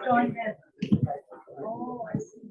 join them. Oh, I see.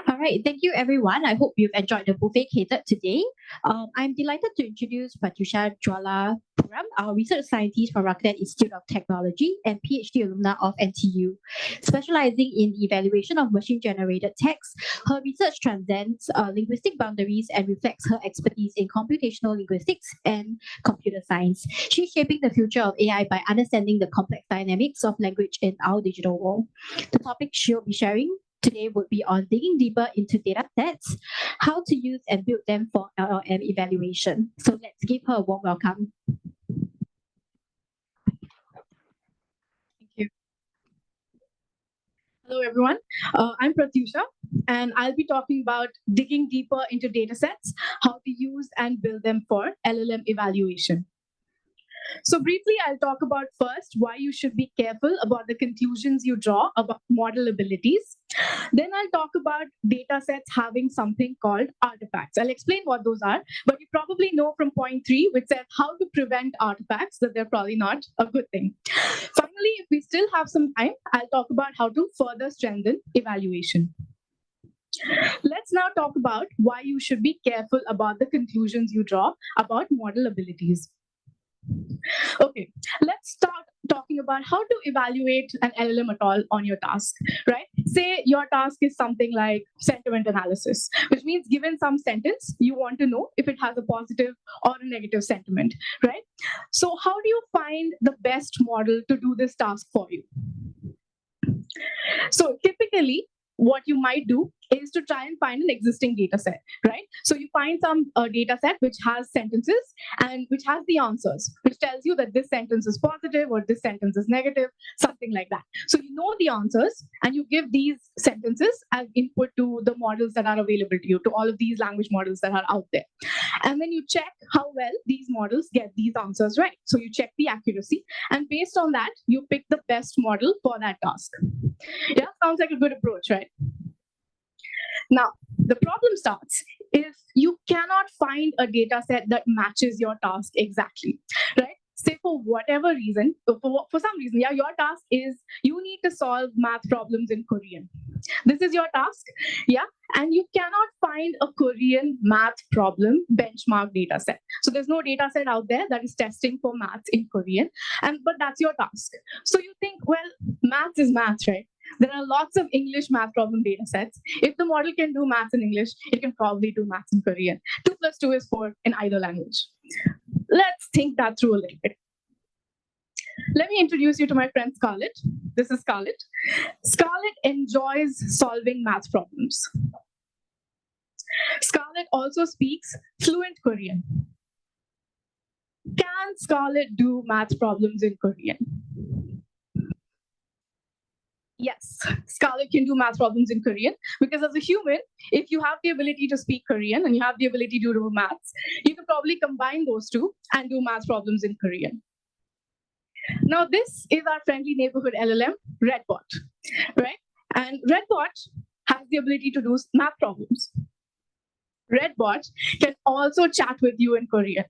All right, thank you everyone. I hope you've enjoyed the buffet catered today. I'm delighted to introduce Pratyusha Jwala Puram, our research scientist from Rakuten Institute of Technology and PhD alumna of NTU. Specializing in the evaluation of machine-generated text, her research transcends linguistic boundaries and reflects her expertise in computational linguistics and computer science. She's shaping the future of AI by understanding the complex dynamics of language in our digital world. The topic she'll be sharing today would be on digging deeper into data sets, how to use and build them for LLM evaluation. So let's give her a warm welcome. Thank you. Hello, everyone. I'm Pratyusha, and I'll be talking about digging deeper into data sets, how to use and build them for LLM evaluation. So briefly, I'll talk about first why you should be careful about the conclusions you draw about model abilities. Then I'll talk about data sets having something called artifacts. I'll explain what those are, but you probably know from point 3, which says how to prevent artifacts, that they're probably not a good thing. Finally, if we still have some time, I'll talk about how to further strengthen evaluation. Let's now talk about why you should be careful about the conclusions you draw about model abilities. Okay, let's start talking about how to evaluate an LLM at all on your task, right? Say your task is something like sentiment analysis, which means given some sentence, you want to know if it has a positive or a negative sentiment, right? So how do you find the best model to do this task for you? So typically, what you might do is to try and find an existing data set, right? So you find some data set which has sentences and which has the answers, which tells you that this sentence is positive or this sentence is negative, something like that. So you know the answers and you give these sentences as input to the models that are available to you, to all of these language models that are out there. And then you check how well these models get these answers right. So you check the accuracy, and based on that, you pick the best model for that task. Yeah, sounds like a good approach, right? Now, the problem starts if you cannot find a data set that matches your task exactly, right? Say for whatever reason, for some reason, yeah, your task is you need to solve math problems in Korean. This is your task, yeah, and you cannot find a Korean math problem benchmark data set. So there's no data set out there that is testing for maths in Korean, but that's your task. So you think, well, maths is maths, right? There are lots of English math problem data sets. If the model can do maths in English, it can probably do maths in Korean. 2 plus 2 is 4 in either language. Let's think that through a little bit. Let me introduce you to my friend Scarlett. This is Scarlett. Scarlett enjoys solving math problems. Scarlett also speaks fluent Korean. Can Scarlett do math problems in Korean? Yes, Scarlett can do math problems in Korean because as a human, if you have the ability to speak Korean and you have the ability to do maths, you can probably combine those two and do math problems in Korean. Now, this is our friendly neighborhood LLM, Redbot, right? And Redbot has the ability to do math problems. Redbot can also chat with you in Korean.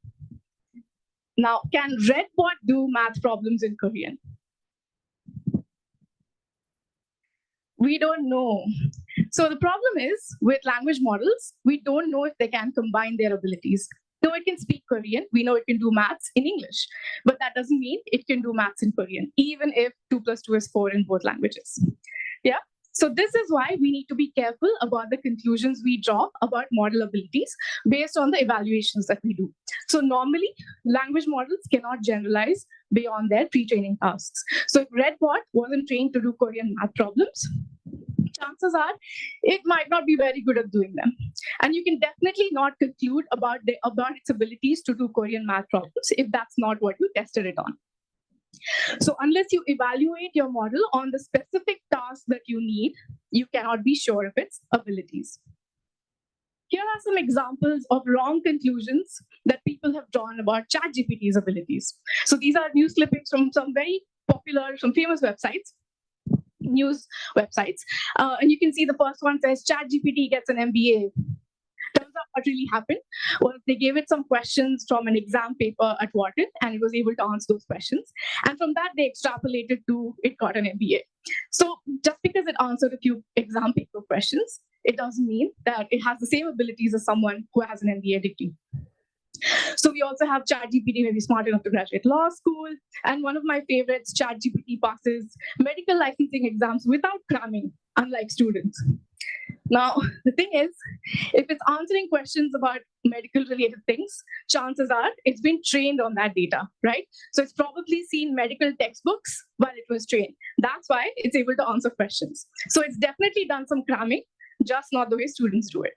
Now, can Redbot do math problems in Korean? We don't know. So the problem is with language models, we don't know if they can combine their abilities. No, it can speak Korean. We know it can do maths in English, but that doesn't mean it can do maths in Korean, even if 2 plus 2 is 4 in both languages. Yeah. So this is why we need to be careful about the conclusions we draw about model abilities based on the evaluations that we do. So normally, language models cannot generalize beyond their pre-training tasks. So if Redbot wasn't trained to do Korean math problems, chances are it might not be very good at doing them. And you can definitely not conclude about its abilities to do Korean math problems if that's not what you tested it on. So unless you evaluate your model on the specific task that you need, you cannot be sure of its abilities. Here are some examples of wrong conclusions that people have drawn about ChatGPT's abilities. So these are news clippings from some very popular, some famous websites, news websites. And you can see the first one says ChatGPT gets an MBA. Turns out what really happened was they gave it some questions from an exam paper at Wharton, and it was able to answer those questions. And from that, they extrapolated to it got an MBA. So just because it answered a few exam paper questions, it doesn't mean that it has the same abilities as someone who has an MBA degree. So we also have ChatGPT may be smart enough to graduate law school. And one of my favorites, ChatGPT passes medical licensing exams without cramming, unlike students. Now, the thing is, if it's answering questions about medical related things, chances are it's been trained on that data, right? So it's probably seen medical textbooks while it was trained. That's why it's able to answer questions. So it's definitely done some cramming, just not the way students do it.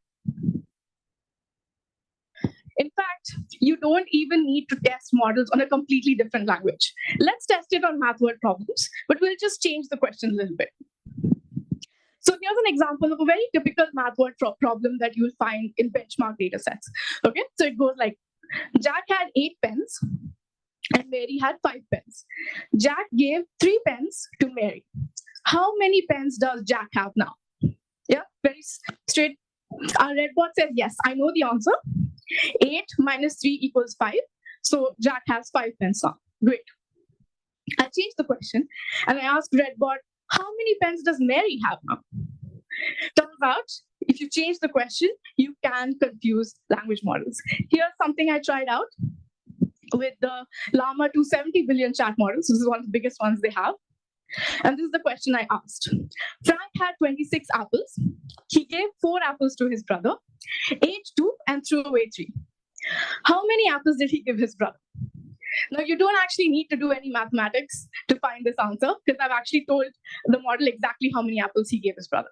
In fact, you don't even need to test models on a completely different language. Let's test it on math word problems, but we'll just change the question a little bit. So here's an example of a very typical math word problem that you'll find in benchmark data sets. Okay, so it goes like, Jack had 8 pens and Mary had 5 pens. Jack gave 3 pens to Mary. How many pens does Jack have now? Yeah, very straight. Our red bot says, yes, I know the answer. 8 minus 3 equals 5. So Jack has 5 pens now. Great. I changed the question and I asked Redbot, how many pens does Mary have now? Turns out, if you change the question, you can confuse language models. Here's something I tried out with the Llama 270 billion chat models. This is one of the biggest ones they have. And this is the question I asked. Frank had 26 apples. He gave 4 apples to his brother, ate 2, and threw away 3. How many apples did he give his brother? Now, you don't actually need to do any mathematics to find this answer, because I've actually told the model exactly how many apples he gave his brother.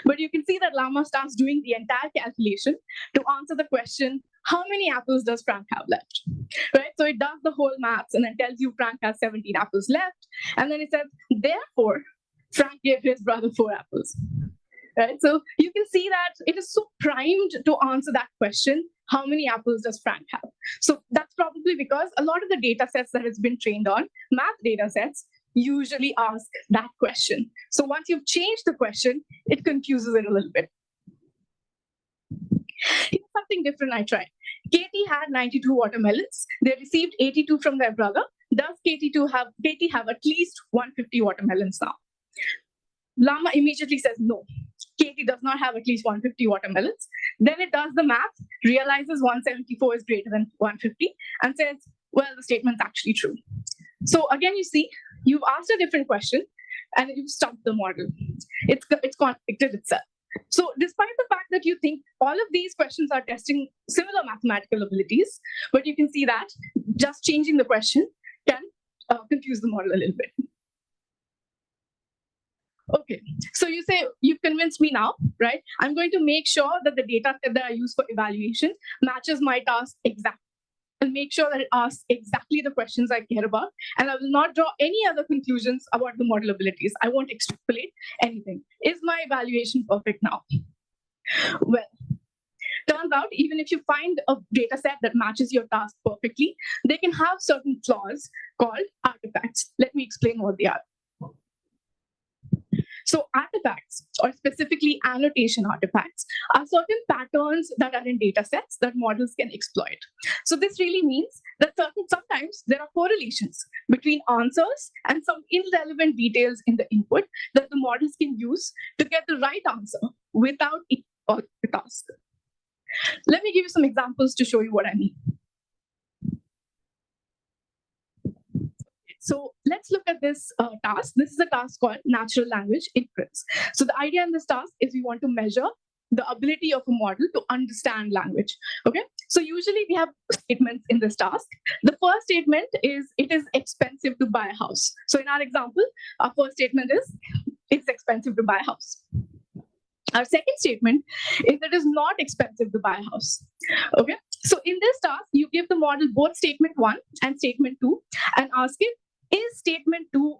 But you can see that Llama starts doing the entire calculation to answer the question, how many apples does Frank have left? Right? So it does the whole maths and then tells you Frank has 17 apples left. And then it says, therefore, Frank gave his brother 4 apples. Right? So you can see that it is so primed to answer that question, how many apples does Frank have? So that's probably because a lot of the data sets that it's been trained on, math data sets, usually ask that question. So once you've changed the question, it confuses it a little bit. Here's something different I tried. Katie had 92 watermelons. They received 82 from their brother. Does Katie have at least 150 watermelons now? Llama immediately says no. Katie does not have at least 150 watermelons. Then it does the math, realizes 174 is greater than 150, and says, well, the statement's actually true. So again, you see, you've asked a different question, and you've stumped the model. It's contradicted itself. So despite the fact that you think all of these questions are testing similar mathematical abilities, but you can see that just changing the question can confuse the model a little bit. Okay, so you say, you've convinced me now, right? I'm going to make sure that the data set that I use for evaluation matches my task exactly. I'll make sure that it asks exactly the questions I care about, and I will not draw any other conclusions about the model abilities. I won't extrapolate anything. Is my evaluation perfect now? Well, turns out, even if you find a data set that matches your task perfectly, they can have certain flaws called artifacts. Let me explain what they are. So artifacts, or specifically annotation artifacts, are certain patterns that are in data sets that models can exploit. So this really means that sometimes there are correlations between answers and some irrelevant details in the input that the models can use to get the right answer without the task. Let me give you some examples to show you what I mean. So let's look at this task. This is a task called natural language inference. So the idea in this task is we want to measure the ability of a model to understand language. Okay, so usually we have statements in this task. The first statement is, it is expensive to buy a house. So in our example, our first statement is, it's expensive to buy a house. Our second statement is that it is not expensive to buy a house. Okay, so in this task, you give the model both statement 1 and statement 2 and ask it, is statement 2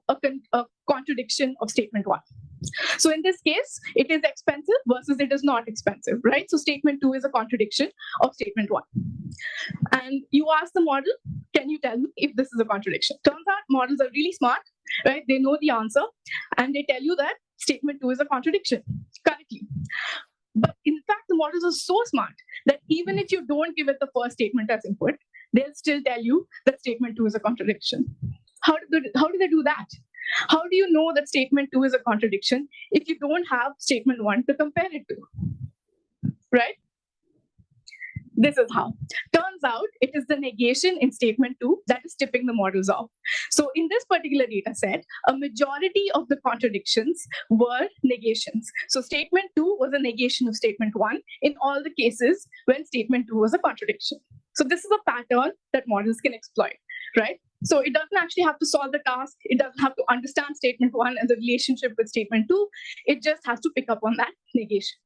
a contradiction of statement 1? So in this case, it is expensive versus it is not expensive, right? So statement 2 is a contradiction of statement 1. And you ask the model, can you tell me if this is a contradiction? Turns out models are really smart, right? They know the answer, and they tell you that statement 2 is a contradiction correctly. But in fact, the models are so smart that even if you don't give it the first statement as input, they'll still tell you that statement 2 is a contradiction. How do they do that? How do you know that statement 2 is a contradiction if you don't have statement 1 to compare it to? Right? This is how. Turns out it is the negation in statement 2 that is tipping the models off. So in this particular data set, a majority of the contradictions were negations. So statement 2 was a negation of statement 1 in all the cases when statement 2 was a contradiction. So this is a pattern that models can exploit, right? So it doesn't actually have to solve the task. It doesn't have to understand statement 1 and the relationship with statement 2. It just has to pick up on that negation.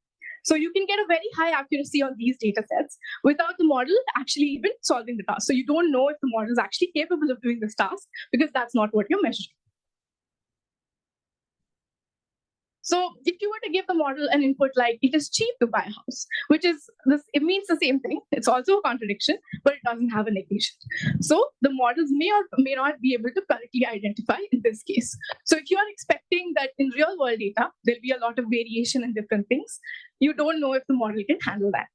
So you can get a very high accuracy on these data sets without the model actually even solving the task. So you don't know if the model is actually capable of doing this task because that's not what you're measuring. So if you were to give the model an input like it is cheap to buy a house, which is this, it means the same thing. It's also a contradiction, but it doesn't have a negation. So the models may or may not be able to correctly identify in this case. So if you are expecting that in real world data, there'll be a lot of variation in different things, you don't know if the model can handle that.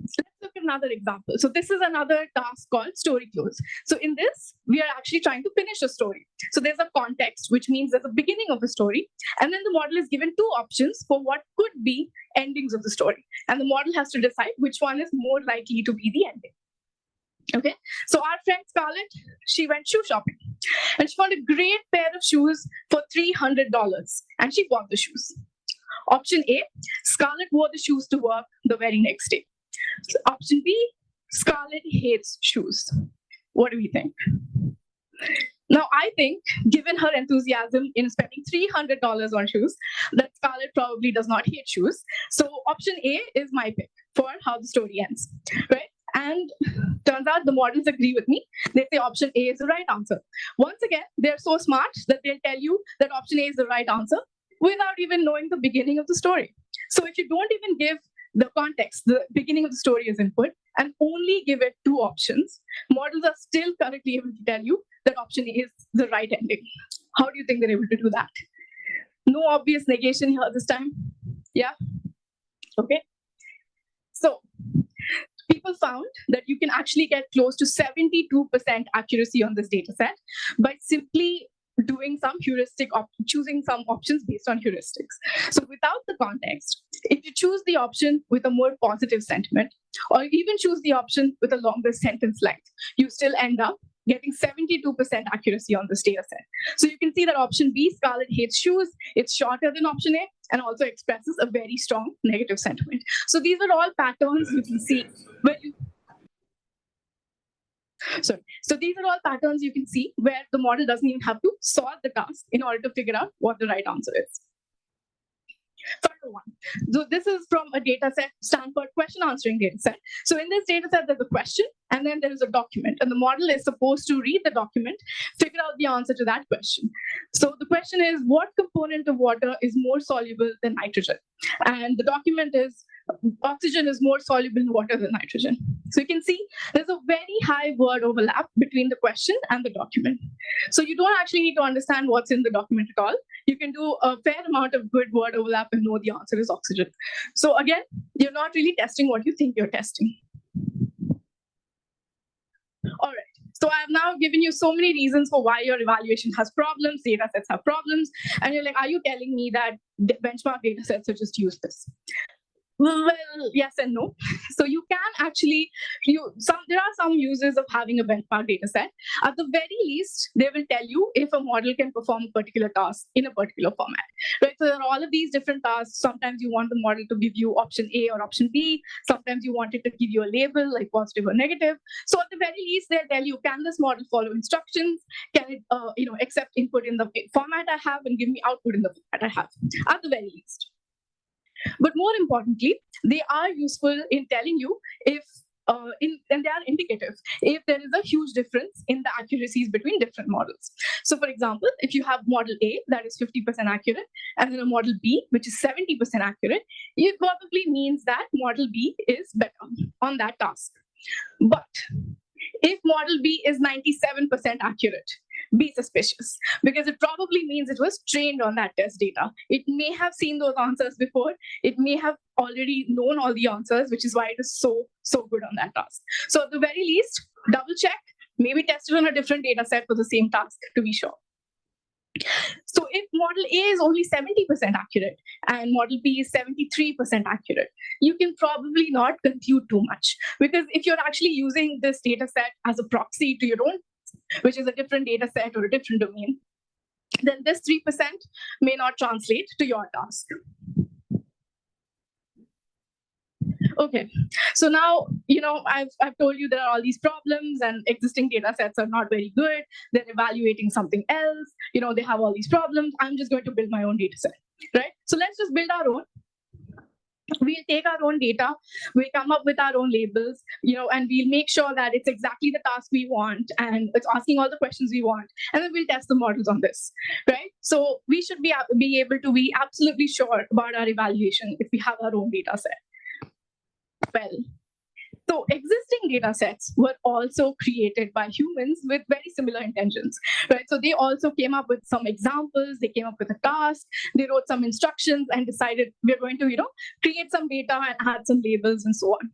So let's look at another example. So this is another task called story close. So in this, we are actually trying to finish a story. So there's a context, which means there's a beginning of a story. And then the model is given 2 options for what could be endings of the story. And the model has to decide which one is more likely to be the ending. Okay, so our friend Scarlett, she went shoe shopping. And she found a great pair of shoes for $300. And she bought the shoes. Option A, Scarlett wore the shoes to work the very next day. So option B, Scarlett hates shoes. What do we think? Now, I think, given her enthusiasm in spending $300 on shoes, that Scarlett probably does not hate shoes. So option A is my pick for how the story ends, right? And turns out the models agree with me. They say option A is the right answer. Once again, they're so smart that they'll tell you that option A is the right answer without even knowing the beginning of the story. So if you don't even give the context, the beginning of the story is input, and only give it 2 options, models are still correctly able to tell you that option A is the right ending. How do you think they're able to do that? No obvious negation here this time. Yeah? Okay. So people found that you can actually get close to 72% accuracy on this data set by simply doing some choosing some options based on heuristics. So without the context, if you choose the option with a more positive sentiment, or even choose the option with a longer sentence length, you still end up getting 72% accuracy on this data set. So you can see that option B, Scarlett hates shoes, it's shorter than option A and also expresses a very strong negative sentiment. So these are all patterns you can see where So these are all patterns you can see where the model doesn't even have to solve the task in order to figure out what the right answer is. Further one. So this is from a data set, Stanford question answering data set. So in this data set, there's a question and then there is a document. And the model is supposed to read the document, figure out the answer to that question. So the question is, what component of water is more soluble than nitrogen? And the document is, oxygen is more soluble in water than nitrogen. So you can see there's a very high word overlap between the question and the document. So you don't actually need to understand what's in the document at all. You can do a fair amount of good word overlap and know the answer is oxygen. So again, you're not really testing what you think you're testing. All right. So I've now given you so many reasons for why your evaluation has problems, data sets have problems, and you're like, are you telling me that the benchmark data sets are just useless? Well, yes and no. So you can actually, there are some uses of having a benchmark data set. At the very least, they will tell you if a model can perform a particular task in a particular format. Right? So there are all of these different tasks. Sometimes you want the model to give you option A or option B. Sometimes you want it to give you a label like positive or negative. So at the very least, they'll tell you, can this model follow instructions? Can it accept input in the format I have and give me output in the format I have? At the very least. But more importantly, they are useful in telling you if, and they are indicative, if there is a huge difference in the accuracies between different models. So for example, if you have model A that is 50% accurate, and then a model B, which is 70% accurate, it probably means that model B is better on that task. But if model B is 97% accurate, be suspicious, because it probably means it was trained on that test data. It may have seen those answers before. It may have already known all the answers, which is why it is so good on that task. So at the very least, double check, maybe test it on a different data set for the same task to be sure. So if model A is only 70% accurate and model B is 73% accurate, you can probably not conclude too much, because if you're actually using this data set as a proxy to your own, which is a different data set or a different domain, then this 3% may not translate to your task. Okay, so now, I've told you there are all these problems and existing data sets are not very good. They're evaluating something else. They have all these problems. I'm just going to build my own data set, right? So let's just build our own. We'll take our own data, we'll come up with our own labels, and we'll make sure that it's exactly the task we want and it's asking all the questions we want. And then we'll test the models on this, right? So we should be able to be absolutely sure about our evaluation if we have our own data set. Well, so existing data sets were also created by humans with very similar intentions, right? So they also came up with some examples, they came up with a task, they wrote some instructions and decided we're going to, create some data and add some labels and so on.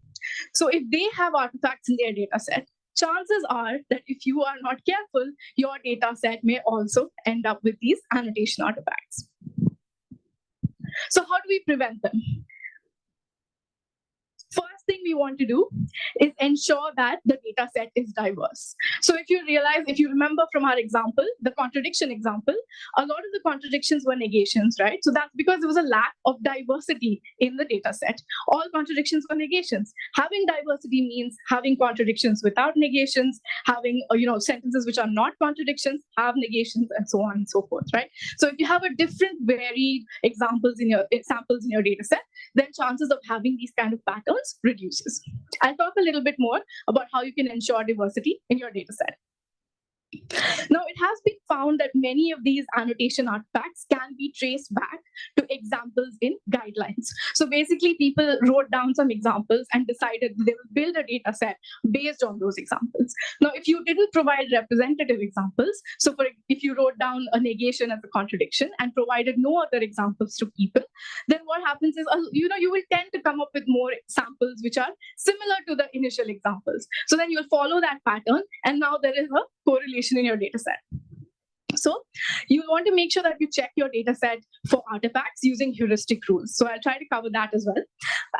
So if they have artifacts in their data set, chances are that if you are not careful, your data set may also end up with these annotation artifacts. So how do we prevent them? First thing we want to do is ensure that the data set is diverse. So if you remember from our example, the contradiction example, a lot of the contradictions were negations, right? So that's because there was a lack of diversity in the data set. All contradictions were negations. Having diversity means having contradictions without negations, having sentences which are not contradictions, have negations, and so on and so forth, right? So if you have a different varied samples in your data set, then chances of having these kind of patterns reduces. I'll talk a little bit more about how you can ensure diversity in your data set. Now, it has been found that many of these annotation artifacts can be traced back to examples in guidelines. So basically, people wrote down some examples and decided they will build a data set based on those examples. Now, if you didn't provide representative examples, so if you wrote down a negation as a contradiction and provided no other examples to people, then what happens is, you will tend to come up with more samples which are similar to the initial examples. So then you'll follow that pattern, and now there is a correlation in your data set. So you want to make sure that you check your data set for artifacts using heuristic rules. So I'll try to cover that as well.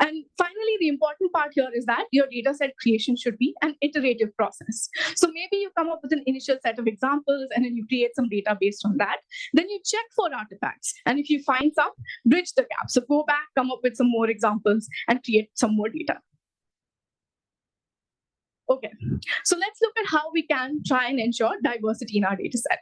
And finally, the important part here is that your data set creation should be an iterative process. So maybe you come up with an initial set of examples and then you create some data based on that. Then you check for artifacts. And if you find some, bridge the gap. So go back, come up with some more examples and create some more data. Okay, so let's look at how we can try and ensure diversity in our data set.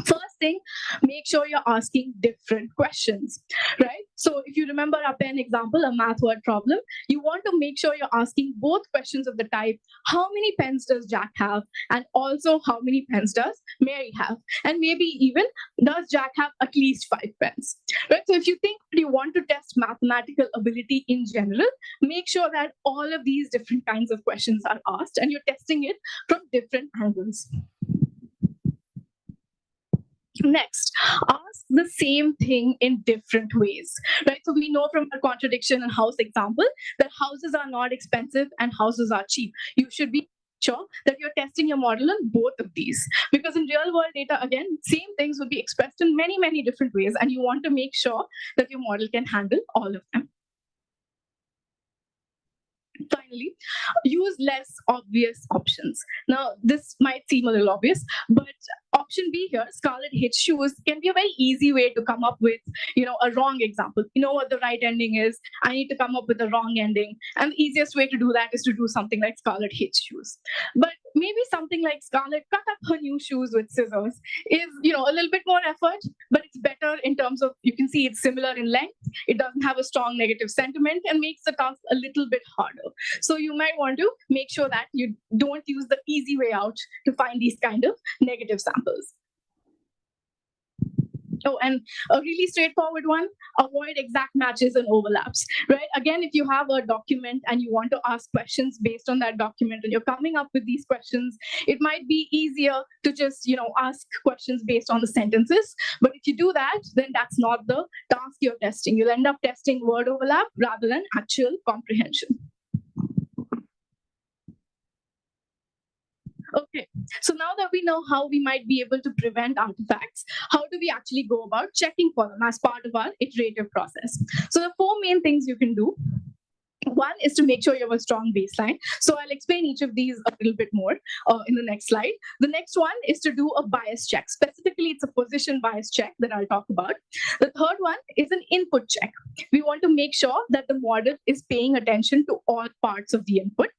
First thing, make sure you're asking different questions, right? So if you remember our pen example, a math word problem, you want to make sure you're asking both questions of the type, how many pens does Jack have? And also, how many pens does Mary have? And maybe even, does Jack have at least 5 pens? Right? So if you think you want to test mathematical ability in general, make sure that all of these different kinds of questions are asked and you're testing it from different angles. Next, ask the same thing in different ways, right? So we know from a contradiction and house example that houses are not expensive and houses are cheap. You should be sure that you're testing your model on both of these, because in real world data, again, same things will be expressed in many, many different ways, and you want to make sure that your model can handle all of them. Finally, use less obvious options. Now, this might seem a little obvious, but option B here, Scarlet hates shoes, can be a very easy way to come up with, a wrong example. You know what the right ending is. I need to come up with a wrong ending. And the easiest way to do that is to do something like Scarlet hates shoes. But maybe something like Scarlet cut up her new shoes with scissors is, a little bit more effort, but it's better in terms of, you can see it's similar in length. It doesn't have a strong negative sentiment and makes the task a little bit harder. So you might want to make sure that you don't use the easy way out to find these kind of negative samples. Oh, and a really straightforward one, avoid exact matches and overlaps, right? Again, if you have a document and you want to ask questions based on that document and you're coming up with these questions, it might be easier to just, ask questions based on the sentences. But if you do that, then that's not the task you're testing. You'll end up testing word overlap rather than actual comprehension. Okay, so now that we know how we might be able to prevent artifacts, how do we actually go about checking for them as part of our iterative process? So the four main things you can do. One is to make sure you have a strong baseline. So I'll explain each of these a little bit more in the next slide. The next one is to do a bias check. Specifically, it's a position bias check that I'll talk about. The third one is an input check. We want to make sure that the model is paying attention to all parts of the input.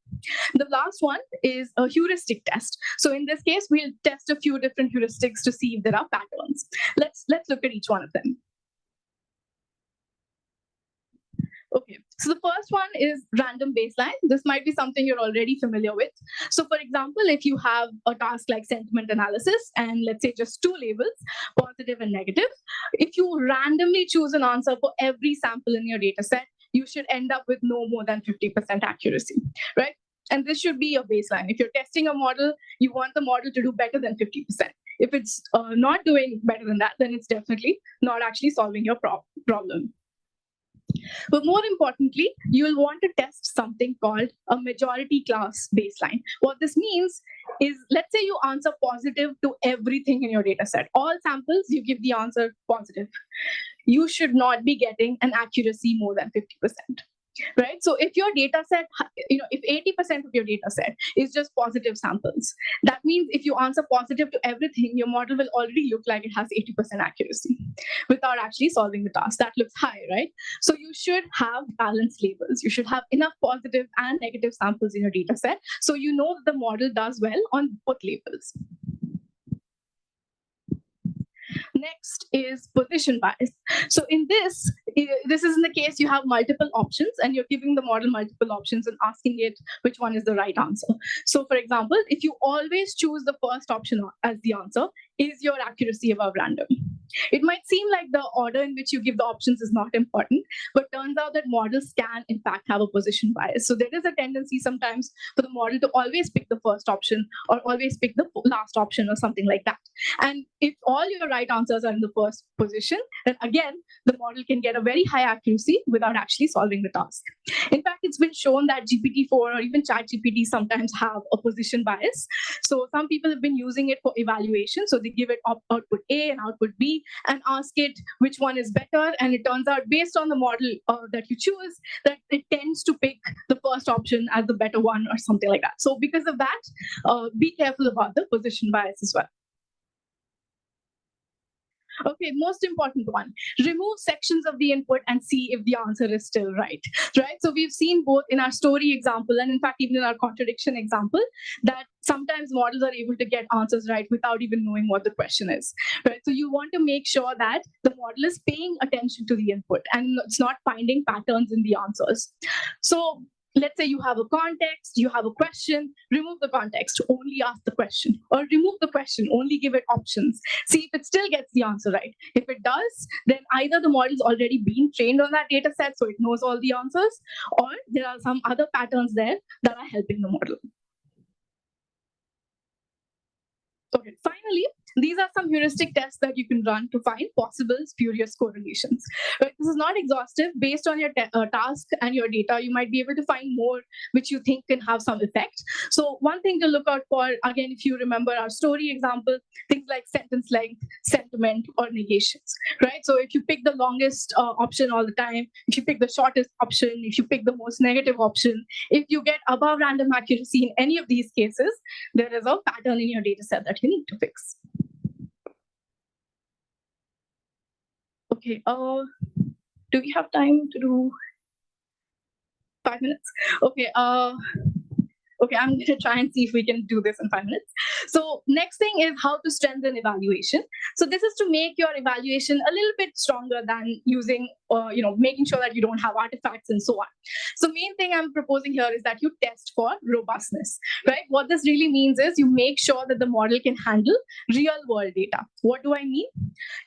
The last one is a heuristic test. So in this case, we'll test a few different heuristics to see if there are patterns. Let's look at each one of them. Okay, so the first one is random baseline. This might be something you're already familiar with. So for example, if you have a task like sentiment analysis and let's say just two labels, positive and negative, if you randomly choose an answer for every sample in your data set, you should end up with no more than 50% accuracy, right? And this should be your baseline. If you're testing a model, you want the model to do better than 50%. If it's not doing better than that, then it's definitely not actually solving your problem. But more importantly, you'll want to test something called a majority class baseline. What this means is, let's say you answer positive to everything in your data set. All samples, you give the answer positive. You should not be getting an accuracy more than 50%. Right? So if your data set, if 80% of your data set is just positive samples, that means if you answer positive to everything, your model will already look like it has 80% accuracy without actually solving the task. That looks high, right? So you should have balanced labels. You should have enough positive and negative samples in your data set so you know that the model does well on both labels. Next is position bias. So in this is in the case you have multiple options and you're giving the model multiple options and asking it which one is the right answer. So for example, if you always choose the first option as the answer, is your accuracy above random? It might seem like the order in which you give the options is not important, but turns out that models can in fact have a position bias. So there is a tendency sometimes for the model to always pick the first option or always pick the last option or something like that. And if all your right answers are in the first position, then again, the model can get a very high accuracy without actually solving the task. In fact, it's been shown that GPT-4 or even ChatGPT sometimes have a position bias. So some people have been using it for evaluation. So they give it output A and output B and ask it which one is better. And it turns out based on the model that you choose, that it tends to pick the first option as the better one or something like that. So because of that, be careful about the position bias as well. Okay, most important one, remove sections of the input and see if the answer is still right? So we've seen both in our story example and in fact, even in our contradiction example, that sometimes models are able to get answers right without even knowing what the question is, right? So you want to make sure that the model is paying attention to the input and it's not finding patterns in the answers. So let's say you have a context, you have a question, remove the context, only ask the question, or remove the question, only give it options. See if it still gets the answer right. If it does, then either the model's already been trained on that data set, so it knows all the answers, or there are some other patterns there that are helping the model. Okay, finally, these are some heuristic tests that you can run to find possible spurious correlations. Right? This is not exhaustive. Based on your task and your data, you might be able to find more which you think can have some effect. So one thing to look out for, again, if you remember our story example, things like sentence length, sentiment, or negations. Right? So if you pick the longest option all the time, if you pick the shortest option, if you pick the most negative option, if you get above random accuracy in any of these cases, there is a pattern in your data set that you need to fix. Okay, do we have time to do 5 minutes? Okay, okay, I'm going to try and see if we can do this in 5 minutes. So next thing is how to strengthen evaluation. So this is to make your evaluation a little bit stronger than using, making sure that you don't have artifacts and so on. So main thing I'm proposing here is that you test for robustness, right? What this really means is you make sure that the model can handle real world data. What do I mean?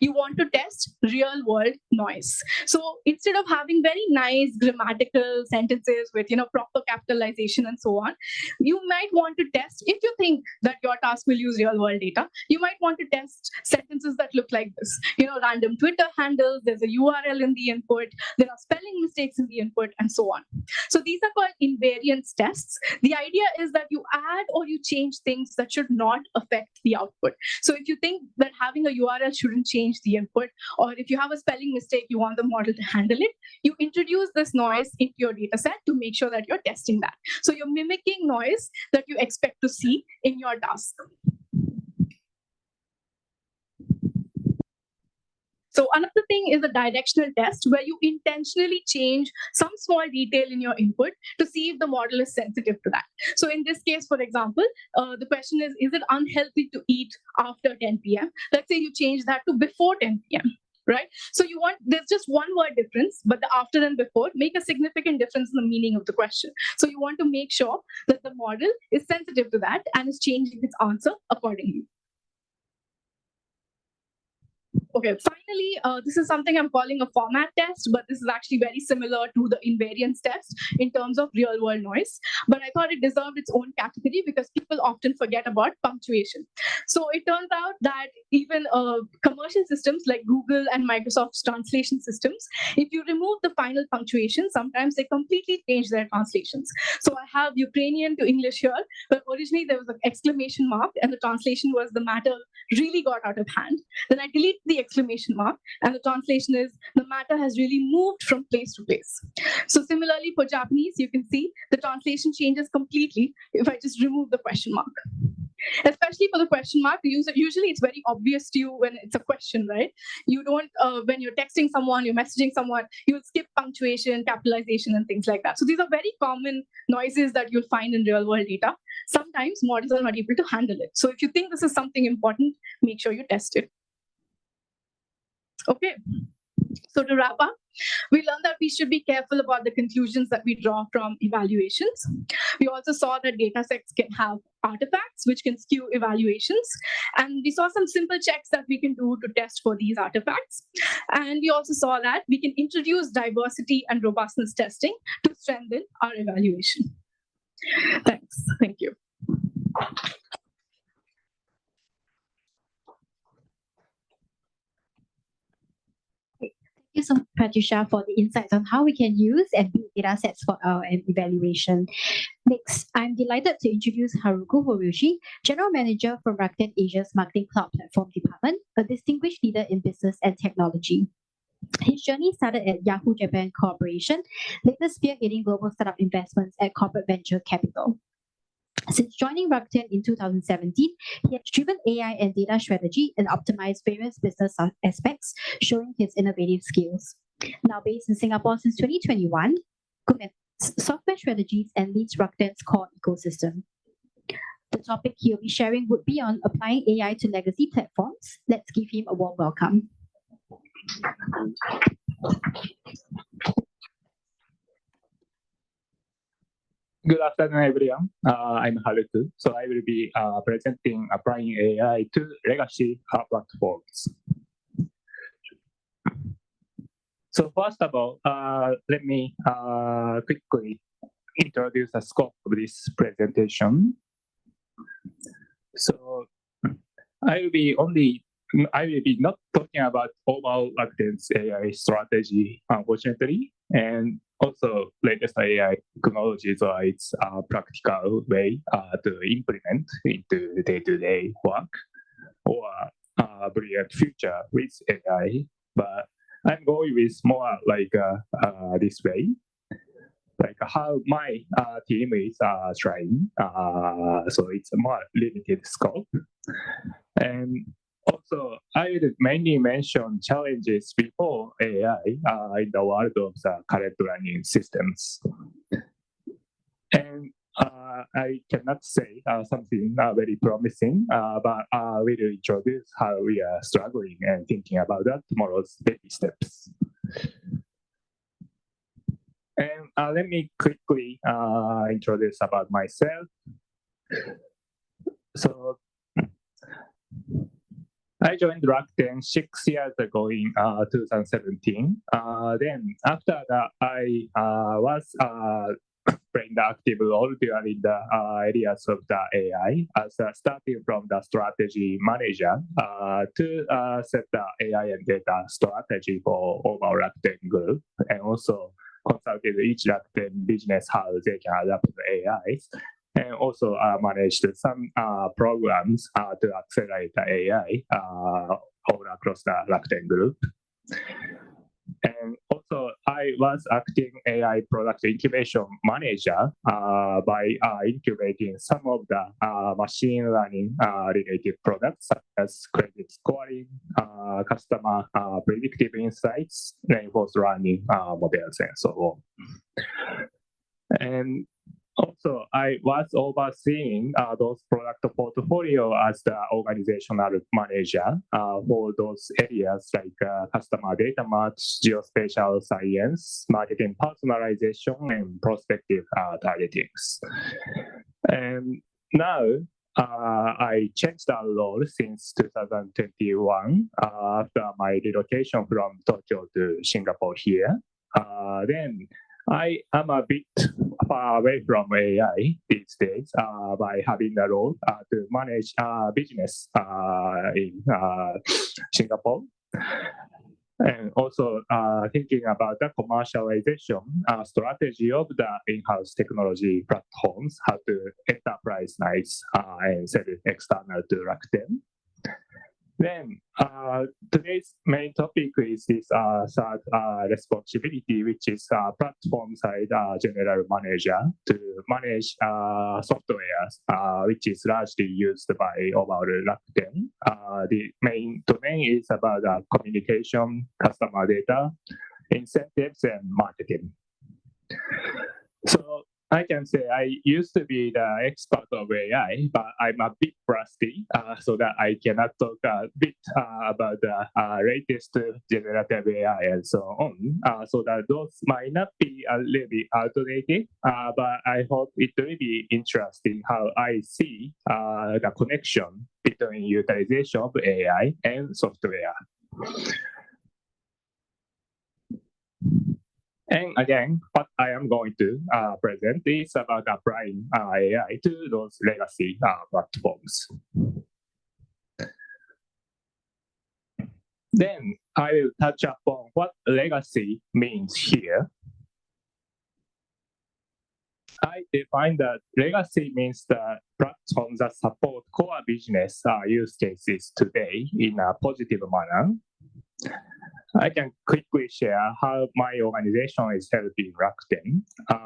You want to test real world noise. So instead of having very nice grammatical sentences with proper capitalization and so on, you might want to test, if you think that your task will use real world data, you might want to test sentences that look like this. Random Twitter handles, there's a URL in the input, there are spelling mistakes in the input, and so on. So these are called invariance tests. The idea is that you add or you change things that should not affect the output. So if you think that having a URL shouldn't change the input, or if you have a spelling mistake, you want the model to handle it, you introduce this noise into your data set to make sure that you're testing that. So you're mimicking noise that you expect to see in your task. So another thing is a directional test where you intentionally change some small detail in your input to see if the model is sensitive to that. So in this case, for example, the question is it unhealthy to eat after 10 p.m.? Let's say you change that to before 10 p.m. Right? So there's just one word difference, but the after and before make a significant difference in the meaning of the question. So you want to make sure that the model is sensitive to that and is changing its answer accordingly. Okay, finally, this is something I'm calling a format test, but this is actually very similar to the invariance test in terms of real world noise. But I thought it deserved its own category because people often forget about punctuation. So it turns out that even commercial systems like Google and Microsoft's translation systems, if you remove the final punctuation, sometimes they completely change their translations. So I have Ukrainian to English here, but originally there was an exclamation mark and the translation was the matter really got out of hand. Then I delete the exclamation mark and the translation is the matter has really moved from place to place. So similarly for Japanese, you can see the translation changes completely if I just remove the question mark. Especially for the question mark, usually it's very obvious to you when it's a question, right? You don't, when you're texting someone, you're messaging someone, you'll skip punctuation, capitalization, and things like that. So these are very common noises that you'll find in real world data. Sometimes models are not able to handle it. So if you think this is something important, make sure you test it. Okay. So to wrap up, we learned that we should be careful about the conclusions that we draw from evaluations. We also saw that data sets can have artifacts which can skew evaluations. And we saw some simple checks that we can do to test for these artifacts. And we also saw that we can introduce diversity and robustness testing to strengthen our evaluation. Thanks. Thank you. Thank you so much, Pratyusha, for the insights on how we can use and build data sets for our evaluation. Next, I'm delighted to introduce Haruko Horyushi, General Manager for Rakuten Asia's Marketing Cloud Platform Department, a distinguished leader in business and technology. His journey started at Yahoo Japan Corporation, later spearheading global startup investments at Corporate Venture Capital. Since joining Rakuten in 2017, he has driven AI and data strategy and optimized various business aspects, showing his innovative skills. Now based in Singapore since 2021, software strategies and leads Rakuten's core ecosystem. The topic he'll be sharing would be on applying AI to legacy platforms. Let's give him a warm welcome. Good afternoon, everyone. I'm Haruko. So I will be presenting applying AI to legacy platforms. So first of all, let me quickly introduce the scope of this presentation. So I will be not talking about overall Rakuten's AI strategy, unfortunately, and also latest AI technologies or its practical way to implement into day-to-day work or brilliant future with AI. But I'm going with more like this way, like how my team is trying. So it's a more limited scope. And also, I will mainly mention challenges before AI in the world of the current learning systems. And I cannot say something very promising, but we will introduce how we are struggling and thinking about that tomorrow's baby steps. And let me quickly introduce about myself. So I joined Rakuten 6 years ago in 2017. Then after that, I was playing the active role during the areas of the AI, starting from the strategy manager to set the AI and data strategy for overall Rakuten Group, and also consulted each Rakuten business how they can adapt to AIs, and also managed some programs to accelerate the AI all across the Rakuten Group. And also, I was acting AI product incubation manager by incubating some of the machine learning related products such as credit scoring, customer predictive insights, reinforcement learning models, and so on. And also, I was overseeing those product portfolio as the organizational manager for those areas like customer data match, geospatial science, marketing personalization, and prospective targetings. And now I changed our role since 2021 after my relocation from Tokyo to Singapore here. Then I am a bit far away from AI these days by having the role to manage business in Singapore. And also thinking about the commercialization strategy of the in-house technology platforms, how to enterprise-nize and sell it external to Rakuten. Then today's main topic is this third responsibility, which is platform side general manager to manage software, which is largely used by overall Rakuten. The main domain is about communication, customer data, incentives, and marketing. So I can say I used to be the expert of AI, but I'm a bit rusty, so that I cannot talk a bit about the latest generative AI and so on. So that those might not be a little bit outdated, but I hope it will be interesting how I see the connection between utilization of AI and software. And again, what I am going to present is about applying AI to those legacy platforms. Then I will touch upon what legacy means here. I define that legacy means the platforms that support core business use cases today in a positive manner. I can quickly share how my organization is helping Rakuten.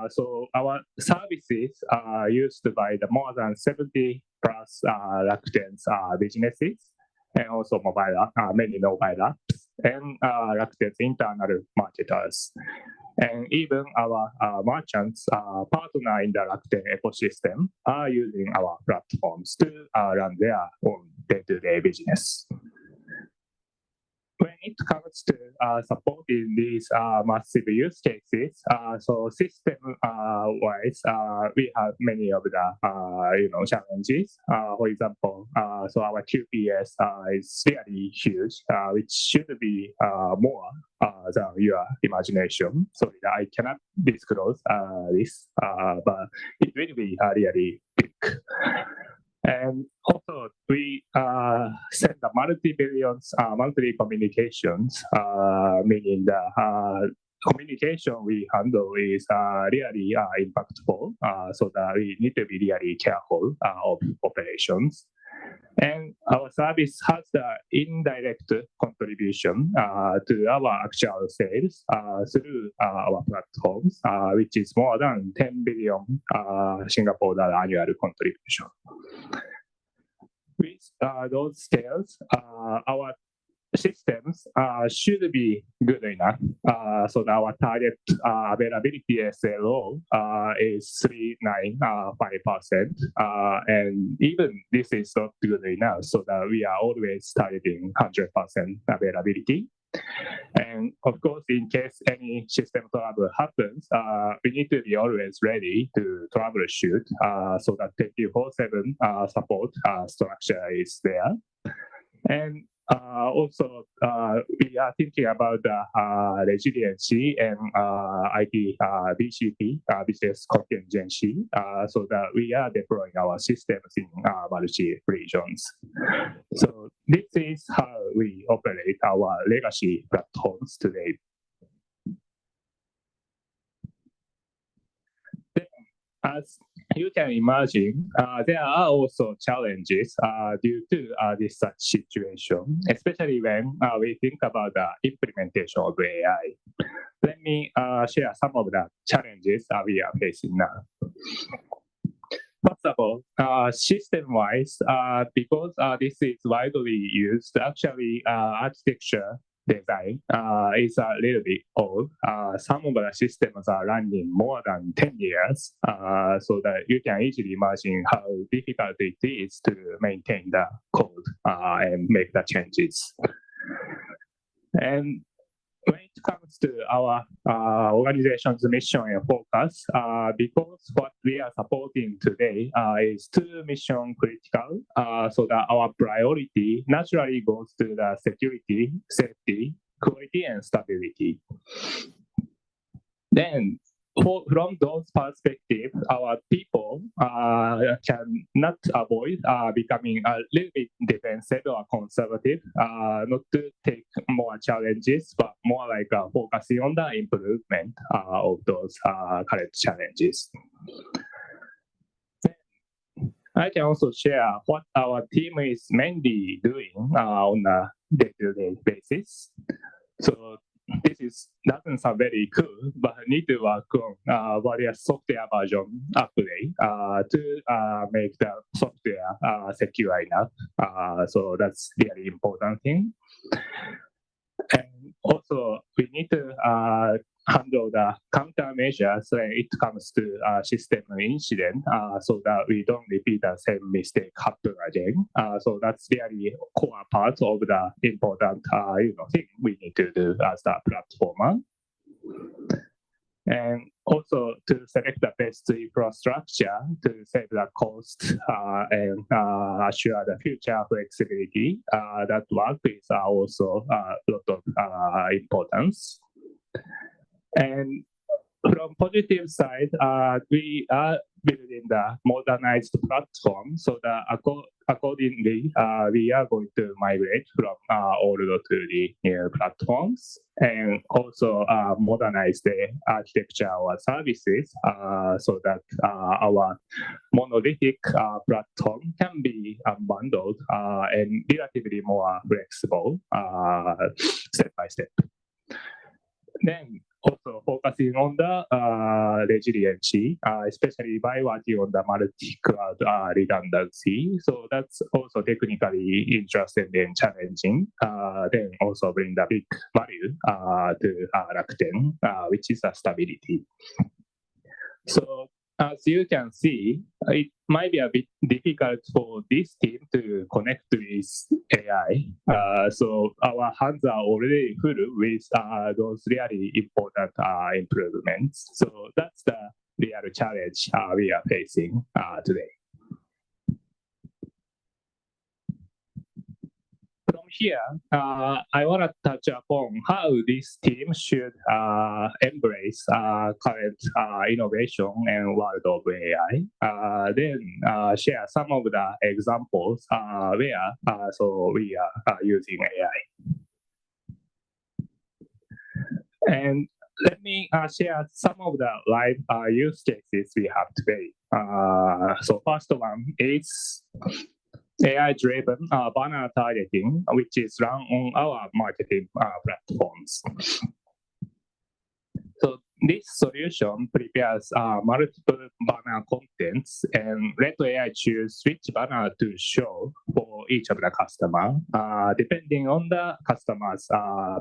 So our services are used by the more than 70 plus Rakuten's businesses, and also many mobile apps, and Rakuten's internal marketers. And even our merchants partner in the Rakuten ecosystem are using our platforms to run their own day-to-day business. When it comes to supporting these massive use cases, so system-wise, we have many of the challenges. For example, so our QPS is really huge, which should be more than your imagination. Sorry, I cannot disclose this, but it will be really big. And also, we send the multi-billions monthly communications, meaning the communication we handle is really impactful, so that we need to be really careful of operations. And our service has the indirect contribution to our actual sales through our platforms, which is more than 10 billion Singapore dollar annual contribution. With those scales, our systems should be good enough. So that our target availability SLO is 395%. And even this is not good enough, so that we are always targeting 100% availability. And of course, in case any system trouble happens, we need to be always ready to troubleshoot so that 24/7 support structure is there. And also, we are thinking about the resiliency and IT BCP, business contingency, so that we are deploying our systems in multi-regions. So this is how we operate our legacy platforms today. As you can imagine, there are also challenges due to this such situation, especially when we think about the implementation of AI. Let me share some of the challenges we are facing now. First of all, system-wise, because this is widely used, actually architecture design is a little bit old. Some of the systems are running more than 10 years, so that you can easily imagine how difficult it is to maintain the code and make the changes. And when it comes to our organization's mission and focus, because what we are supporting today is too mission critical, so that our priority naturally goes to the security, safety, quality, and stability. Then, from those perspectives, our people cannot avoid becoming a little bit defensive or conservative, not to take more challenges, but more like focusing on the improvement of those current challenges. I can also share what our team is mainly doing on a day-to-day basis. So this doesn't sound very cool, but I need to work on various software version upgrade to make the software secure enough. So that's really important thing. And also, we need to handle the countermeasures when it comes to system incident, so that we don't repeat the same mistake happen again. So that's really core part of the important thing we need to do as a platformer. And also to select the best infrastructure to save the cost and assure the future flexibility. That work is also a lot of importance. And from positive side, we are building the modernized platform, so that accordingly, we are going to migrate from old to the new platforms, and also modernize the architecture or services, so that our monolithic platform can be unbundled and relatively more flexible step by step. Then also focusing on the resiliency, especially by working on the multi-cloud redundancy. So that's also technically interesting and challenging. Then also bring the big value to Rakuten, which is a stability. So as you can see, it might be a bit difficult for this team to connect with AI. So our hands are already full with those really important improvements. So that's the real challenge we are facing today. From here, I want to touch upon how this team should embrace current innovation and world of AI. Then share some of the examples where so we are using AI. And let me share some of the live use cases we have today. So first one is AI-driven banner targeting, which is run on our marketing platforms. So this solution prepares multiple banner contents and let AI choose which banner to show for each of the customer, depending on the customer's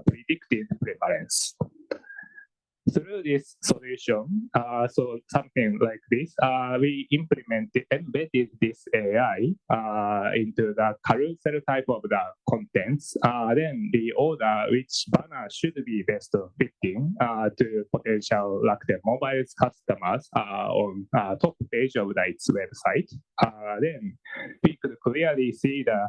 predicted preference. Through this solution, so something like this, we embedded this AI into the carousel type of the contents. Then we order which banner should be best fitting to potential Rakuten Mobile's customers on top page of its website. Then we could clearly see the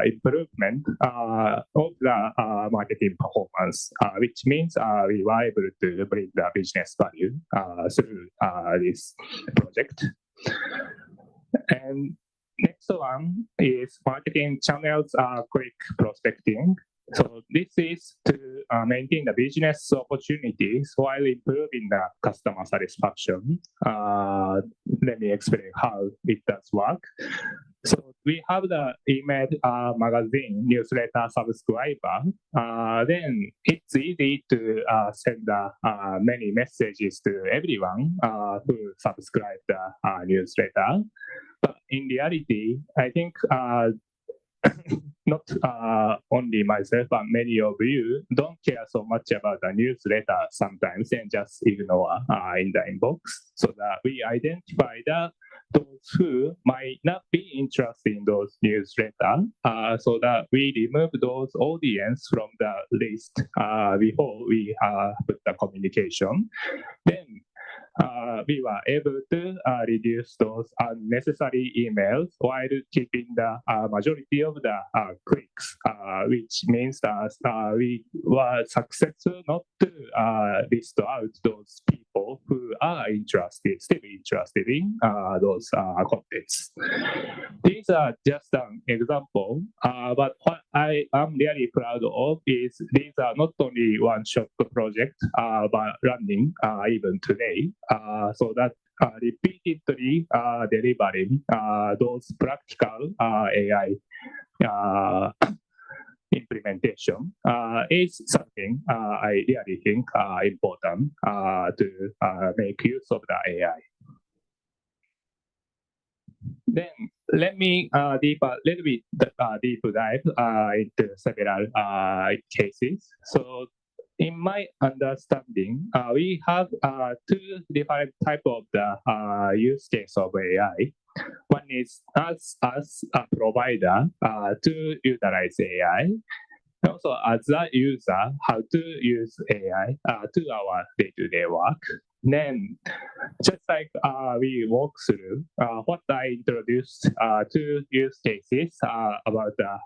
improvement of the marketing performance, which means we were able to bring the business value through this project. And next one is marketing channels quick prospecting. So this is to maintain the business opportunities while improving the customer satisfaction. Let me explain how it does work. So we have the email magazine newsletter subscriber. Then it's easy to send many messages to everyone who subscribe the newsletter. But in reality, I think not only myself, but many of you don't care so much about the newsletter sometimes and just ignore in the inbox. So that we identify those who might not be interested in those newsletters, so that we remove those audience from the list before we put the communication. Then we were able to reduce those unnecessary emails while keeping the majority of the clicks, which means that we were successful not to list out those people who are still interested in those contents. These are just an example, but what I am really proud of is these are not only one-shot project, but running even today. So that repeatedly delivering those practical AI implementation is something I really think important to make use of the AI. Then let me little bit deeper dive into several cases. So in my understanding, we have two different type of the use case of AI. One is as a provider to utilize AI. Also, as a user, how to use AI to our day-to-day work. Then, just like we walk through what I introduced two use cases about the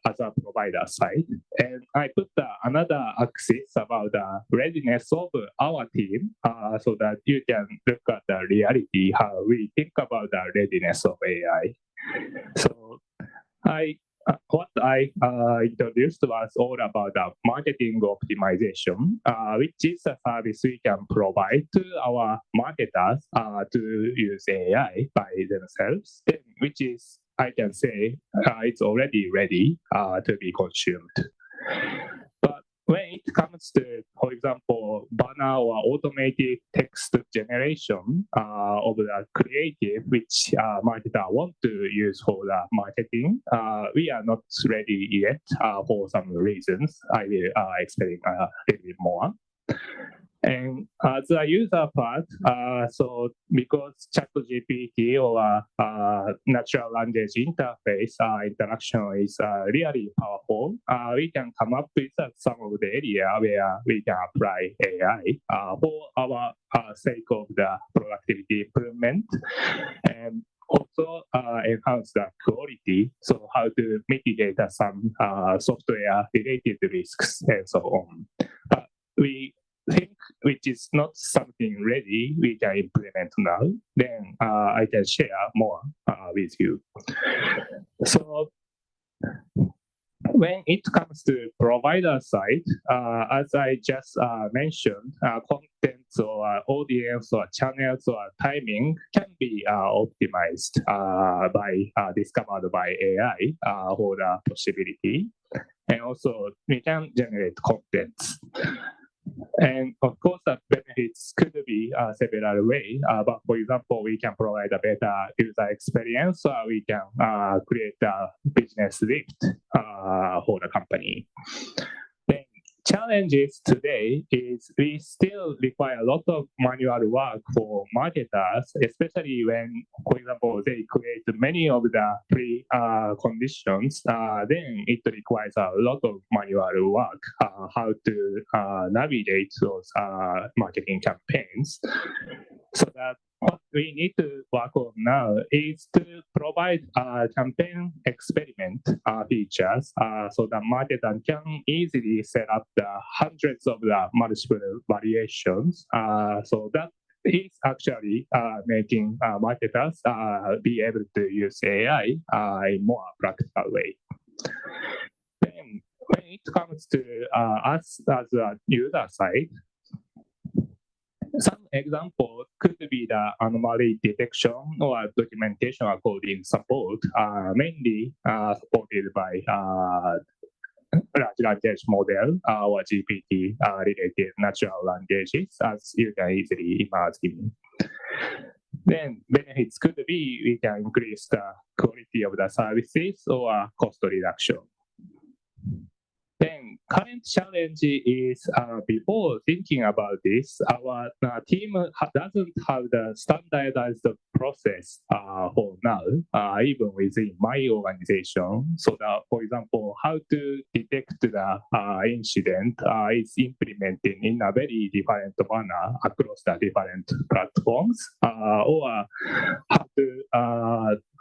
as a provider side, and I put another axis about the readiness of our team, so that you can look at the reality how we think about the readiness of AI. So, what I introduced was all about the marketing optimization, which is a service we can provide to our marketers to use AI by themselves, which is, I can say, it's already ready to be consumed. But when it comes to, for example, banner or automated text generation of the creative, which marketer want to use for the marketing, we are not ready yet for some reasons. I will explain a little bit more. And as a user part, so because ChatGPT or natural language interface interaction is really powerful, we can come up with some of the area where we can apply AI for our sake of the productivity improvement and also enhance the quality. So how to mitigate some software related risks and so on. But we think which is not something ready we can implement now, then I can share more with you. So when it comes to provider side, as I just mentioned, contents or audience or channels or timing can be optimized discovered by AI for the possibility. And also we can generate contents. And of course, the benefits could be several ways. But for example, we can provide a better user experience, or we can create a business lift for the company. Then challenges today is we still require a lot of manual work for marketers, especially when, for example, they create many of the pre conditions. Then it requires a lot of manual work, how to navigate those marketing campaigns. So that what we need to work on now is to provide campaign experiment features so that marketer can easily set up the hundreds of the multiple variations. So that is actually making marketers be able to use AI in more practical way. Then when it comes to us as a user side, some example could be the anomaly detection or documentation or coding support, mainly supported by large language model or GPT related natural languages, as you can easily imagine. Then benefits could be we can increase the quality of the services or cost reduction. Then current challenge is before thinking about this, our team doesn't have the standardized process for now, even within my organization. So that, for example, how to detect the incident is implemented in a very different manner across the different platforms, or how to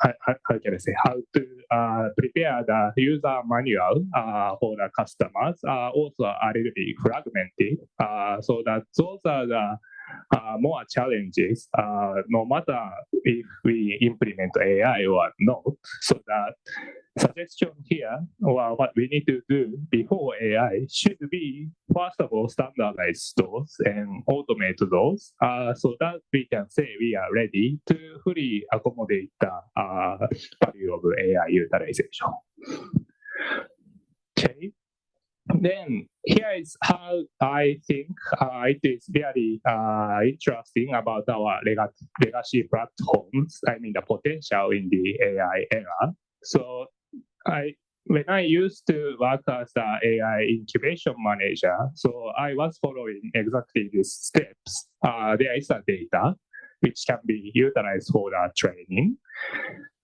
how can I say, how to prepare the user manual for the customers also a little bit fragmented. So that those are the more challenges, no matter if we implement AI or not. So that suggestion here, or what we need to do before AI should be, first of all, standardize those and automate those so that we can say we are ready to fully accommodate the value of AI utilization. Okay. Then here is how I think it is very interesting about our legacy platforms. I mean the potential in the AI era. So when I used to work as an AI incubation manager, so I was following exactly these steps. There is a data which can be utilized for the training.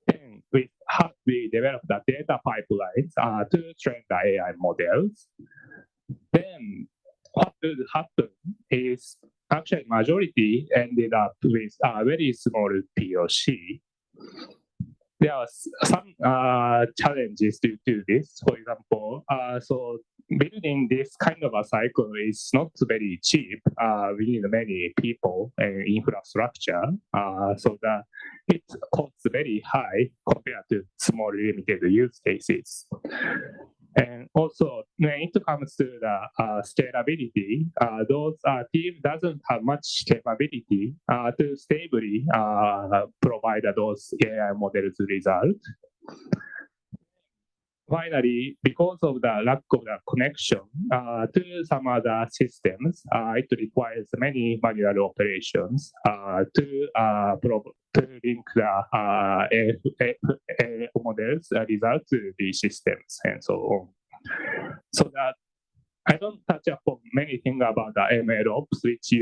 Then we develop the data pipelines to train the AI models. Then what would happen is actually majority ended up with a very small POC. There are some challenges due to this. For example, so building this kind of a cycle is not very cheap. We need many people and infrastructure, so that it costs very high compared to small limited use cases. And also, when it comes to the scalability, those team doesn't have much capability to stably provide those AI models result. Finally, because of the lack of the connection to some other systems, it requires many manual operations to link the models results to these systems and so on. So that I don't touch upon many things about the MLOps, which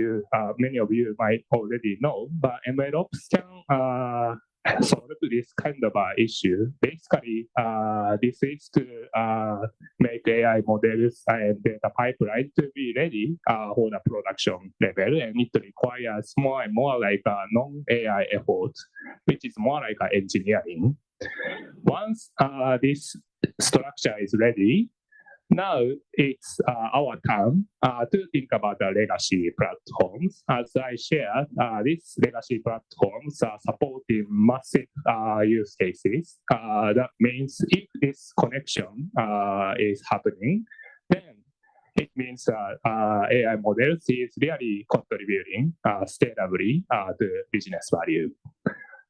many of you might already know, but MLOps can solve this kind of issue. Basically, this is to make AI models and data pipeline to be ready for the production level, and it requires more and more like non-AI effort, which is more like engineering. Once this structure is ready, now it's our turn to think about the legacy platforms. As I shared, these legacy platforms are supporting massive use cases. That means if this connection is happening, then it means AI models is really contributing stably to business value.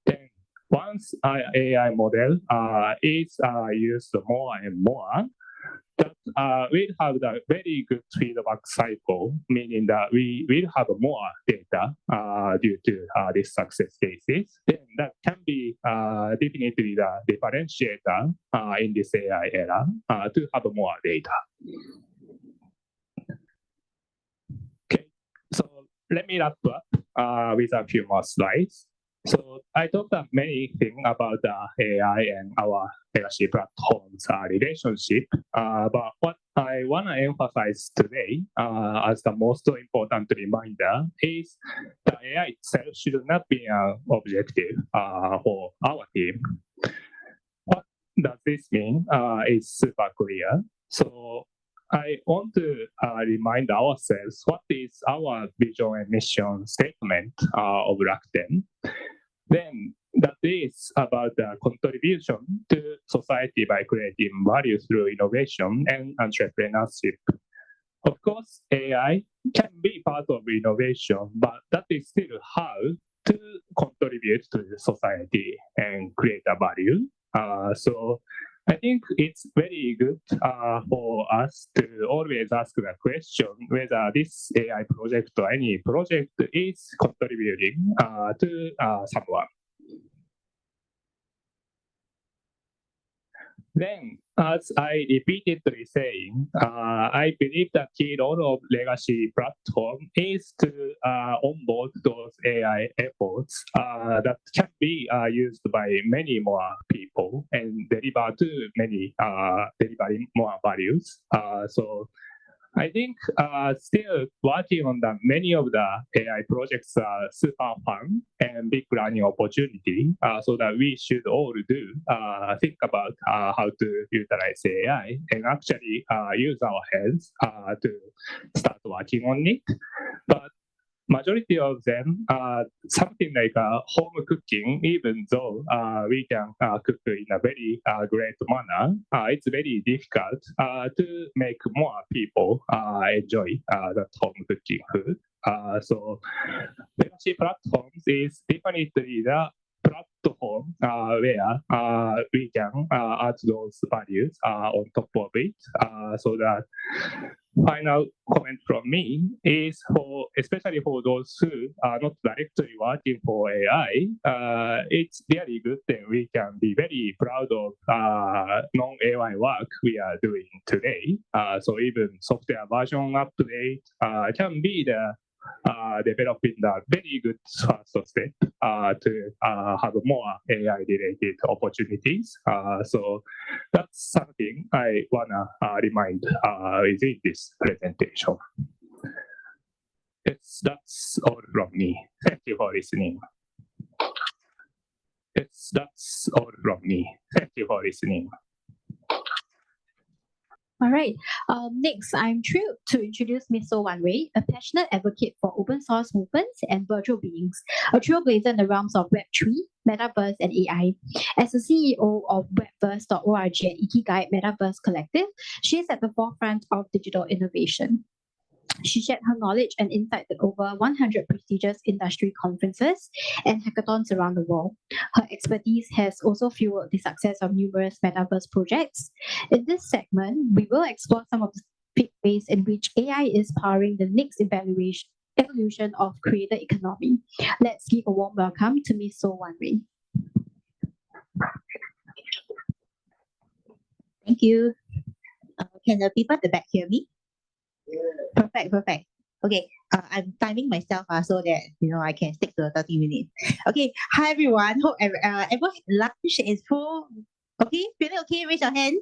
Then once AI model is used more and more, that we'll have the very good feedback cycle, meaning that we will have more data due to these success cases. Then that can be definitely the differentiator in this AI era to have more data. Okay, so let me wrap up with a few more slides. So I talked many things about the AI and our legacy platforms relationship, but what I want to emphasize today as the most important reminder is the AI itself should not be an objective for our team. What does this mean is super clear. So I want to remind ourselves what is our vision and mission statement of Rakuten. Then that is about the contribution to society by creating value through innovation and entrepreneurship. Of course, AI can be part of innovation, but that is still how to contribute to the society and create a value. So I think it's very good for us to always ask the question whether this AI project or any project is contributing to someone. Then, as I repeatedly saying, I believe the key role of legacy platform is to onboard those AI efforts that can be used by many more people and deliver to many delivering more values. So I think still working on the many of the AI projects are super fun and big learning opportunity. So that we should all do think about how to utilize AI and actually use our heads to start working on it. But majority of them something like home cooking, even though we can cook in a very great manner, it's very difficult to make more people enjoy that home cooking food. So legacy platforms is definitely the platform where we can add those values on top of it, so that final comment from me is especially for those who are not directly working for AI, it's really good that we can be very proud of non-AI work we are doing today. So even software version update can be the developing the very good first step to have more AI-related opportunities. So that's something I wanna remind within this presentation. That's all from me. Thank you for listening. That's all from me. Thank you for listening. All right. Next, I'm thrilled to introduce Ms. So Wan Wei, a passionate advocate for open source movements and virtual beings, a trailblazer in the realms of Web3, Metaverse, and AI. As the CEO of Webverse.org and Ikigai Metaverse Collective, she is at the forefront of digital innovation. She shared her knowledge and insights at over 100 prestigious industry conferences and hackathons around the world. Her expertise has also fueled the success of numerous metaverse projects. In this segment, we will explore some of the big ways in which AI is powering the next evolution of creator economy. Let's give a warm welcome to Ms. So Wan Wei. Thank you. Can the people at the back hear me? Perfect. Okay, I'm timing myself so that I can stick to the 30 minutes. Okay, hi everyone. Hope everyone lunch is full. Okay, feeling okay? Raise your hand.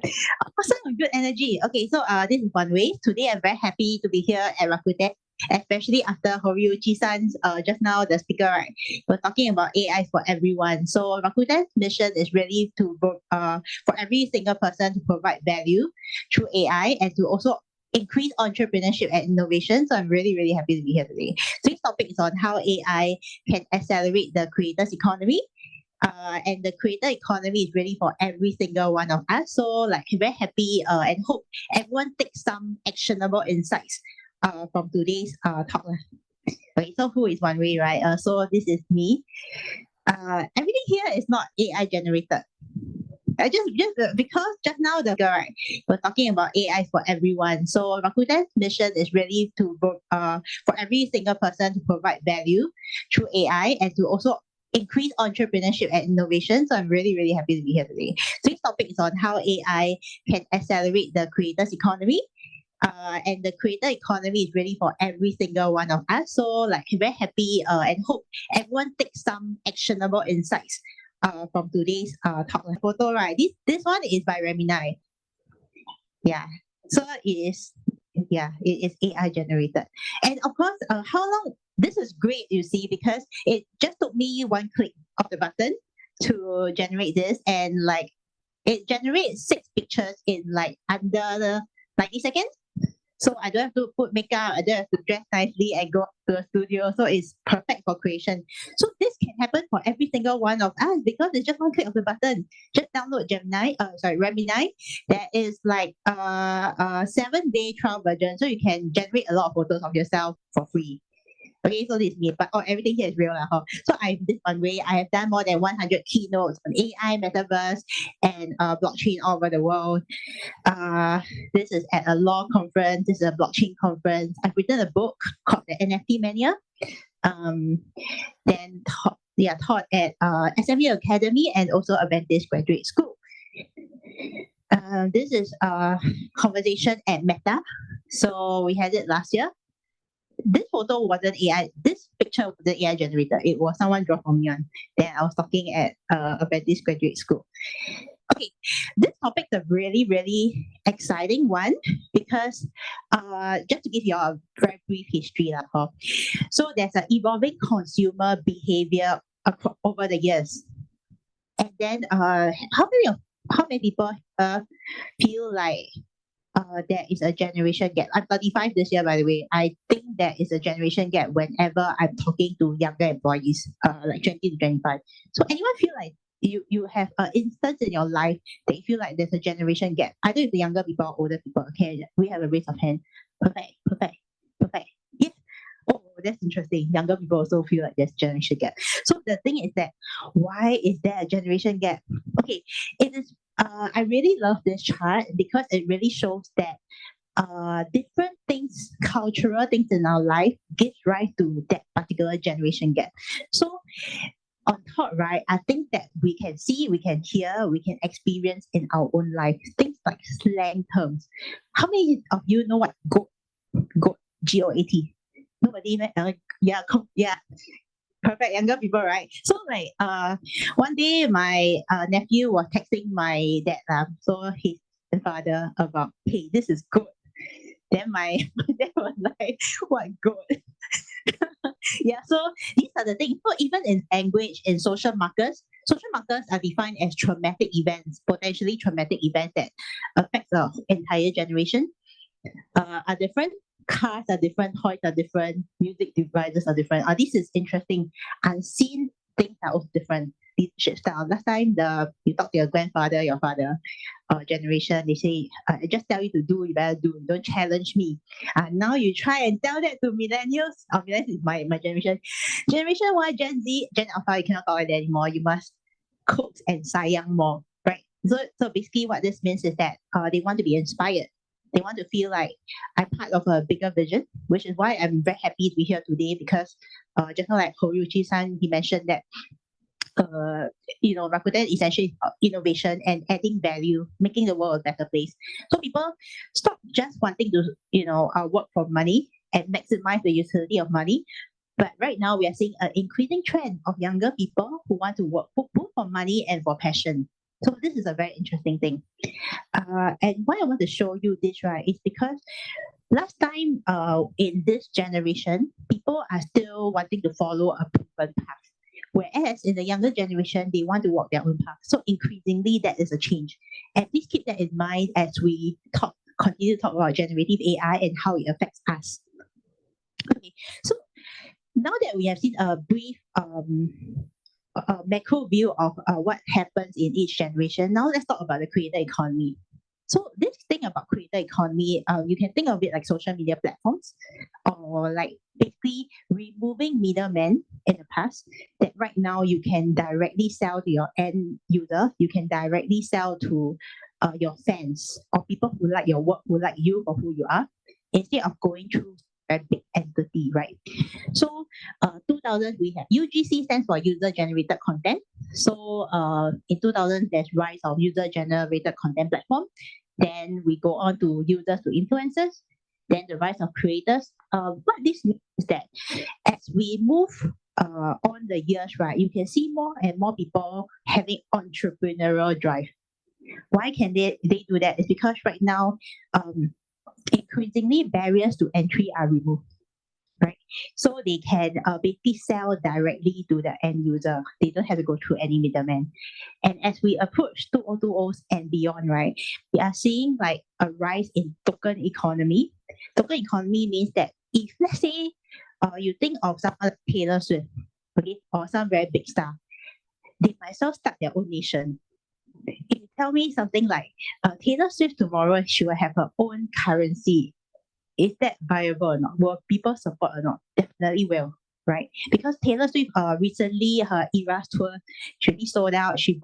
Awesome, good energy. Okay, so this is Wan Wei. Today I'm very happy to be here at Rakuten, especially after Horyuchi-san's just now the speaker, right? We're talking about AI for everyone. So Rakuten's mission is really to for every single person to provide value through AI and to also increase entrepreneurship and innovation. So I'm really, really happy to be here today. So this topic is on how AI can accelerate the creators economy. And the creator economy is really for every single one of us. So like very happy and hope everyone takes some actionable insights from today's talk. Okay, so who is Wan Wei, right? So this is me. Everything here is not AI generated. I just because just now the girl, right, we're talking about AI for everyone. So Rakuten's mission is really to for every single person to provide value through AI and to also increase entrepreneurship and innovation. So I'm really, really happy to be here today. So this topic is on how AI can accelerate the creators economy. And the creator economy is really for every single one of us. So like very happy and hope everyone takes some actionable insights from today's talk. Photo, right? This one is by Remini. Yeah. So it is AI generated. And of course, how long this is great, you see, because it just took me one click of the button to generate this, and like it generates 6 pictures in like under 90 seconds. So I don't have to put makeup, I don't have to dress nicely and go to the studio. So it's perfect for creation. So this can happen for every single one of us because it's just one click of the button. Just download Remini. There is like a 7-day trial version. So you can generate a lot of photos of yourself for free. Okay, so this is me, but everything here is real. So I this one way, I have done more than 100 keynotes on AI, metaverse, and blockchain all over the world. This is at a law conference. This is a blockchain conference. I've written a book called The NFT Mania. Then taught at SMU Academy and also Adventist Graduate School. This is a conversation at Meta. So we had it last year. This photo wasn't AI. This picture wasn't AI generated. It was someone draw for me on. Then I was talking at Adventist Graduate School. Okay, this topic is a really, really exciting one because just to give you a very brief history. So there's an evolving consumer behavior over the years. And then how many people feel like there is a generation gap? I'm 35 this year, by the way. I think there is a generation gap whenever I'm talking to younger employees, like 20 to 25. So anyone feel like you have an instance in your life that you feel like there's a generation gap, either with the younger people or older people? Okay, we have a raise of hand. Perfect. Yes. Oh, that's interesting. Younger people also feel like there's generation gap. So the thing is that why is there a generation gap? Okay, it is. I really love this chart because it really shows that different things, cultural things in our life give rise to that particular generation gap. So on top, right, I think that we can see, we can hear, we can experience in our own life things like slang terms. How many of you know what goat, GOAT? Nobody, yeah, perfect. Younger people, right? So like one day my nephew was texting my dad, so his father, about, hey, this is good. Then my dad was like, what good? Yeah, so these are the things. So even in language, in social markers are defined as traumatic events, potentially traumatic events that affect the entire generation. Are different. Cars are different, toys are different, music devices are different. This is interesting. Unseen things are also different. Leadership style. Last time you talk to your grandfather, your father, generation, they say, I just tell you to do, you better do. Don't challenge me. Now you try and tell that to millennials. Millennials is my generation. Generation Y, Gen Z, Gen Alpha, you cannot talk like that anymore. You must coax and sayang more, right? So basically what this means is that they want to be inspired. They want to feel like I'm part of a bigger vision, which is why I'm very happy to be here today because just now like Horyuchi-san, he mentioned that Rakuten essentially innovation and adding value, making the world a better place. So people stop just wanting to, work for money and maximize the utility of money. But right now we are seeing an increasing trend of younger people who want to work both for money and for passion. So this is a very interesting thing. And why I want to show you this, right, is because last time in this generation, people are still wanting to follow a proven path. Whereas in the younger generation, they want to walk their own path. So increasingly, that is a change. And please keep that in mind as we continue to talk about generative AI and how it affects us. Okay, so now that we have seen a brief macro view of what happens in each generation, now let's talk about the creator economy. So this thing about creator economy, you can think of it like social media platforms, or like basically removing middlemen in the past, that right now you can directly sell to your end user, you can directly sell to your fans or people who like your work, who like you for who you are, instead of going through a big entity, right? So 2000 we have UGC stands for user generated content. So in 2000 there's rise of user generated content platform. Then we go on to users to influencers. Then the rise of creators. What this means is that as we move on the years, right, you can see more and more people having entrepreneurial drive. Why can they do that? It's because right now, increasingly barriers to entry are removed, right? So they can basically sell directly to the end user. They don't have to go through any middleman. And as we approach 2020s and beyond, right, we are seeing like a rise in token economy. Token economy means that if let's say you think of some other Taylor Swift, okay, or some very big star, they might as well start their own nation. If you tell me something like Taylor Swift tomorrow, she will have her own currency. Is that viable or not? Will people support or not? Definitely will, right? Because Taylor Swift recently her Eras tour, she really sold out. She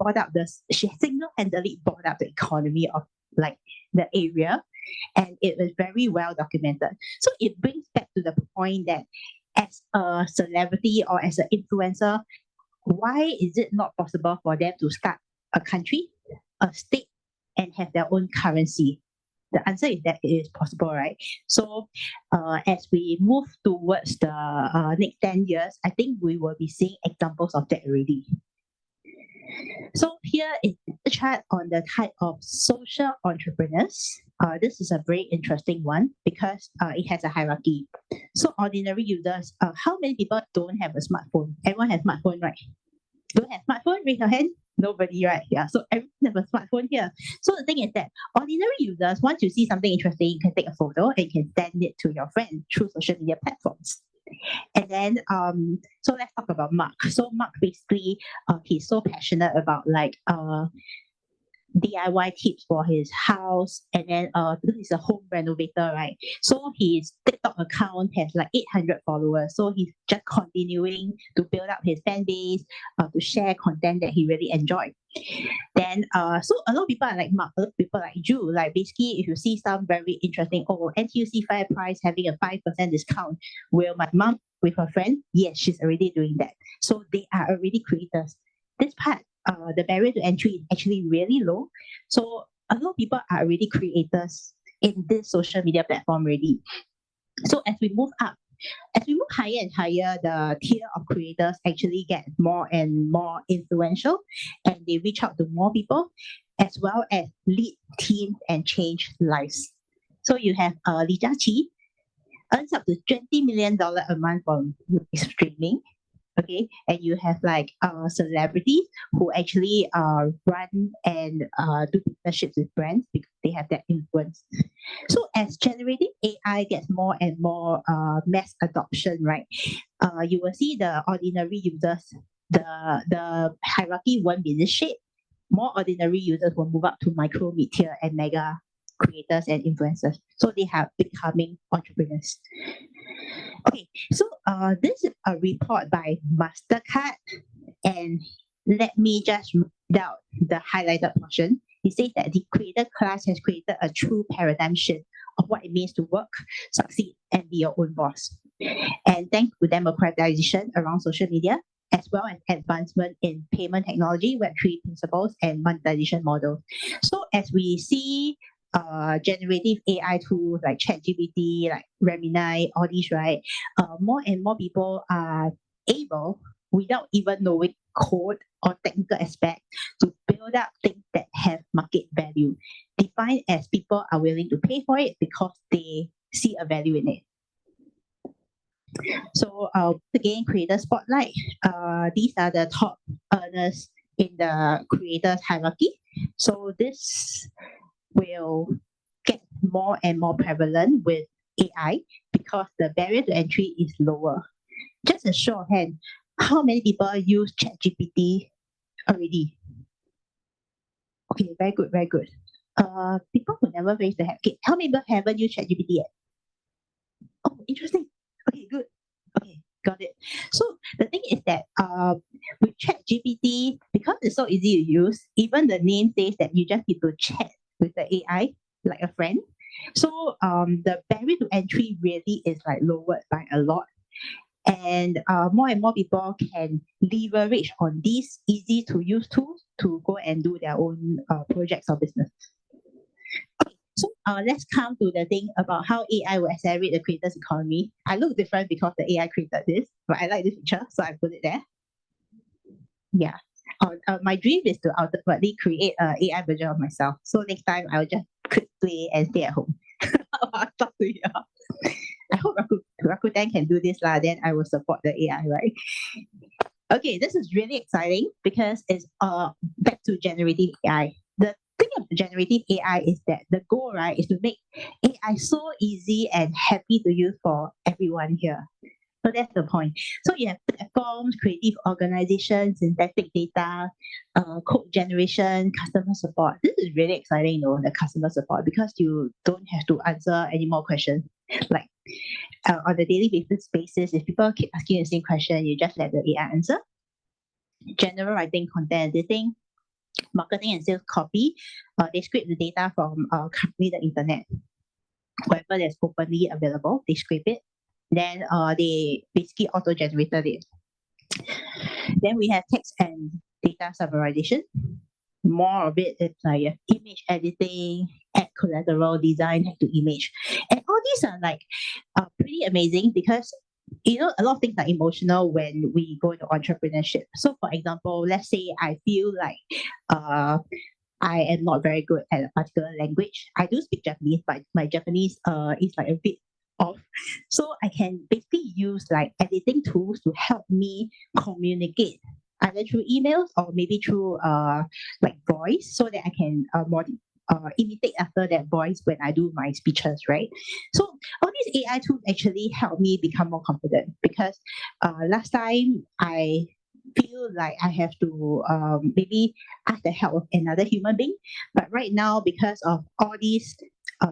single-handedly bought up the economy of like the area, and it was very well documented. So it brings back to the point that as a celebrity or as an influencer, why is it not possible for them to start a country, a state, and have their own currency? The answer is that it is possible, right? So as we move towards the next 10 years, I think we will be seeing examples of that already. So here is the chart on the type of social entrepreneurs. This is a very interesting one because it has a hierarchy. So ordinary users, how many people don't have a smartphone? Everyone has smartphone, right? Don't have smartphone? Raise your hand. Nobody, right? Yeah. So everyone has a smartphone here. So the thing is that ordinary users, once you see something interesting, you can take a photo and you can send it to your friend through social media platforms. And then so let's talk about Mark. So Mark basically he's so passionate about like DIY tips for his house, and then because he's a home renovator, right? So his TikTok account has like 800 followers. So he's just continuing to build up his fan base, to share content that he really enjoyed. Then so a lot of people are like Mark, a lot of people like you. Like basically, if you see some very interesting, NTUC Fair Price having a 5% discount, will my mom with her friend? Yes, she's already doing that. So they are already creators. This part, the barrier to entry is actually really low. So a lot of people are already creators in this social media platform already. So as we move up, as we move higher and higher, the tier of creators actually get more and more influential, and they reach out to more people, as well as lead teams and change lives. So you have Li Jiaqi, earns up to $20 million a month from streaming. Okay, and you have like celebrities who actually run and do partnerships with brands because they have that influence. So as generative AI gets more and more mass adoption, right, you will see the ordinary users, the hierarchy won't be this shape. More ordinary users will move up to micro, mid-tier, and mega creators and influencers. So they have becoming entrepreneurs. Okay, so this is a report by Mastercard, and let me just read out the highlighted portion. It says that the creator class has created a true paradigm shift of what it means to work, succeed, and be your own boss. And thanks to democratization around social media, as well as advancement in payment technology, Web3 principles, and monetization models. So as we see generative AI tools like ChatGPT, like Gemini, all these, right? More and more people are able, without even knowing code or technical aspect, to build up things that have market value, defined as people are willing to pay for it because they see a value in it. So again, creator spotlight. These are the top earners in the creators hierarchy. So this will get more and more prevalent with AI because the barrier to entry is lower. Just a show of hand, how many people use ChatGPT already? Okay, very good, very good. People who never raise their hand. Okay, how many people haven't used ChatGPT yet? Oh, interesting. Okay, good. Okay, got it. So the thing is that with ChatGPT, because it's so easy to use, even the name says that you just need to chat with the AI like a friend. So the barrier to entry really is like lowered by a lot. And more and more people can leverage on these easy to use tools to go and do their own projects or business. Okay, so let's come to the thing about how AI will accelerate the creators economy. I look different because the AI created this, but I like this picture, so I put it there. Yeah. My dream is to ultimately create an AI version of myself. So next time I'll just click play and stay at home. I'll talk to you. I hope Rakuten can do this lah. Then I will support the AI, right? Okay, this is really exciting because it's back to generative AI. The thing of generative AI is that the goal, right, is to make AI so easy and happy to use for everyone here. So that's the point. So you have platforms, creative organizations, synthetic data, code generation, customer support. This is really exciting, the customer support, because you don't have to answer any more questions. Like on a daily basis, if people keep asking the same question, you just let the AI answer. General writing, content editing, marketing and sales copy. They scrape the data from the internet. Whatever that's openly available, they scrape it. Then they basically auto-generated it. Then we have text and data summarization. More of it is like image editing, add collateral, design to image. And all these are like pretty amazing because a lot of things are emotional when we go into entrepreneurship. So for example, let's say I feel like I am not very good at a particular language. I do speak Japanese, but my Japanese is like a bit off. So I can basically use like editing tools to help me communicate either through emails or maybe through like voice, so that I can imitate after that voice when I do my speeches, right? So all these AI tools actually help me become more confident because last time I feel like I have to maybe ask the help of another human being. But right now, because of all these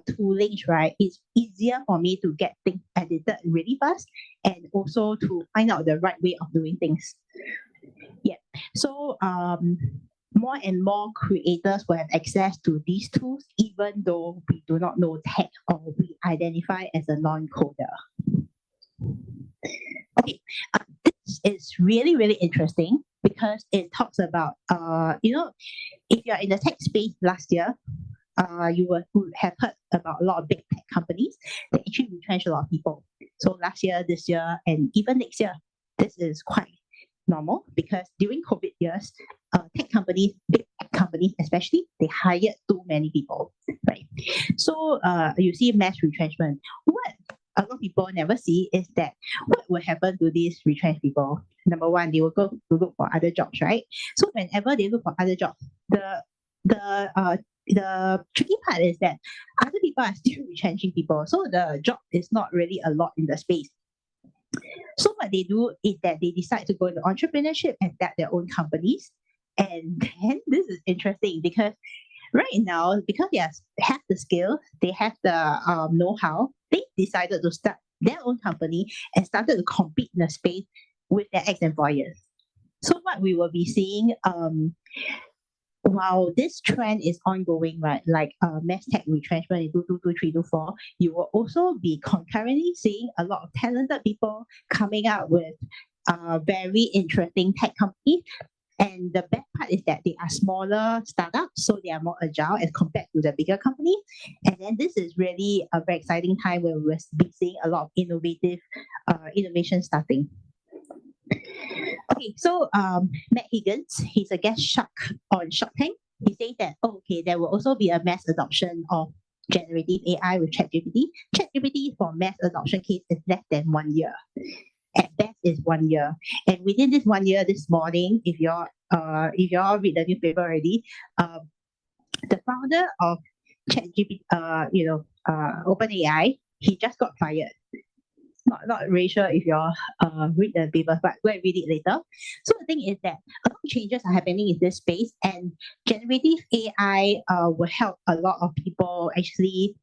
toolings, right, it's easier for me to get things edited really fast and also to find out the right way of doing things. Yeah. So more and more creators will have access to these tools, even though we do not know tech or we identify as a non-coder. Okay, this is really, really interesting because it talks about, if you're in the tech space last year, you would have heard about a lot of big tech companies that actually retrench a lot of people. So last year, this year, and even next year, this is quite normal because during COVID years, tech companies, big tech companies especially, they hired too many people, right? So you see mass retrenchment. What a lot of people never see is that what will happen to these retrenched people? Number one, they will go to look for other jobs, right? So whenever they look for other jobs, the tricky part is that other people are still retrenching people. So the job is not really a lot in the space. So what they do is that they decide to go into entrepreneurship and start their own companies. And then this is interesting because right now, because they have the skill, they have the know-how, they decided to start their own company and started to compete in the space with their ex-employers. So what we will be seeing, while this trend is ongoing, right, like mass tech retrenchment in 2023-2024, you will also be concurrently seeing a lot of talented people coming out with very interesting tech companies. And the best part is that they are smaller startups, so they are more agile as compared to the bigger companies. And then this is really a very exciting time where we'll be seeing a lot of innovation starting. Okay, so Matt Higgins, he's a guest shark on Shark Tank. He says that, there will also be a mass adoption of generative AI with ChatGPT. ChatGPT for mass adoption case is less than 1 year. At best is 1 year. And within this 1 year, this morning, if you all read the newspaper already, the founder of ChatGPT, OpenAI, he just got fired. Not really sure if you all read the paper, but go and read it later. So the thing is that a lot of changes are happening in this space, and generative AI will help a lot of people actually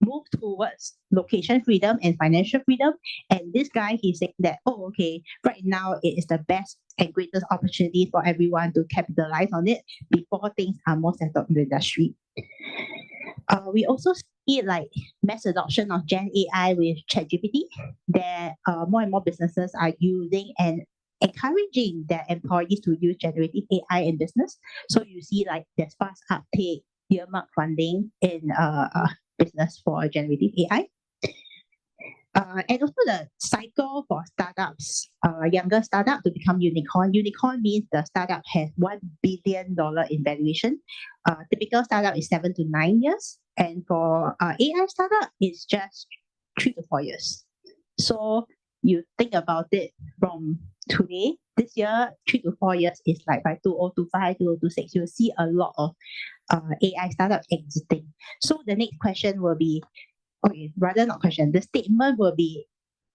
move towards location freedom and financial freedom. And this guy, he's saying that, oh, okay, right now it is the best and greatest opportunity for everyone to capitalize on it before things are more settled in the industry. We also see like mass adoption of Gen AI with ChatGPT, that more and more businesses are using and encouraging their employees to use generative AI in business. So you see like there's fast uptake, earmark funding in business for generative AI. And also the cycle for startups, younger startup to become unicorn. Unicorn means the startup has $1 billion in valuation. Typical startup is 7 to 9 years. And for AI startup, it's just 3 to 4 years. So you think about it from today, this year, 3 to 4 years is like by 2025, 2026, you'll see a lot of AI startups exiting. So the next question will be, okay, rather not question, the statement will be,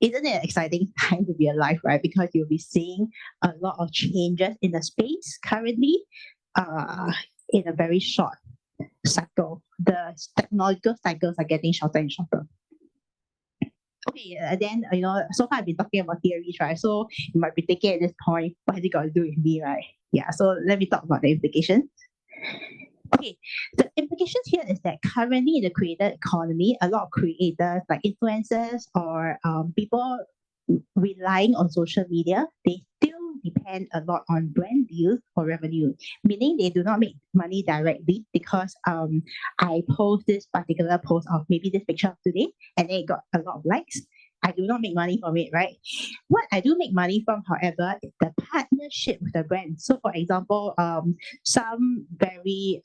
isn't it an exciting time to be alive, right? Because you'll be seeing a lot of changes in the space currently in a very short cycle. The technological cycles are getting shorter and shorter. Okay, then, so far I've been talking about theories, right? So you might be thinking at this point, what has it got to do with me, right? Yeah, so let me talk about the implications. Okay, the implications here is that currently in the creator economy, a lot of creators like influencers or people relying on social media, they still depend a lot on brand deals for revenue, meaning they do not make money directly because I post this particular post of maybe this picture of today and then it got a lot of likes. I do not make money from it, right? What I do make money from, however, is the partnership with the brand. So, for example, some very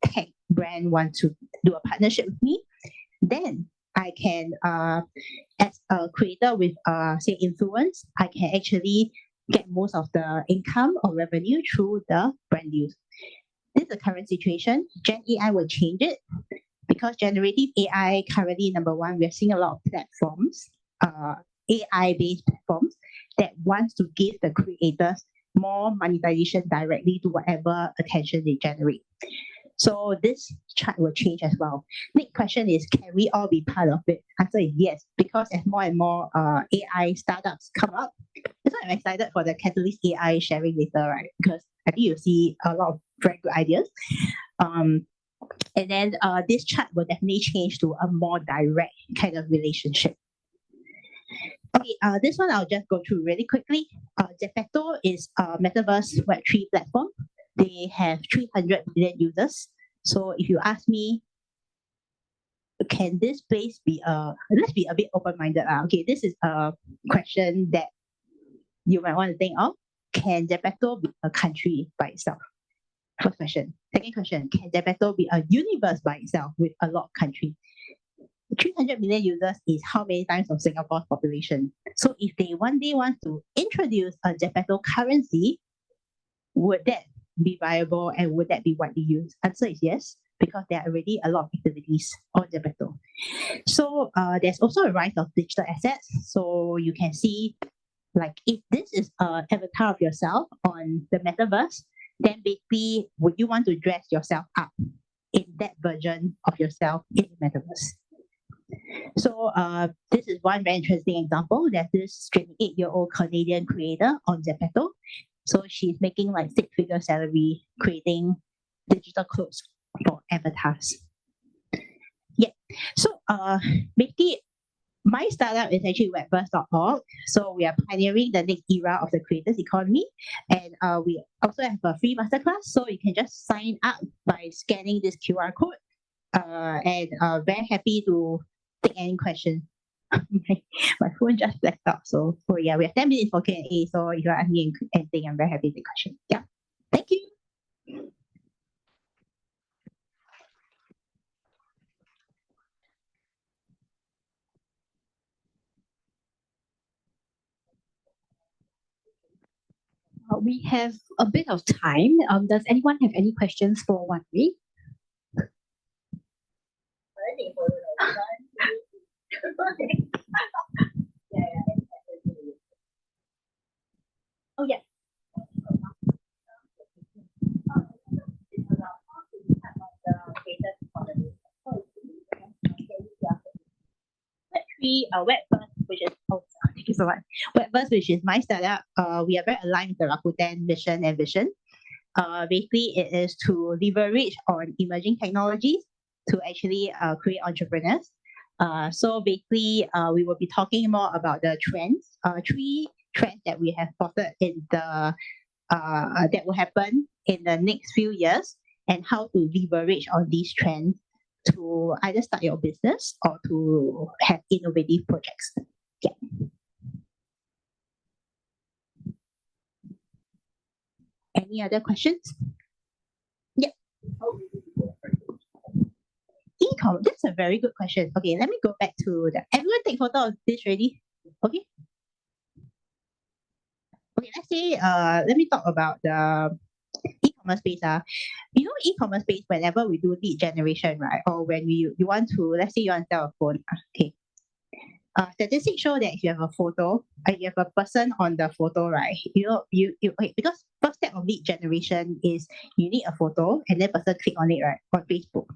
tech brand want to do a partnership with me, then I can, as a creator with, say, influence, I can actually get most of the income or revenue through the brand deals. This is the current situation. Gen AI will change it. Because generative AI currently, number one, we're seeing a lot of platforms, AI-based platforms that wants to give the creators more monetization directly to whatever attention they generate. So this chart will change as well. Next question is, can we all be part of it? Answer is yes, because as more and more AI startups come up, that's why I'm excited for the Catalyst AI sharing later, right? Because I think you'll see a lot of very good ideas. And then this chart will definitely change to a more direct kind of relationship. Okay, this one I'll just go through really quickly. Zepeto is a metaverse Web3 platform. They have 300 million users. So if you ask me, can this place be let's be a bit open-minded. Okay, this is a question that you might want to think of. Can Zepeto be a country by itself? First question. Second question, can Zepeto be a universe by itself with a lot of countries? 300 million users is how many times of Singapore's population? So if they one day want to introduce a Zepeto currency, would that be viable and would that be widely used? Answer is yes, because there are already a lot of activities on Zepeto. So there's also a rise of digital assets. So you can see, like, if this is an avatar of yourself on the metaverse, then basically, would you want to dress yourself up in that version of yourself in the metaverse? So this is one very interesting example. There's this 28-year-old Canadian creator on Zepeto. So she's making like 6-figure salary creating digital clothes for avatars. Yeah. So basically, my startup is actually webverse.org. So we are pioneering the next era of the creators economy. And we also have a free masterclass. So you can just sign up by scanning this QR code. And very happy to take any questions. my phone just blacked out. So yeah, we have 10 minutes for Q&A. So if you ask me anything, I'm very happy to take questions. Yeah. Thank you. We have a bit of time. Does anyone have any questions for Wan Wei? Oh, yeah. three Webverse, which is thank you so much. Webverse, which is my startup. We are very aligned with the Rakuten mission and vision. Basically, it is to leverage on emerging technologies to actually create entrepreneurs. So basically, we will be talking more about the trends, three trends that we have spotted in the that will happen in the next few years, and how to leverage on these trends to either start your business or to have innovative projects. Yeah. Any other questions? Yeah. E-commerce. That's a very good question. Okay, let me go back to the. Everyone take photo of this already. Okay. Okay, let's say let me talk about the e-commerce space. You know, e-commerce space, whenever we do lead generation, right? Or when you want to, let's say you want to sell a phone. Okay. Statistics show that if you have a photo, you have a person on the photo, right? You okay, because first step of lead generation is you need a photo and then person click on it, right? On Facebook.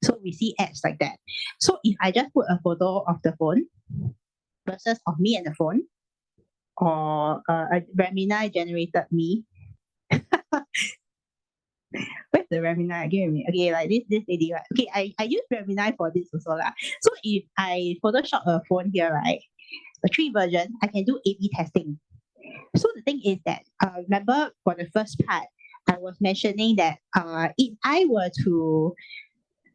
So we see ads like that. So if I just put a photo of the phone versus of me and the phone, or a Gemini generated me. Where's the Gemini? Give me. Okay, like this lady, right? Okay, I use Gemini for this also lah. So if I Photoshop a phone here, right? A 3 version, I can do A/B testing. So the thing is that remember for the first part, I was mentioning that if I were to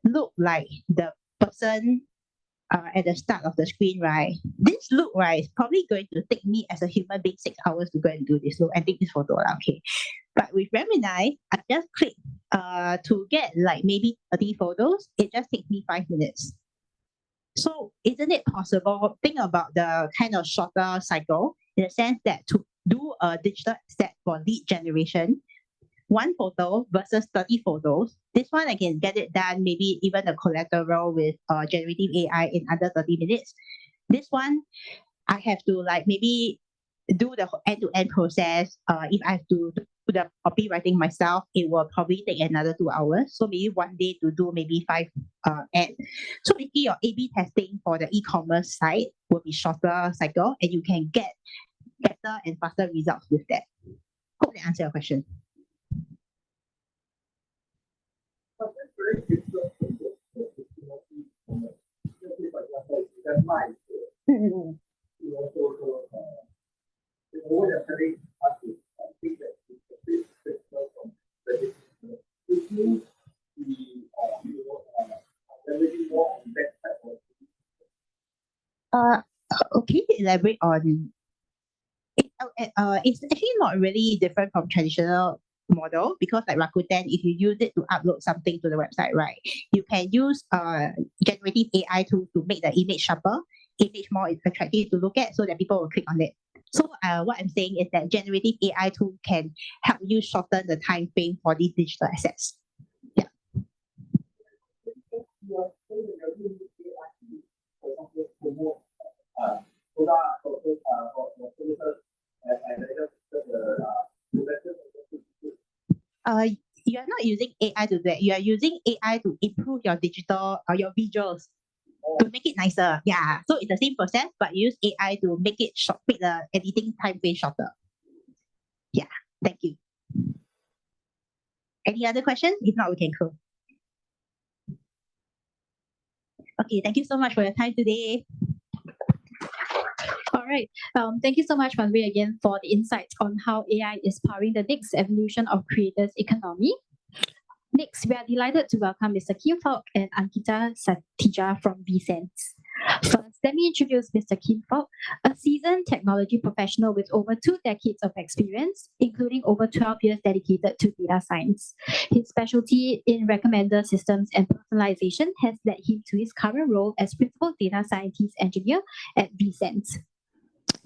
look like the person at the start of the screen, right? This look, right, is probably going to take me as a human being 6 hours to go and do this look and take this photo. Okay. But with Gemini, I just click to get like maybe 30 photos. It just takes me 5 minutes. So isn't it possible? Think about the kind of shorter cycle in the sense that to do a digital asset for lead generation, 1 photo versus 30 photos. This one I can get it done, maybe even the collateral with generative AI in under 30 minutes. This one, I have to like maybe do the end-to-end process. If I have to do the copywriting myself, it will probably take another 2 hours. So maybe one day to do maybe 5 ads. So maybe your A/B testing for the e-commerce site will be shorter cycle, and you can get better and faster results with that. Hope that answers your question. Mm. Okay, elaborate on it. It's actually not really different from traditional model, because like Rakuten, if you use it to upload something to the website, right, you can use generative AI to make the image sharper, image more attractive to look at, so that people will click on it. So what I'm saying is that generative AI tool can help you shorten the time frame for these digital assets. Yeah. You are not using AI to do that. You are using AI to improve your digital or your visuals to make it nicer. Yeah. So it's the same process, but you use AI to make it short, make the editing time frame shorter. Yeah. Thank you. Any other questions? If not, we can close. Okay. Thank you so much for your time today. All right. Thank you so much, Manwei, again for the insights on how AI is powering the next evolution of creators' economy. Next, we are delighted to welcome Mr. Kim Falk and Ankita Satija from vSense. First, let me introduce Mr. Kim Falk, a seasoned technology professional with over 2 decades of experience, including over 12 years dedicated to data science. His specialty in recommender systems and personalization has led him to his current role as principal data scientist engineer at vSense.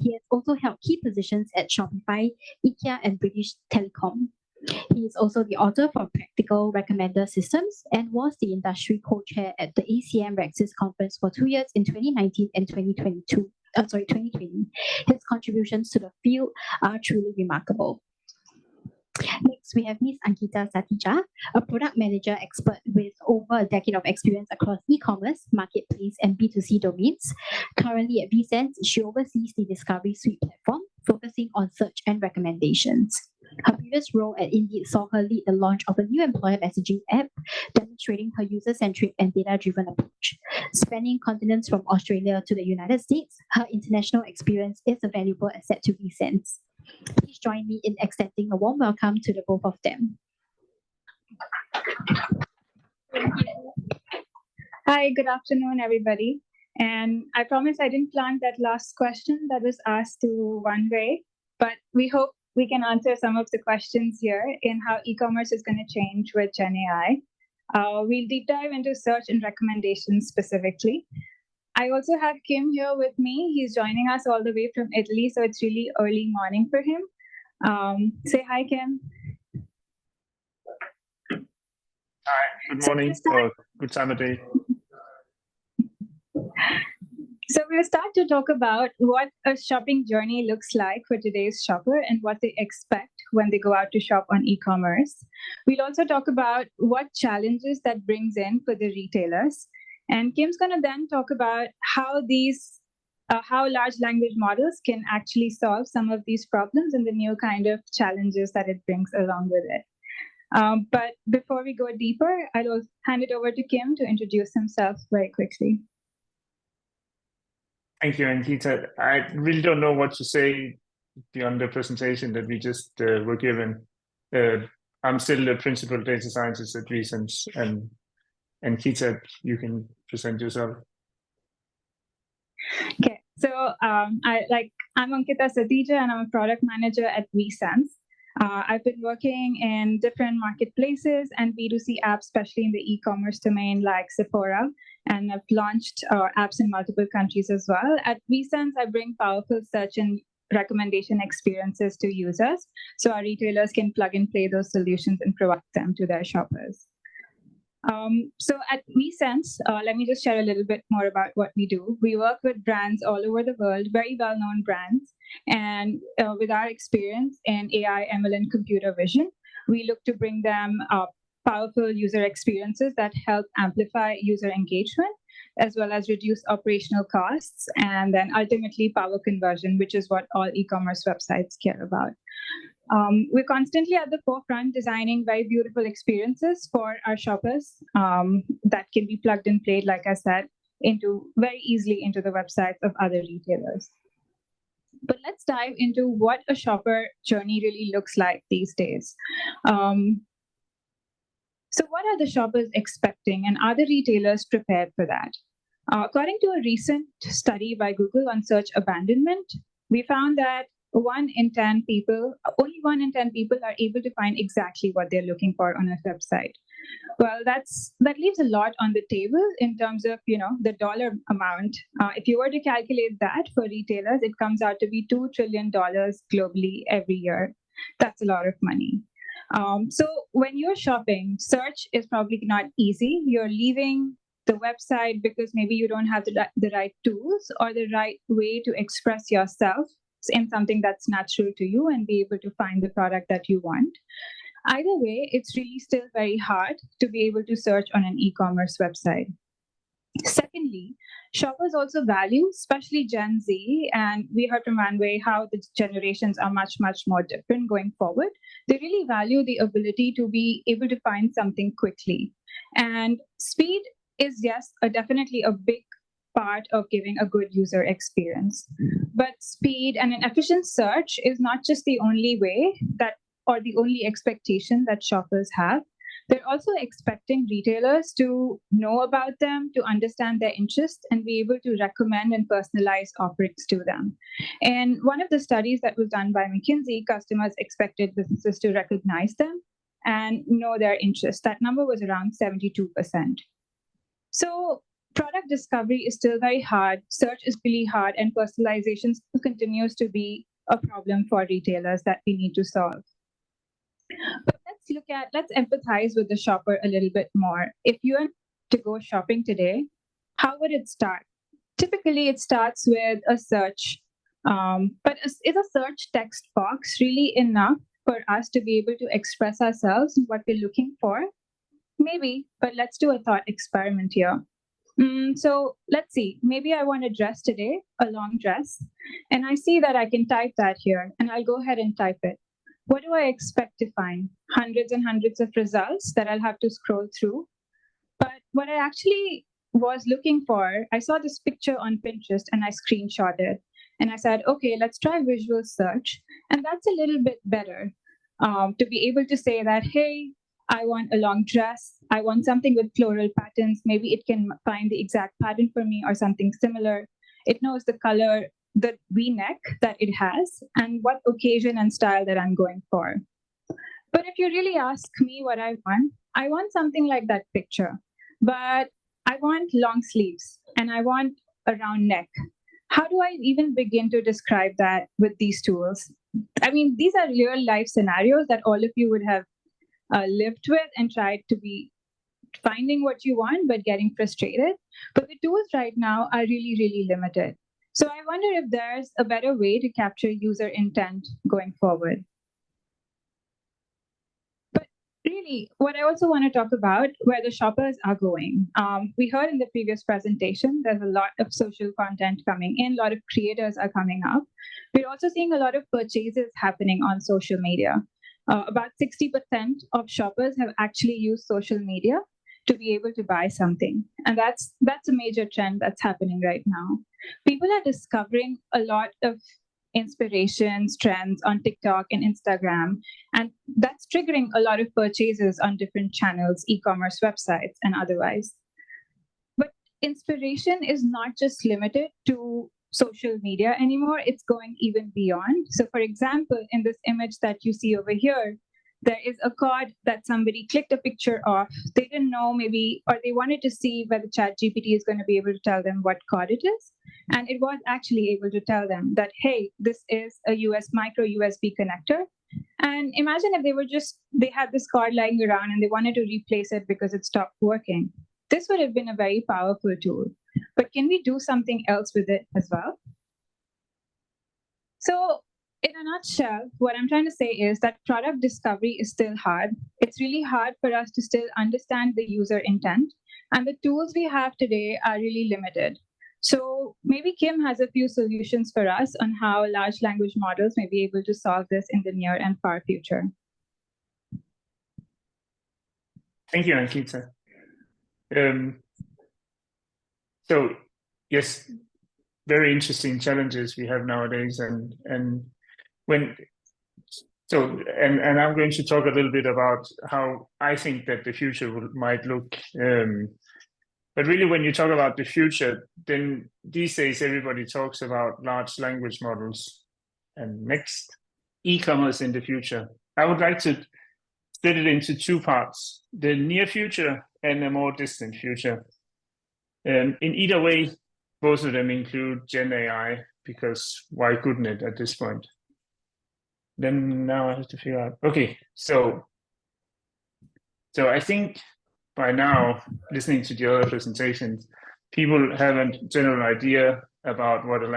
He has also held key positions at Shopify, IKEA, and British Telecom. He is also the author for Practical Recommender Systems and was the industry co-chair at the ACM Rexis conference for 2 years in 2019 and 2020. His contributions to the field are truly remarkable. Next, we have Ms. Ankita Satija, a product manager expert with over a decade of experience across e-commerce, marketplace, and B2C domains. Currently at vSense, she oversees the Discovery Suite platform, focusing on search and recommendations. Her previous role at Indeed saw her lead the launch of a new employer messaging app, demonstrating her user-centric and data-driven approach. Spanning continents from Australia to the United States, her international experience is a valuable asset to vSense. Please join me in extending a warm welcome to the both of them. Hi, good afternoon, everybody. And I promise I didn't plant that last question that was asked to One Way, but we hope we can answer some of the questions here in how e-commerce is going to change with Gen AI. We'll deep dive into search and recommendations specifically. I also have Kim here with me. He's joining us all the way from Italy, so it's really early morning for him. Say hi, Kim. Hi, good morning or good time of day. So we'll start to talk about what a shopping journey looks like for today's shopper and what they expect when they go out to shop on e-commerce. We'll also talk about what challenges that brings in for the retailers. And Kim's going to then talk about how how large language models can actually solve some of these problems and the new kind of challenges that it brings along with it. But before we go deeper, I'll hand it over to Kim to introduce himself very quickly. Thank you, Ankita. I really don't know what to say beyond the presentation that we just were given. I'm still the principal data scientist at vSense, and Ankita, you can present yourself. Okay, so I'm Ankita Satija, and I'm a product manager at vSense. I've been working in different marketplaces and B2C apps, especially in the e-commerce domain like Sephora, and I've launched apps in multiple countries as well. At vSense, I bring powerful search and recommendation experiences to users, so our retailers can plug and play those solutions and provide them to their shoppers. So at vSense, let me just share a little bit more about what we do. We work with brands all over the world, very well-known brands. And with our experience in AI, ML, and computer vision, we look to bring them powerful user experiences that help amplify user engagement, as well as reduce operational costs, and then ultimately power conversion, which is what all e-commerce websites care about. We're constantly at the forefront designing very beautiful experiences for our shoppers that can be plugged and played, like I said, very easily into the websites of other retailers. But let's dive into what a shopper journey really looks like these days. So what are the shoppers expecting, and are the retailers prepared for that? According to a recent study by Google on search abandonment, we found that only 1 in 10 people are able to find exactly what they're looking for on a website. Well, that leaves a lot on the table in terms of the dollar amount. If you were to calculate that for retailers, it comes out to be $2 trillion globally every year. That's a lot of money. So when you're shopping, search is probably not easy. You're leaving the website because maybe you don't have the right tools or the right way to express yourself in something that's natural to you and be able to find the product that you want. Either way, it's really still very hard to be able to search on an e-commerce website. Secondly, shoppers also value, especially Gen Z, and we heard from Manway how the generations are much, much more different going forward. They really value the ability to be able to find something quickly. And speed is, yes, definitely a big part of giving a good user experience. But speed and an efficient search is not just the only way or the only expectation that shoppers have. They're also expecting retailers to know about them, to understand their interests, and be able to recommend and personalize offerings to them. And one of the studies that was done by McKinsey, customers expected businesses to recognize them and know their interests. That number was around 72%. So product discovery is still very hard, search is really hard, and personalization still continues to be a problem for retailers that we need to solve. But let's empathize with the shopper a little bit more. If you are to go shopping today, how would it start? Typically, it starts with a search. But is a search text box really enough for us to be able to express ourselves and what we're looking for? Maybe, but let's do a thought experiment here. So let's see, maybe I want a dress today, a long dress, and I see that I can type that here, and I'll go ahead and type it. What do I expect to find? Hundreds and hundreds of results that I'll have to scroll through. But what I actually was looking for, I saw this picture on Pinterest and I screenshot it. And I said, okay, let's try visual search. And that's a little bit better to be able to say that, hey, I want a long dress. I want something with floral patterns. Maybe it can find the exact pattern for me or something similar. It knows the color, the V-neck that it has, and what occasion and style that I'm going for. But if you really ask me what I want something like that picture. But I want long sleeves and I want a round neck. How do I even begin to describe that with these tools? I mean, these are real life scenarios that all of you would have lived with and tried to be finding what you want, but getting frustrated. But the tools right now are really, really limited. So I wonder if there's a better way to capture user intent going forward. But really, what I also want to talk about where the shoppers are going. We heard in the previous presentation, there's a lot of social content coming in, a lot of creators are coming up. We're also seeing a lot of purchases happening on social media. About 60% of shoppers have actually used social media to be able to buy something. And that's a major trend that's happening right now. People are discovering a lot of inspirations, trends on TikTok and Instagram, and that's triggering a lot of purchases on different channels, e-commerce websites, and otherwise. But inspiration is not just limited to social media anymore, it's going even beyond. So for example, in this image that you see over here, there is a card that somebody clicked a picture of. They didn't know maybe, or they wanted to see whether ChatGPT is going to be able to tell them what card it is. And it was actually able to tell them that, hey, this is a micro USB connector. And imagine if they had this card lying around and they wanted to replace it because it stopped working. This would have been a very powerful tool. But can we do something else with it as well? So in a nutshell, what I'm trying to say is that product discovery is still hard. It's really hard for us to still understand the user intent. And the tools we have today are really limited. So maybe Kim has a few solutions for us on how large language models may be able to solve this in the near and far future. Thank you, Ankita. So yes, very interesting challenges we have nowadays, and I'm going to talk a little bit about how I think that the future might look. But really, when you talk about the future, then these days everybody talks about large language models. And next, e-commerce in the future. I would like to split it into two parts: the near future and a more distant future. In either way, both of them include Gen AI, because why couldn't it at this point? Then now I have to figure out, okay, so I think by now, listening to the other presentations, people have a general idea about what a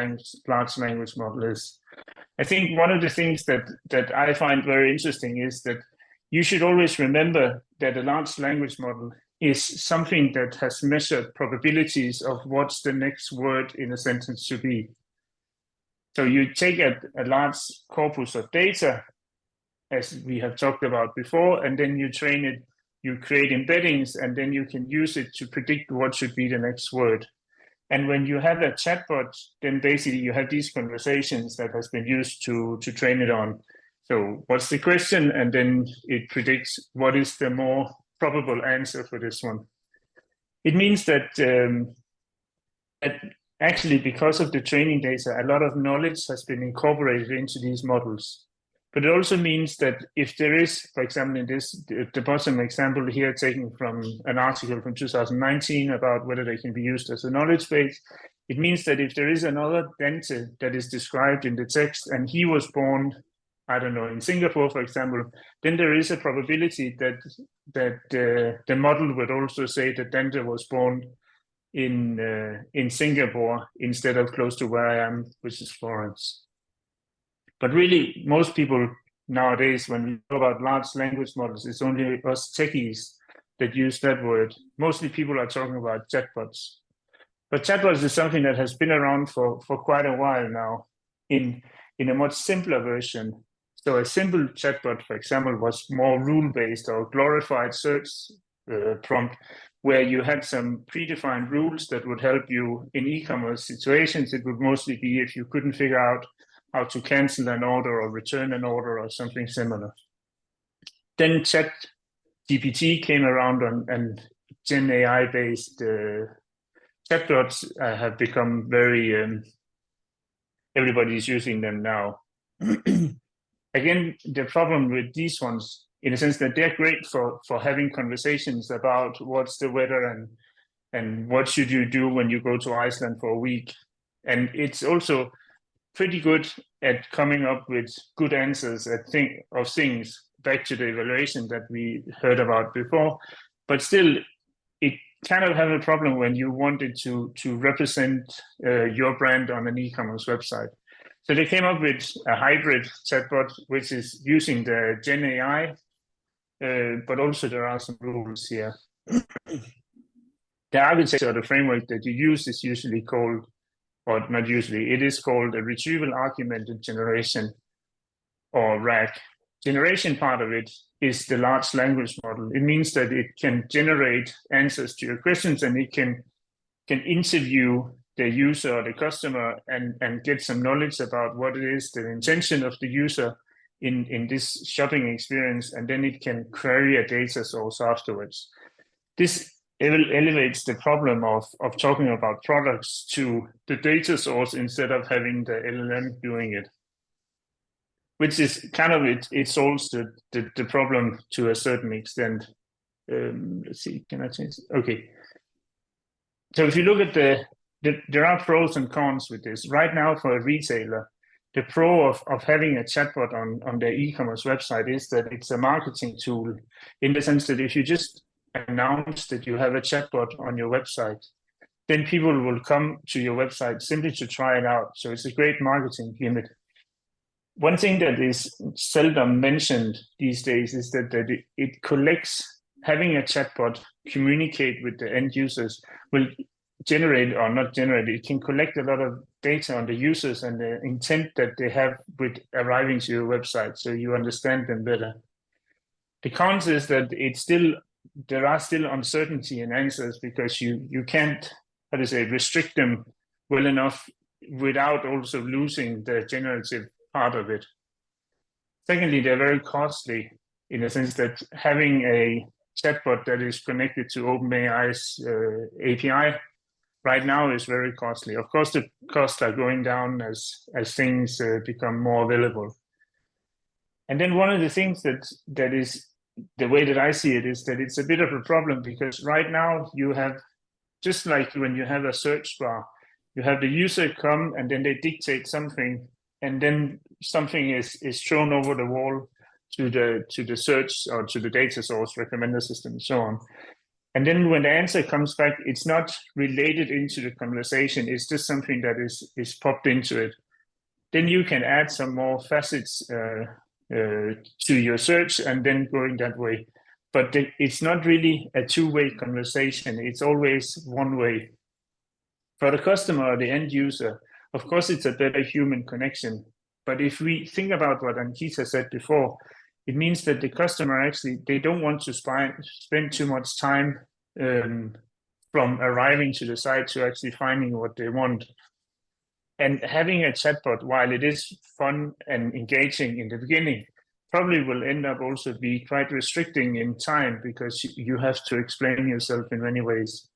large language model is. I think one of the things that I find very interesting is that you should always remember that a large language model is something that has measured probabilities of what's the next word in a sentence to be. So you take a large corpus of data, as we have talked about before, and then you train it, you create embeddings, and then you can use it to predict what should be the next word. And when you have a chatbot, then basically you have these conversations that has been used to train it on. So what's the question? And then it predicts what is the more probable answer for this one. It means that actually, because of the training data, a lot of knowledge has been incorporated into these models. But it also means that if there is, for example, in the bottom example here, taken from an article from 2019 about whether they can be used as a knowledge base, it means that if there is another Dante that is described in the text and he was born, I don't know, in Singapore, for example, then there is a probability that the model would also say that Dante was born in Singapore instead of close to where I am, which is Florence. But really, most people nowadays, when we talk about large language models, it's only us techies that use that word. Mostly people are talking about chatbots. But chatbots is something that has been around for quite a while now in a much simpler version. So a simple chatbot, for example, was more rule-based or glorified search prompt, where you had some predefined rules that would help you in e-commerce situations. It would mostly be if you couldn't figure out how to cancel an order or return an order or something similar. Then ChatGPT came around and Gen AI-based chatbots have become very, everybody's using them now. Again, the problem with these ones, in a sense that they're great for having conversations about what's the weather and what should you do when you go to Iceland for a week. And it's also pretty good at coming up with good answers of things, back to the evaluation that we heard about before. But still, it kind of have a problem when you wanted to represent your brand on an e-commerce website. So they came up with a hybrid chatbot, which is using the Gen AI, but also there are some rules here. The architecture or the framework that you use is usually called, or not usually, it is called a retrieval augmented generation, or RAG. Generation part of it is the large language model. It means that it can generate answers to your questions, and it can interview the user or the customer and get some knowledge about what it is, the intention of the user in this shopping experience, and then it can query a data source afterwards. This elevates the problem of talking about products to the data source instead of having the LLM doing it, which is kind of it solves the problem to a certain extent. Let's see, can I change? Okay. So if you look at there are pros and cons with this. Right now, for a retailer, the pro of having a chatbot on their e-commerce website is that it's a marketing tool, in the sense that if you just announce that you have a chatbot on your website, then people will come to your website simply to try it out. So it's a great marketing gimmick. One thing that is seldom mentioned these days is that it collects, having a chatbot communicate with the end users will generate, or not generate, it can collect a lot of data on the users and the intent that they have with arriving to your website, so you understand them better. The cons is that there are still uncertainty in answers, because you can't, how to say, restrict them well enough without also losing the generative part of it. Secondly, they're very costly, in the sense that having a chatbot that is connected to OpenAI's API right now is very costly. Of course, the costs are going down as things become more available. And then one of the things that is, the way that I see it, is that it's a bit of a problem, because right now you have, just like when you have a search bar, you have the user come and then they dictate something, and then something is thrown over the wall to the search or to the data source, recommender system, and so on. And then when the answer comes back, it's not related into the conversation. It's just something that is popped into it. Then you can add some more facets to your search and then going that way. But it's not really a two-way conversation. It's always one way. For the customer or the end user, of course, it's a better human connection. But if we think about what Ankita said before, it means that the customer actually, they don't want to spend too much time from arriving to the site to actually finding what they want. And having a chatbot, while it is fun and engaging in the beginning, probably will end up also be quite restricting in time, because you have to explain yourself in many ways.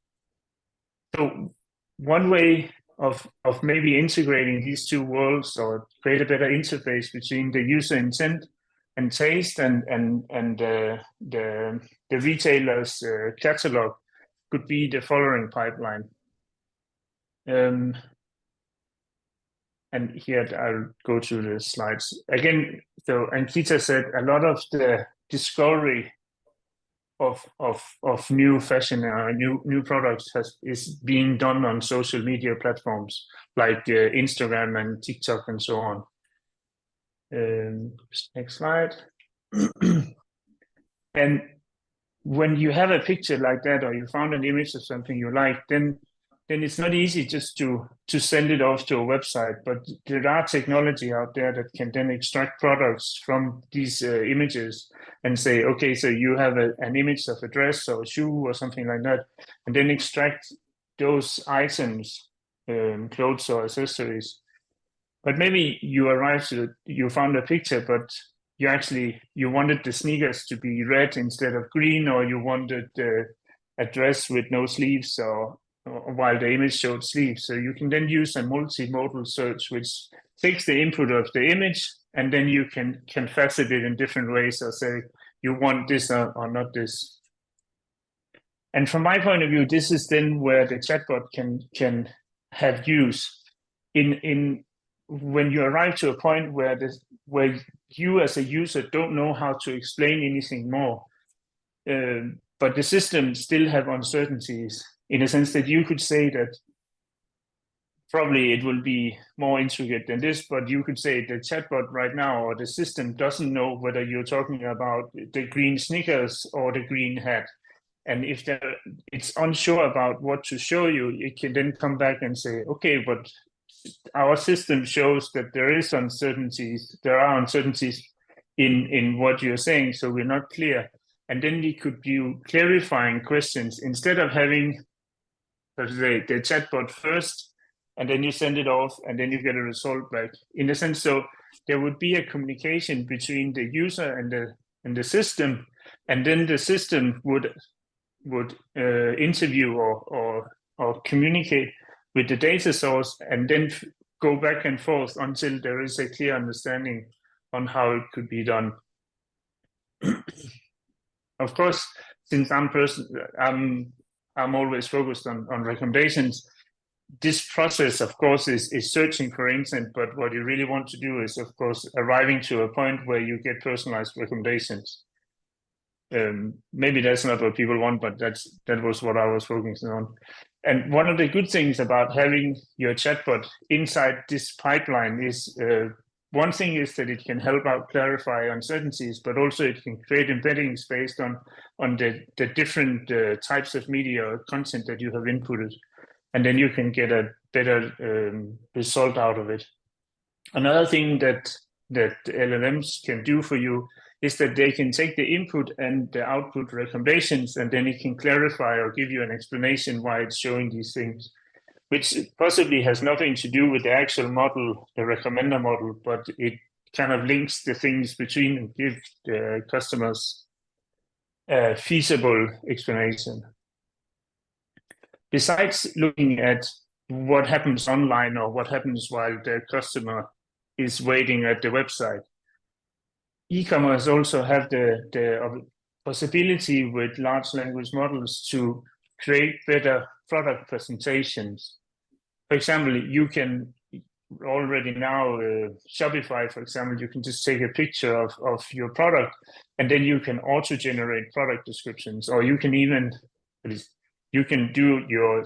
So one way of maybe integrating these two worlds, or create a better interface between the user intent and taste and the retailer's catalog, could be the following pipeline. And here I'll go through the slides again. So Ankita said a lot of the discovery of new fashion new products is being done on social media platforms like Instagram and TikTok and so on. Next slide. And when you have a picture like that, or you found an image of something you like, then it's not easy just to send it off to a website. But there are technology out there that can then extract products from these images and say, okay, so you have an image of a dress or a shoe or something like that, and then extract those items, clothes or accessories. But maybe you arrived to, you found a picture, but you wanted the sneakers to be red instead of green, or you wanted a dress with no sleeves, or while the image showed sleeves. So you can then use a multimodal search, which takes the input of the image, and then you can facet it in different ways, or say you want this or not this. And from my point of view, this is then where the chatbot can have use in when you arrive to a point where you as a user don't know how to explain anything more, but the system still have uncertainties, in a sense that you could say that probably it will be more intricate than this, but you could say the chatbot right now, or the system, doesn't know whether you're talking about the green sneakers or the green hat. And if it's unsure about what to show you, it can then come back and say, okay, but our system shows that there are uncertainties in what you're saying, so we're not clear. And then we could do clarifying questions instead of having, let's say, the chatbot first, and then you send it off, and then you get a result back. In a sense, so there would be a communication between the user and the system, and then the system would interview or communicate with the data source, and then go back and forth until there is a clear understanding on how it could be done. Of course, since I'm always focused on recommendations, this process, of course, is searching for intent, but what you really want to do is, of course, arriving to a point where you get personalized recommendations. Maybe that's not what people want, but that was what I was focusing on. And one of the good things about having your chatbot inside this pipeline is, one thing is that it can help out clarify uncertainties, but also it can create embeddings based on the different types of media or content that you have inputted. And then you can get a better result out of it. Another thing that LLMs can do for you is that they can take the input and the output recommendations, and then it can clarify or give you an explanation why it's showing these things, which possibly has nothing to do with the actual model, the recommender model, but it kind of links the things between and gives the customers a feasible explanation. Besides looking at what happens online or what happens while the customer is waiting at the website, e-commerce also have the possibility with large language models to create better product presentations. For example, you can already now, Shopify, for example, you can just take a picture of your product, and then you can auto-generate product descriptions, or you can even, you can do your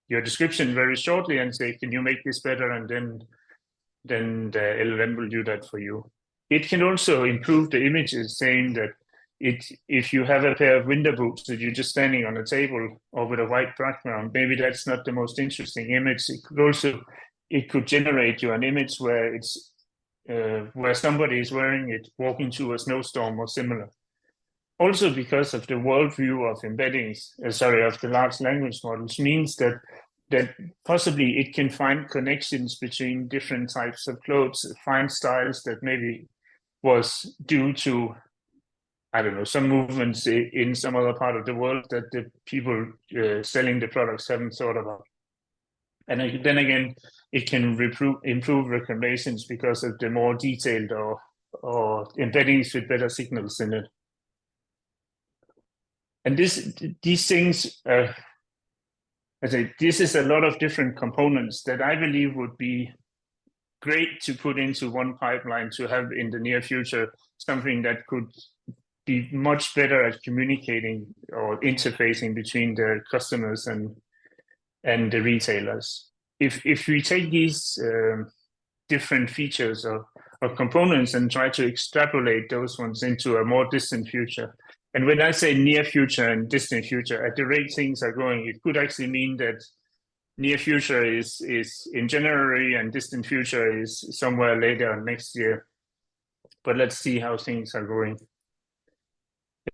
description very shortly and say, can you make this better? And then the LLM will do that for you. It can also improve the images, saying that if you have a pair of winter boots that you're just standing on a table or with a white background, maybe that's not the most interesting image. It could generate you an image where it's where somebody is wearing it, walking through a snowstorm or similar. Also, because of the worldview of embeddings, of the large language models, means that possibly it can find connections between different types of clothes, find styles that maybe was due to, I don't know, some movements in some other part of the world that the people selling the products haven't thought about. And then again, it can improve recommendations because of the more detailed or embeddings with better signals in it. And these things, this is a lot of different components that I believe would be great to put into one pipeline to have in the near future, something that could be much better at communicating or interfacing between the customers and the retailers. If we take these different features of components and try to extrapolate those ones into a more distant future. And when I say near future and distant future, at the rate things are going, it could actually mean that near future is in January and distant future is somewhere later next year. But let's see how things are going.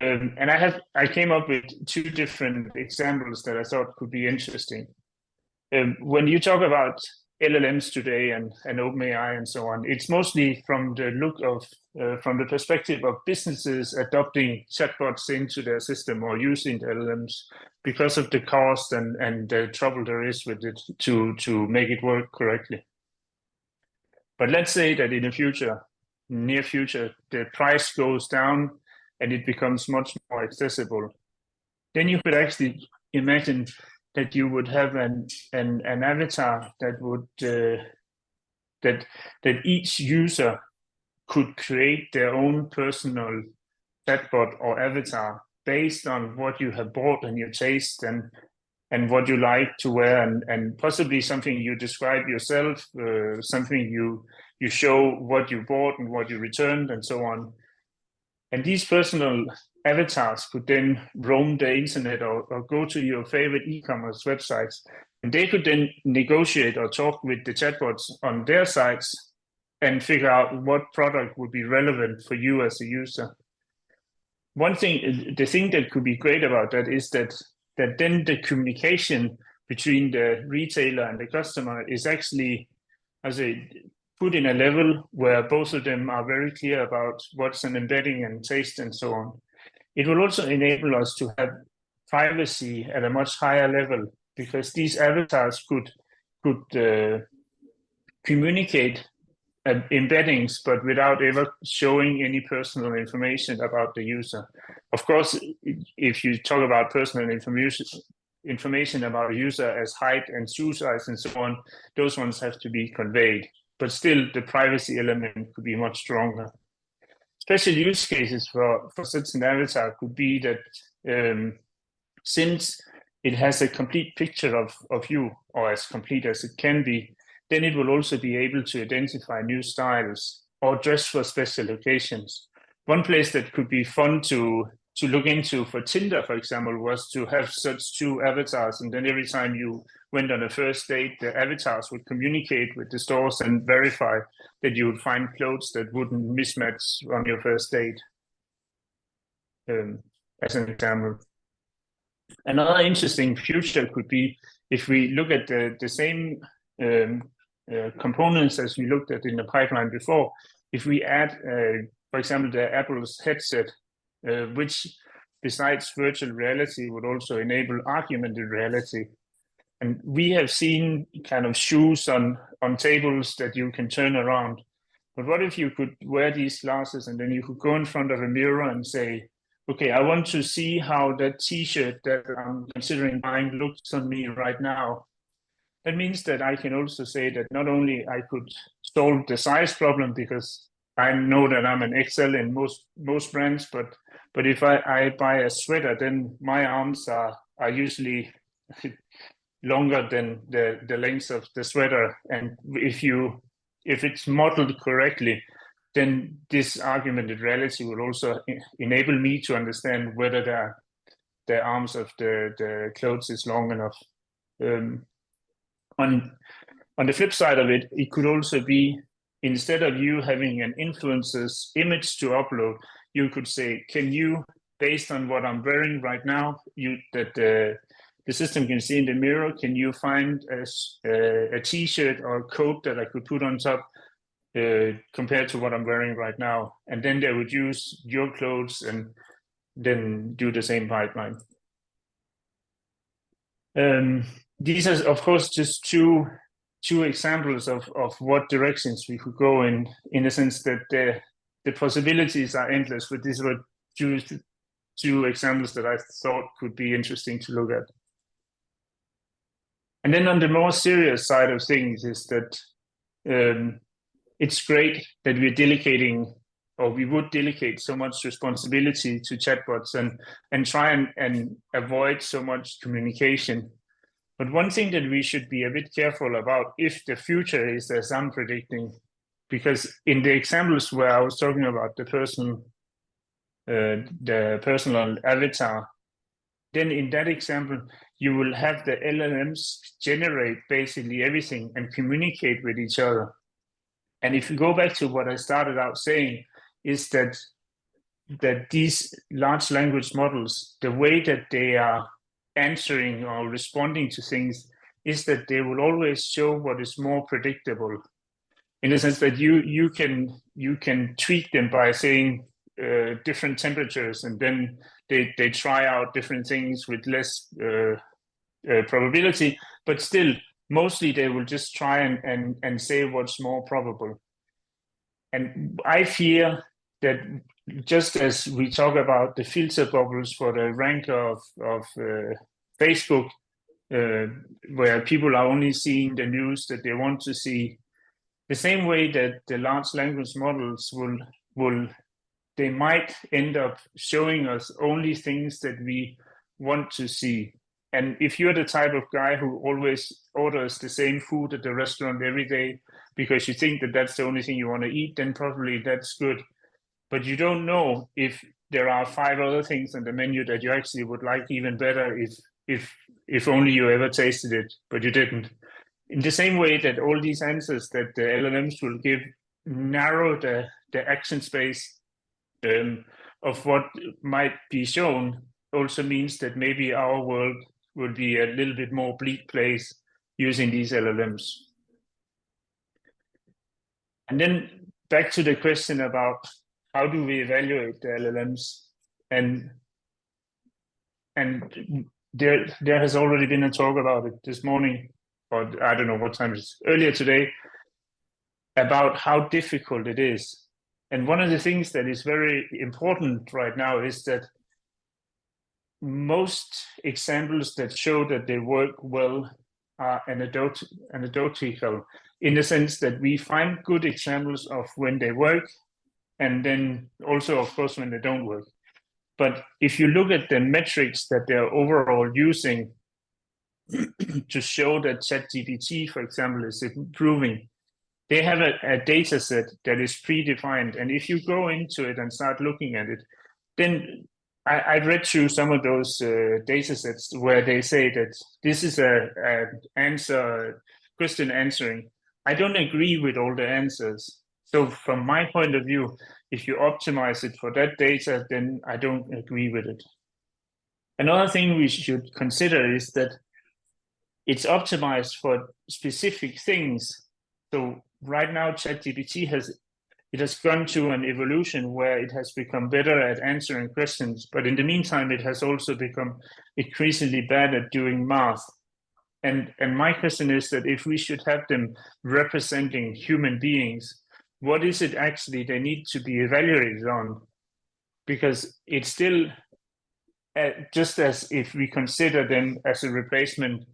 And I came up with two different examples that I thought could be interesting. When you talk about LLMs today and OpenAI and so on, it's mostly from the look of from the perspective of businesses adopting chatbots into their system or using the LLMs because of the cost and the trouble there is with it to make it work correctly. But let's say that in the future, near future, the price goes down and it becomes much more accessible. Then you could actually imagine that you would have an avatar that would that each user could create their own personal chatbot or avatar based on what you have bought and your taste and what you like to wear and possibly something you describe yourself, something you show what you bought and what you returned and so on. And these personal avatars could then roam the internet or go to your favorite e-commerce websites. And they could then negotiate or talk with the chatbots on their sites and figure out what product would be relevant for you as a user. One thing, the thing that could be great about that is that then the communication between the retailer and the customer is actually, as a put in a level where both of them are very clear about what's an embedding and taste and so on. It will also enable us to have privacy at a much higher level because these avatars could communicate embeddings, but without ever showing any personal information about the user. Of course, if you talk about personal information about a user as height and shoe size and so on, those ones have to be conveyed. But still, the privacy element could be much stronger. Special use cases for such an avatar could be that since it has a complete picture of you, or as complete as it can be, then it will also be able to identify new styles or dress for special occasions. One place that could be fun to look into for Tinder, for example, was to have such two avatars, and then every time you went on a first date, the avatars would communicate with the stores and verify that you would find clothes that wouldn't mismatch on your first date, as an example. Another interesting future could be if we look at the same components as we looked at in the pipeline before, if we add, for example, the Apple's headset, which besides virtual reality would also enable augmented reality. And we have seen kind of shoes on tables that you can turn around. But what if you could wear these glasses and then you could go in front of a mirror and say, okay, I want to see how that t-shirt that I'm considering buying looks on me right now. That means that I can also say that not only I could solve the size problem because I know that I'm an XL in most brands, but if I buy a sweater, then my arms are usually longer than the length of the sweater. And if it's modeled correctly, then this augmented reality will also enable me to understand whether the arms of the clothes is long enough. On the flip side of it, it could also be, instead of you having an influencer's image to upload, you could say, can you, based on what I'm wearing right now, that the system can see in the mirror, can you find a t-shirt or a coat that I could put on top compared to what I'm wearing right now? And then they would use your clothes and then do the same pipeline. These are, of course, just two examples of what directions we could go in the sense that the possibilities are endless, but these were two examples that I thought could be interesting to look at. And then on the more serious side of things is that it's great that we're delegating, or we would delegate so much responsibility to chatbots and try and avoid so much communication. But one thing that we should be a bit careful about, if the future is as I'm predicting, because in the examples where I was talking about the personal avatar, then in that example, you will have the LLMs generate basically everything and communicate with each other. And if you go back to what I started out saying, is that these large language models, the way that they are answering or responding to things, is that they will always show what is more predictable, in the sense that you can tweak them by saying different temperatures, and then they try out different things with less probability, but still mostly they will just try and say what's more probable. And I fear that just as we talk about the filter bubbles for the rank of Facebook, where people are only seeing the news that they want to see, the same way that the large language models they might end up showing us only things that we want to see. And if you're the type of guy who always orders the same food at the restaurant every day because you think that that's the only thing you want to eat, then probably that's good. But you don't know if there are 5 other things on the menu that you actually would like even better if only you ever tasted it, but you didn't. In the same way that all these answers that the LLMs will give narrow the action space of what might be shown, also means that maybe our world will be a little bit more bleak place using these LLMs. And then back to the question about how do we evaluate the LLMs, and there has already been a talk about it this morning, or I don't know what time it is, earlier today, about how difficult it is. And one of the things that is very important right now is that most examples that show that they work well are anecdotal, in the sense that we find good examples of when they work, and then also, of course, when they don't work. But if you look at the metrics that they're overall using to show that ChatGPT, for example, is improving, they have a data set that is predefined. And if you go into it and start looking at it, then I've read through some of those data sets where they say that this is a question answering. I don't agree with all the answers. So from my point of view, if you optimize it for that data, then I don't agree with it. Another thing we should consider is that it's optimized for specific things. So right now, ChatGPT has gone through an evolution where it has become better at answering questions, but in the meantime, it has also become increasingly bad at doing math. And my question is that if we should have them representing human beings, what is it actually they need to be evaluated on? Because it's still just as if we consider them as a replacement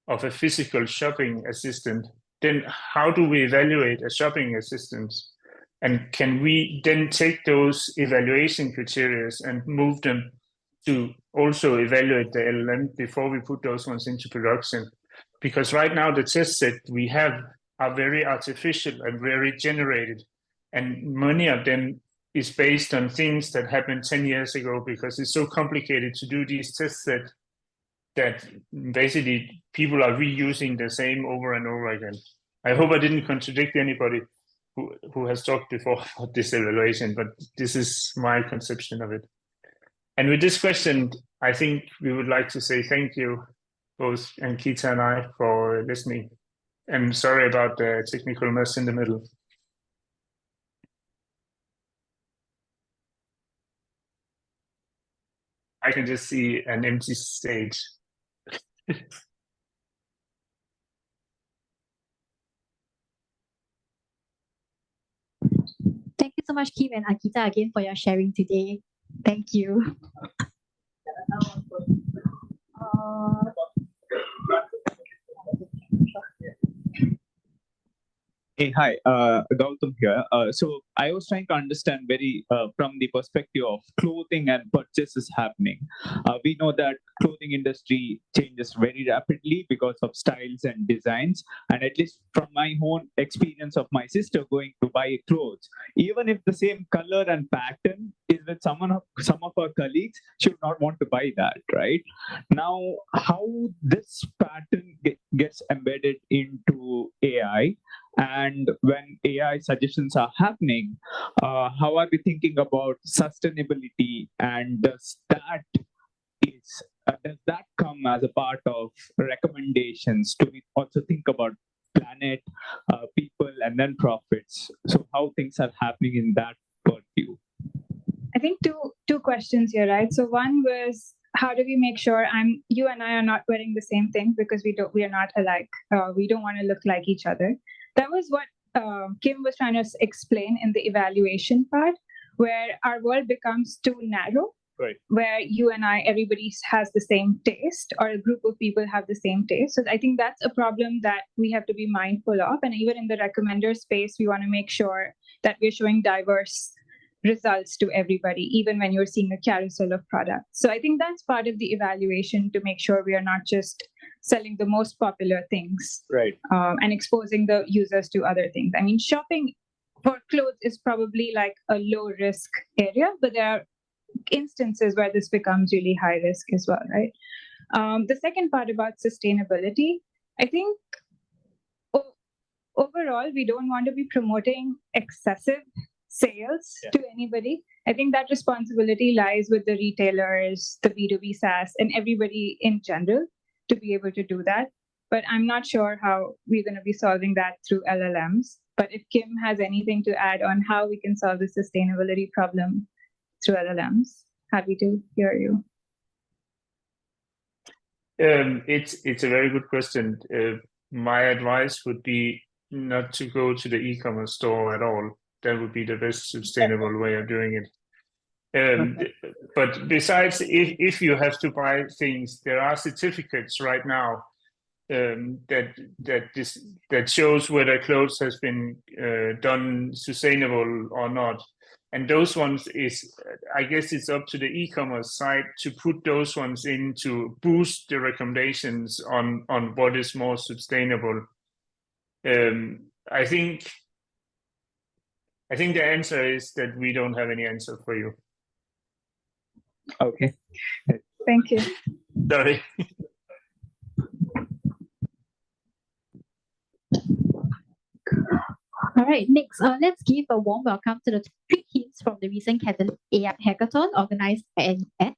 of a physical shopping assistant, then how do we evaluate a shopping assistant? And can we then take those evaluation criteria and move them to also evaluate the LLM before we put those ones into production? Because right now the test set we have are very artificial and very generated, and many of them is based on things that happened 10 years ago, because it's so complicated to do these test sets that basically people are reusing the same over and over again. I hope I didn't contradict anybody who has talked before about this evaluation, but this is my conception of it. And with this question, I think we would like to say thank you, both Ankita and I, for listening. And sorry about the technical mess in the middle. I can just see an empty stage. Thank you so much, Kim and Akita, again for your sharing today. Thank you. Hey, hi, Gautam here. So I was trying to understand from the perspective of clothing and purchases happening. We know that clothing industry changes very rapidly because of styles and designs. And at least from my own experience of my sister going to buy clothes, even if the same color and pattern is with some of our colleagues, she would not want to buy that, right? Now, how this pattern gets embedded into AI, and when AI suggestions are happening, how are we thinking about sustainability? And does that come as a part of recommendations? Do we also think about planet, people, and then profits? So how things are happening in that purview? I think two questions here, right? So one was, how do we make sure you and I are not wearing the same thing, because we are not alike. We don't want to look like each other. That was what Kim was trying to explain in the evaluation part, where our world becomes too narrow. Right. Where you and I, everybody has the same taste, or a group of people have the same taste. So I think that's a problem that we have to be mindful of. And even in the recommender space, we want to make sure that we're showing diverse results to everybody, even when you're seeing a carousel of products. So I think that's part of the evaluation, to make sure we are not just selling the most popular things, Right. and exposing the users to other things. I mean, shopping for clothes is probably like a low risk area, but there are instances where this becomes really high risk as well, right? The second part about sustainability, I think overall, we don't want to be promoting excessive sales to anybody. I think that responsibility lies with the retailers, the B2B SaaS, and everybody in general to be able to do that. But I'm not sure how we're going to be solving that through LLMs. But if Kim has anything to add on how we can solve the sustainability problem through LLMs, happy to hear you. It's a very good question. My advice would be not to go to the e-commerce store at all. That would be the best sustainable way of doing it. But besides, if you have to buy things, there are certificates right now that shows whether clothes has been done sustainable or not. And those ones I guess it's up to the e-commerce site to put those ones in to boost the recommendations on what is more sustainable. I think the answer is that we don't have any answer for you. Okay. Thank you. Sorry. All right, next, let's give a warm welcome to the three teams from the recent AI Hackathon organized by NUS.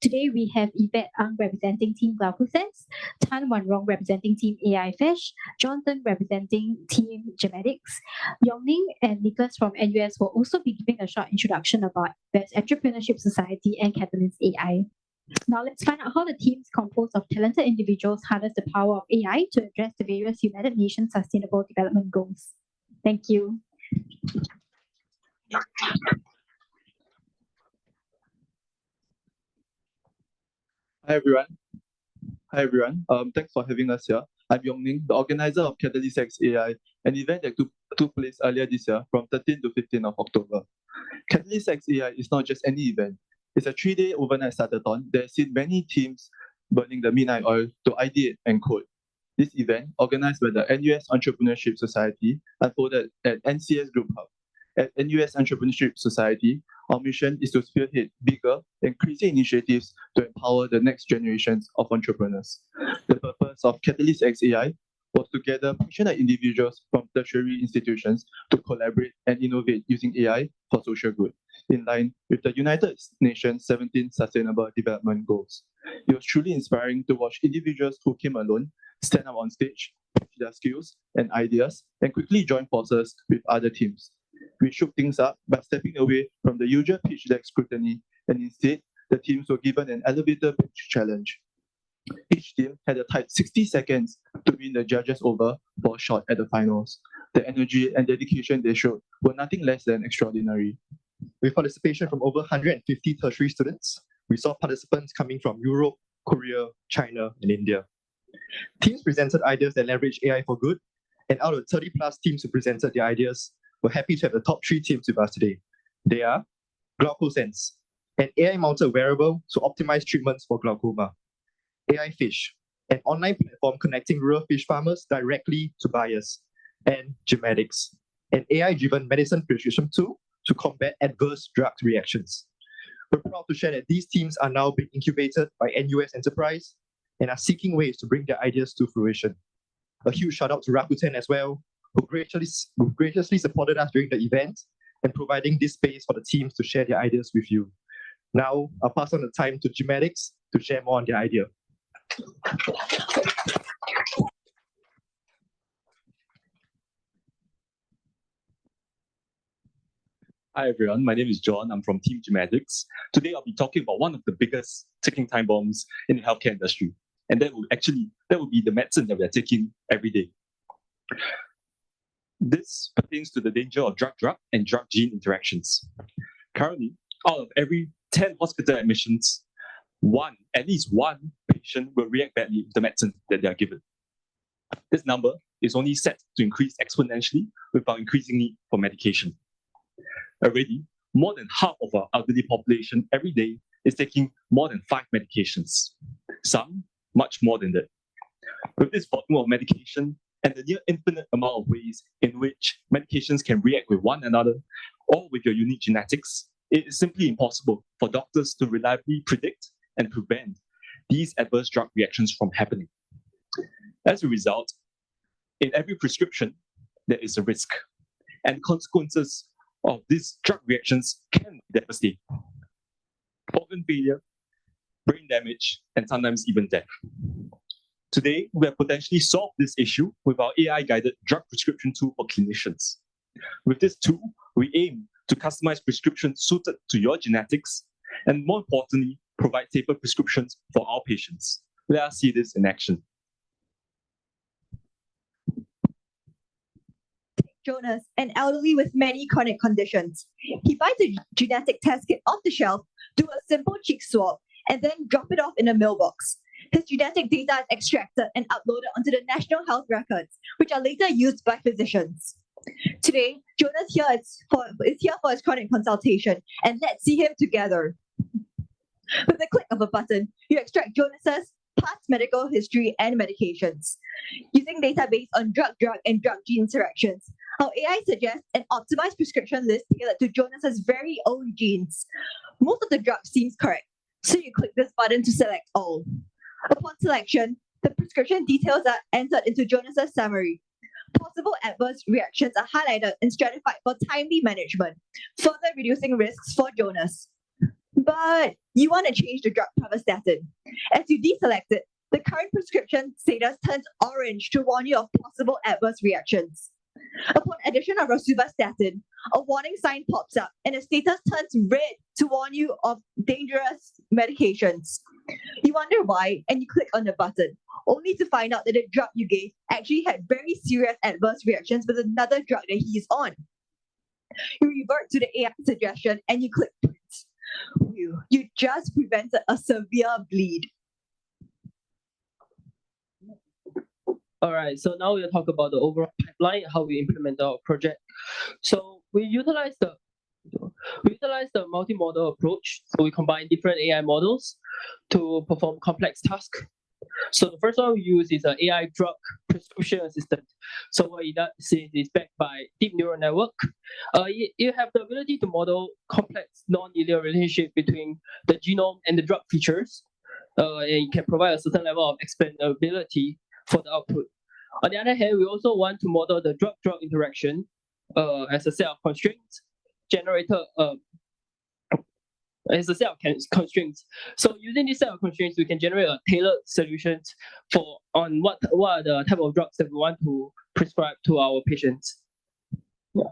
Today we have Yvette Ang representing Team GlaucoSense, Tan Wan Rong representing Team AI Fish, Jonathan representing Team Genetics. Yongning and Nicholas from NUS will also be giving a short introduction about Best Entrepreneurship Society and Catalyst AI. Now let's find out how the teams composed of talented individuals harness the power of AI to address the various United Nations Sustainable Development Goals. Thank you. Hi everyone. Thanks for having us here. I'm Yongning, the organizer of Catalyst X AI, an event that took place earlier this year from 13 to 15 of October. Catalyst X AI is not just any event. It's a 3-day overnight startathon that has seen many teams burning the midnight oil to ideate and code. This event, organized by the NUS Entrepreneurship Society, unfolded at NCS Group Hub. At NUS Entrepreneurship Society, our mission is to spearhead bigger and crazy initiatives to empower the next generations of entrepreneurs. The purpose of Catalyst X AI was to gather passionate individuals from tertiary institutions to collaborate and innovate using AI for social good, in line with the United Nations 17 Sustainable Development Goals. It was truly inspiring to watch individuals who came alone stand up on stage, pitch their skills and ideas, and quickly join forces with other teams. We shook things up by stepping away from the usual pitch deck scrutiny, and instead, the teams were given an elevator pitch challenge. Each team had a tight 60 seconds to win the judges over for a shot at the finals. The energy and dedication they showed were nothing less than extraordinary. With participation from over 150 tertiary students, we saw participants coming from Europe, Korea, China, and India. Teams presented ideas that leverage AI for good And out of 30 plus teams who presented their ideas, we're happy to have the top 3 teams with us today. They are GlaucoSense, an AI-mounted wearable to optimize treatments for glaucoma. AI Fish, an online platform connecting rural fish farmers directly to buyers. And Gemetics, an AI-driven medicine prescription tool to combat adverse drug reactions. We're proud to share that these teams are now being incubated by NUS Enterprise and are seeking ways to bring their ideas to fruition. A huge shout out to Rakuten as well, who graciously supported us during the event and providing this space for the teams to share their ideas with you. Now, I'll pass on the time to Gemetics to share more on their idea. Hi everyone, my name is John. I'm from Team Genetics. Today I'll be talking about one of the biggest ticking time bombs in the healthcare industry, and that will be the medicine that we are taking every day. This pertains to the danger of drug-drug and drug-gene interactions. Currently, out of every 10 hospital admissions, at least one patient will react badly with the medicine that they are given. This number is only set to increase exponentially with our increasing need for medication. Already, more than half of our elderly population every day is taking more than 5 medications, some much more than that. With this volume of medication and the near infinite amount of ways in which medications can react with one another or with your unique genetics, it is simply impossible for doctors to reliably predict and prevent these adverse drug reactions from happening. As a result, in every prescription, there is a risk, and consequences of these drug reactions can be devastating. Organ failure, brain damage, and sometimes even death. Today, we have potentially solved this issue with our AI-guided drug prescription tool for clinicians. With this tool, we aim to customize prescriptions suited to your genetics, and more importantly, provide safer prescriptions for our patients. Let us see this in action. Jonas, an elderly with many chronic conditions. He buys a genetic test kit off the shelf, do a simple cheek swab, and then drop it off in a mailbox. His genetic data is extracted and uploaded onto the National Health Records, which are later used by physicians. Today, Jonas is here for his chronic consultation, and let's see him together. With the click of a button, you extract Jonas's past medical history and medications. Using data based on drug-drug and drug-gene interactions, our AI suggests an optimized prescription list tailored to Jonas's very own genes. Most of the drugs seems correct, so you click this button to select all. Upon selection, the prescription details are entered into Jonas's summary. Possible adverse reactions are highlighted and stratified for timely management, further reducing risks for Jonas. But you want to change the drug pravastatin. As you deselect it, the current prescription status turns orange to warn you of possible adverse reactions. Upon addition of rosuvastatin, a warning sign pops up and the status turns red to warn you of dangerous medications. You wonder why and you click on the button, only to find out that the drug you gave actually had very serious adverse reactions with another drug that he's on. You revert to the AI suggestion and you click print. You just prevented a severe bleed. All right, so now we'll talk about the overall pipeline, how we implement our project. So we utilize the multimodal approach. So we combine different AI models to perform complex tasks. So the first one we use is an AI drug prescription assistant. So what it does is backed by deep neural network. You have the ability to model complex non-linear relationship between the genome and the drug features. And it can provide a certain level of explainability for the output. On the other hand, we also want to model the drug-drug interaction as a set of constraints generated as a set of constraints. So using this set of constraints, we can generate a tailored solutions on what are the type of drugs that we want to prescribe to our patients. Yeah.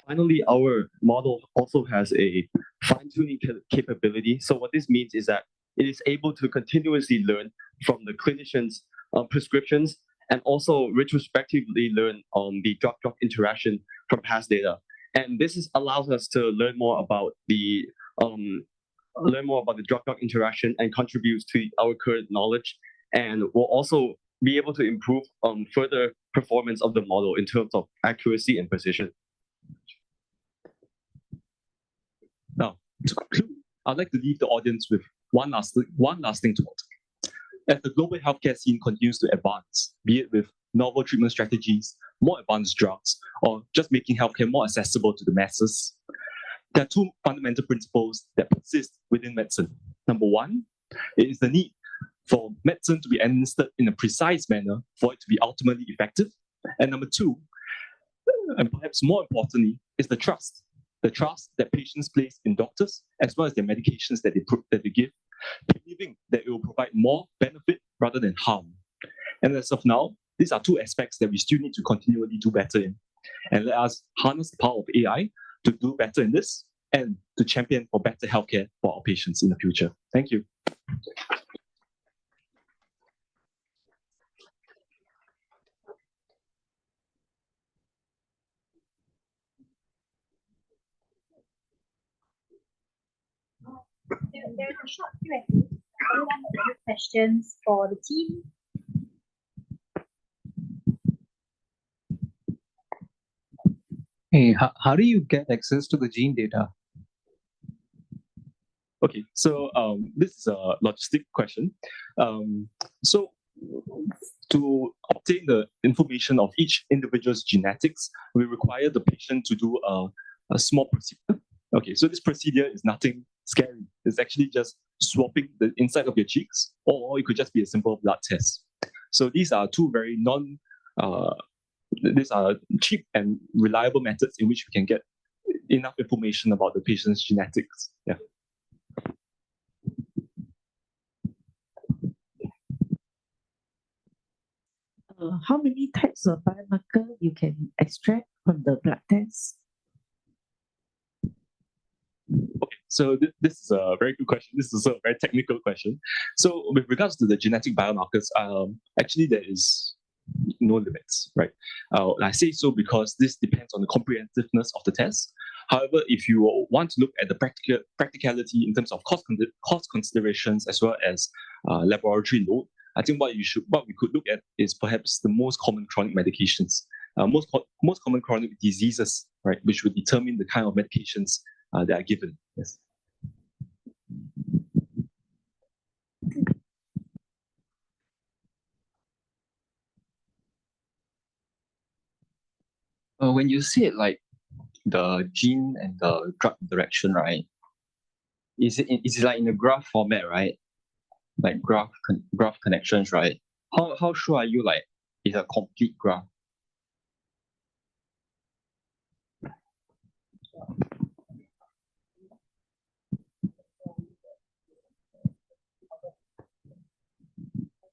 Finally, our model also has a fine-tuning capability. So what this means is that it is able to continuously learn from the clinician's prescriptions and also retrospectively learn the drug-drug interaction from past data. And this allows us to learn more about the drug-drug interaction and contributes to our current knowledge, and will also be able to improve on further performance of the model in terms of accuracy and precision. Now, to conclude, I'd like to leave the audience with one lasting thought. As the global healthcare scene continues to advance, be it with novel treatment strategies, more advanced drugs, or just making healthcare more accessible to the masses, there are two fundamental principles that persist within medicine. Number one, it is the need for medicine to be administered in a precise manner for it to be ultimately effective. And number two, and perhaps more importantly, is the trust. The trust that patients place in doctors, as well as the medications that they give, believing that it will provide more benefit rather than harm. And as of now, these are two aspects that we still need to continually do better in. And let us harness the power of AI to do better in this and to champion for better healthcare for our patients in the future. Thank you. There's a short Q&A. Anyone have any questions for the team? Hey, how do you get access to the gene data? Okay, so this is a logistic question. So to obtain the information of each individual's genetics, we require the patient to do a small procedure. Okay, so this procedure is nothing scary. It's actually just swapping the inside of your cheeks, or it could just be a simple blood test. So these are two very these are cheap and reliable methods in which we can get enough information about the patient's genetics. Yeah. How many types of biomarker you can extract from the blood test? Okay, so this is a very good question. This is a very technical question. So with regards to the genetic biomarkers, actually there is no limits, right? I say so because this depends on the comprehensiveness of the test. However, if you want to look at the practicality in terms of cost considerations as well as laboratory load, I think what we could look at is perhaps the most common chronic medications, most common chronic diseases, right, which would determine the kind of medications that are given. Yes. When you see it like the gene and the drug interaction, right? Is it like in a graph format, right? Like graph connections, right? How sure are you like it's a complete graph?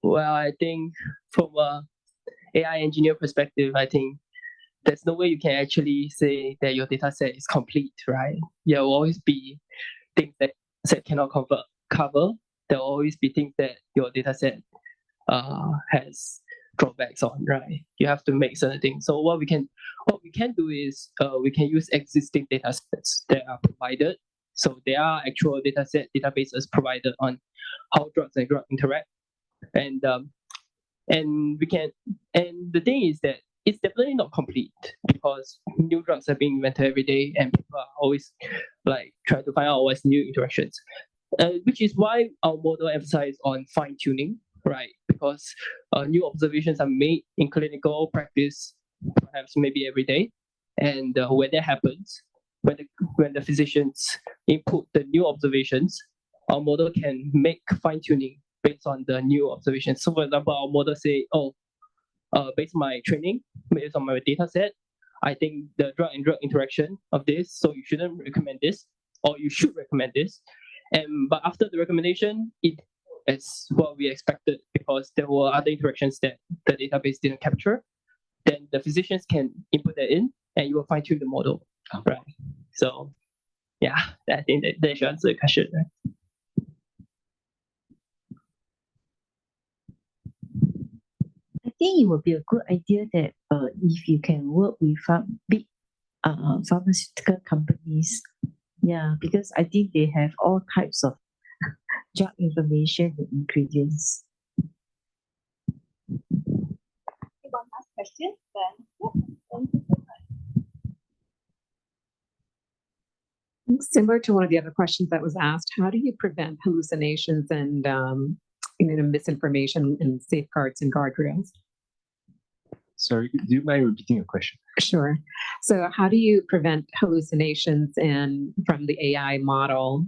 Well, I think from a AI engineer perspective, I think there's no way you can actually say that your data set is complete, right? There will always be things that set cannot cover. There will always be things that your data set has drawbacks on, right? You have to make certain things. So what we can do is we can use existing data sets that are provided. So there are actual databases provided on how drugs and drugs interact. And the thing is that it's definitely not complete because new drugs are being invented every day and people are always like trying to find out what's new interactions, which is why our model emphasizes on fine tuning, right? Because new observations are made in clinical practice, perhaps maybe every day, and when that happens, when the physicians input the new observations, our model can make fine tuning based on the new observations. So, for example, our model say, based on my training, based on my data set, I think the drug and drug interaction of this, so you shouldn't recommend this, or you should recommend this. But after the recommendation, it is what we expected because there were other interactions that the database didn't capture. Then the physicians can input that in, and you will fine tune the model, right? So, yeah, I think that should answer the question. Right? I think it would be a good idea that if you can work with big pharmaceutical companies, yeah, because I think they have all types of drug information and ingredients. one last question, then thank you so much. Similar to one of the other questions that was asked, how do you prevent hallucinations and misinformation and safeguards and guardrails? Sorry, do you mind repeating your question? Sure. So how do you prevent hallucinations and from the AI model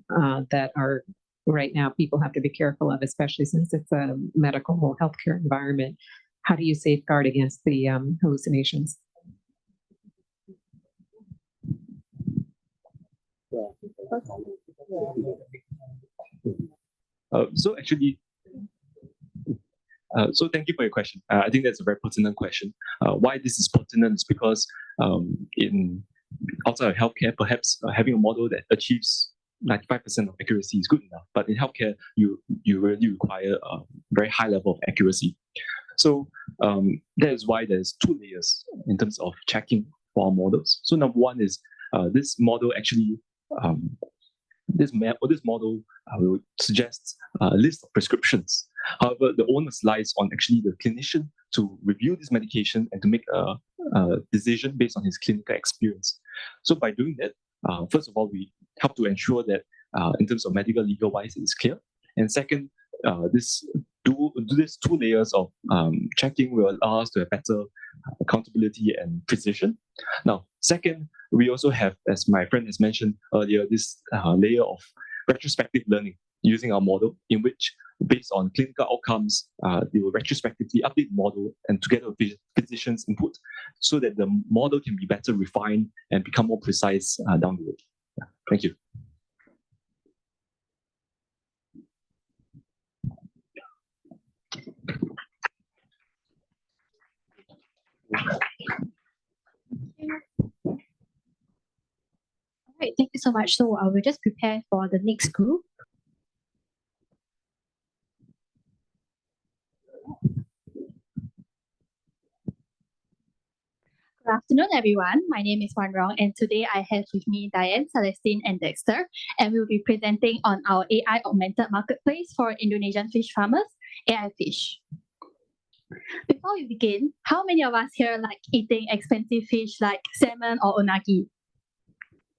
that are right now people have to be careful of, especially since it's a medical healthcare environment? How do you safeguard against the hallucinations? So actually, so thank you for your question. I think that's a very pertinent question. Why this is pertinent is because in outside of healthcare, perhaps having a model that achieves 95% of accuracy is good enough. But in healthcare, you really require a very high level of accuracy. So that is why there's two layers in terms of checking for our models. So number one is this model actually this model will suggest a list of prescriptions. However, the onus lies on actually the clinician to review this medication and to make a decision based on his clinical experience. So by doing that, first of all, we help to ensure that in terms of medical legal wise, it is clear. And second, these two layers of checking will allow us to have better accountability and precision. Now, second, we also have, as my friend has mentioned earlier, this layer of retrospective learning using our model, in which, based on clinical outcomes, they will retrospectively update the model and together with physicians' input, so that the model can be better refined and become more precise down the road. Yeah. Thank you. All right, thank you so much. So we'll just prepare for the next group. Good afternoon, everyone. My name is Wan Rong, and today I have with me Diane, Celestine, and Dexter, and we'll be presenting on our AI augmented marketplace for Indonesian fish farmers, AI Fish. Before we begin, how many of us here like eating expensive fish like salmon or unagi?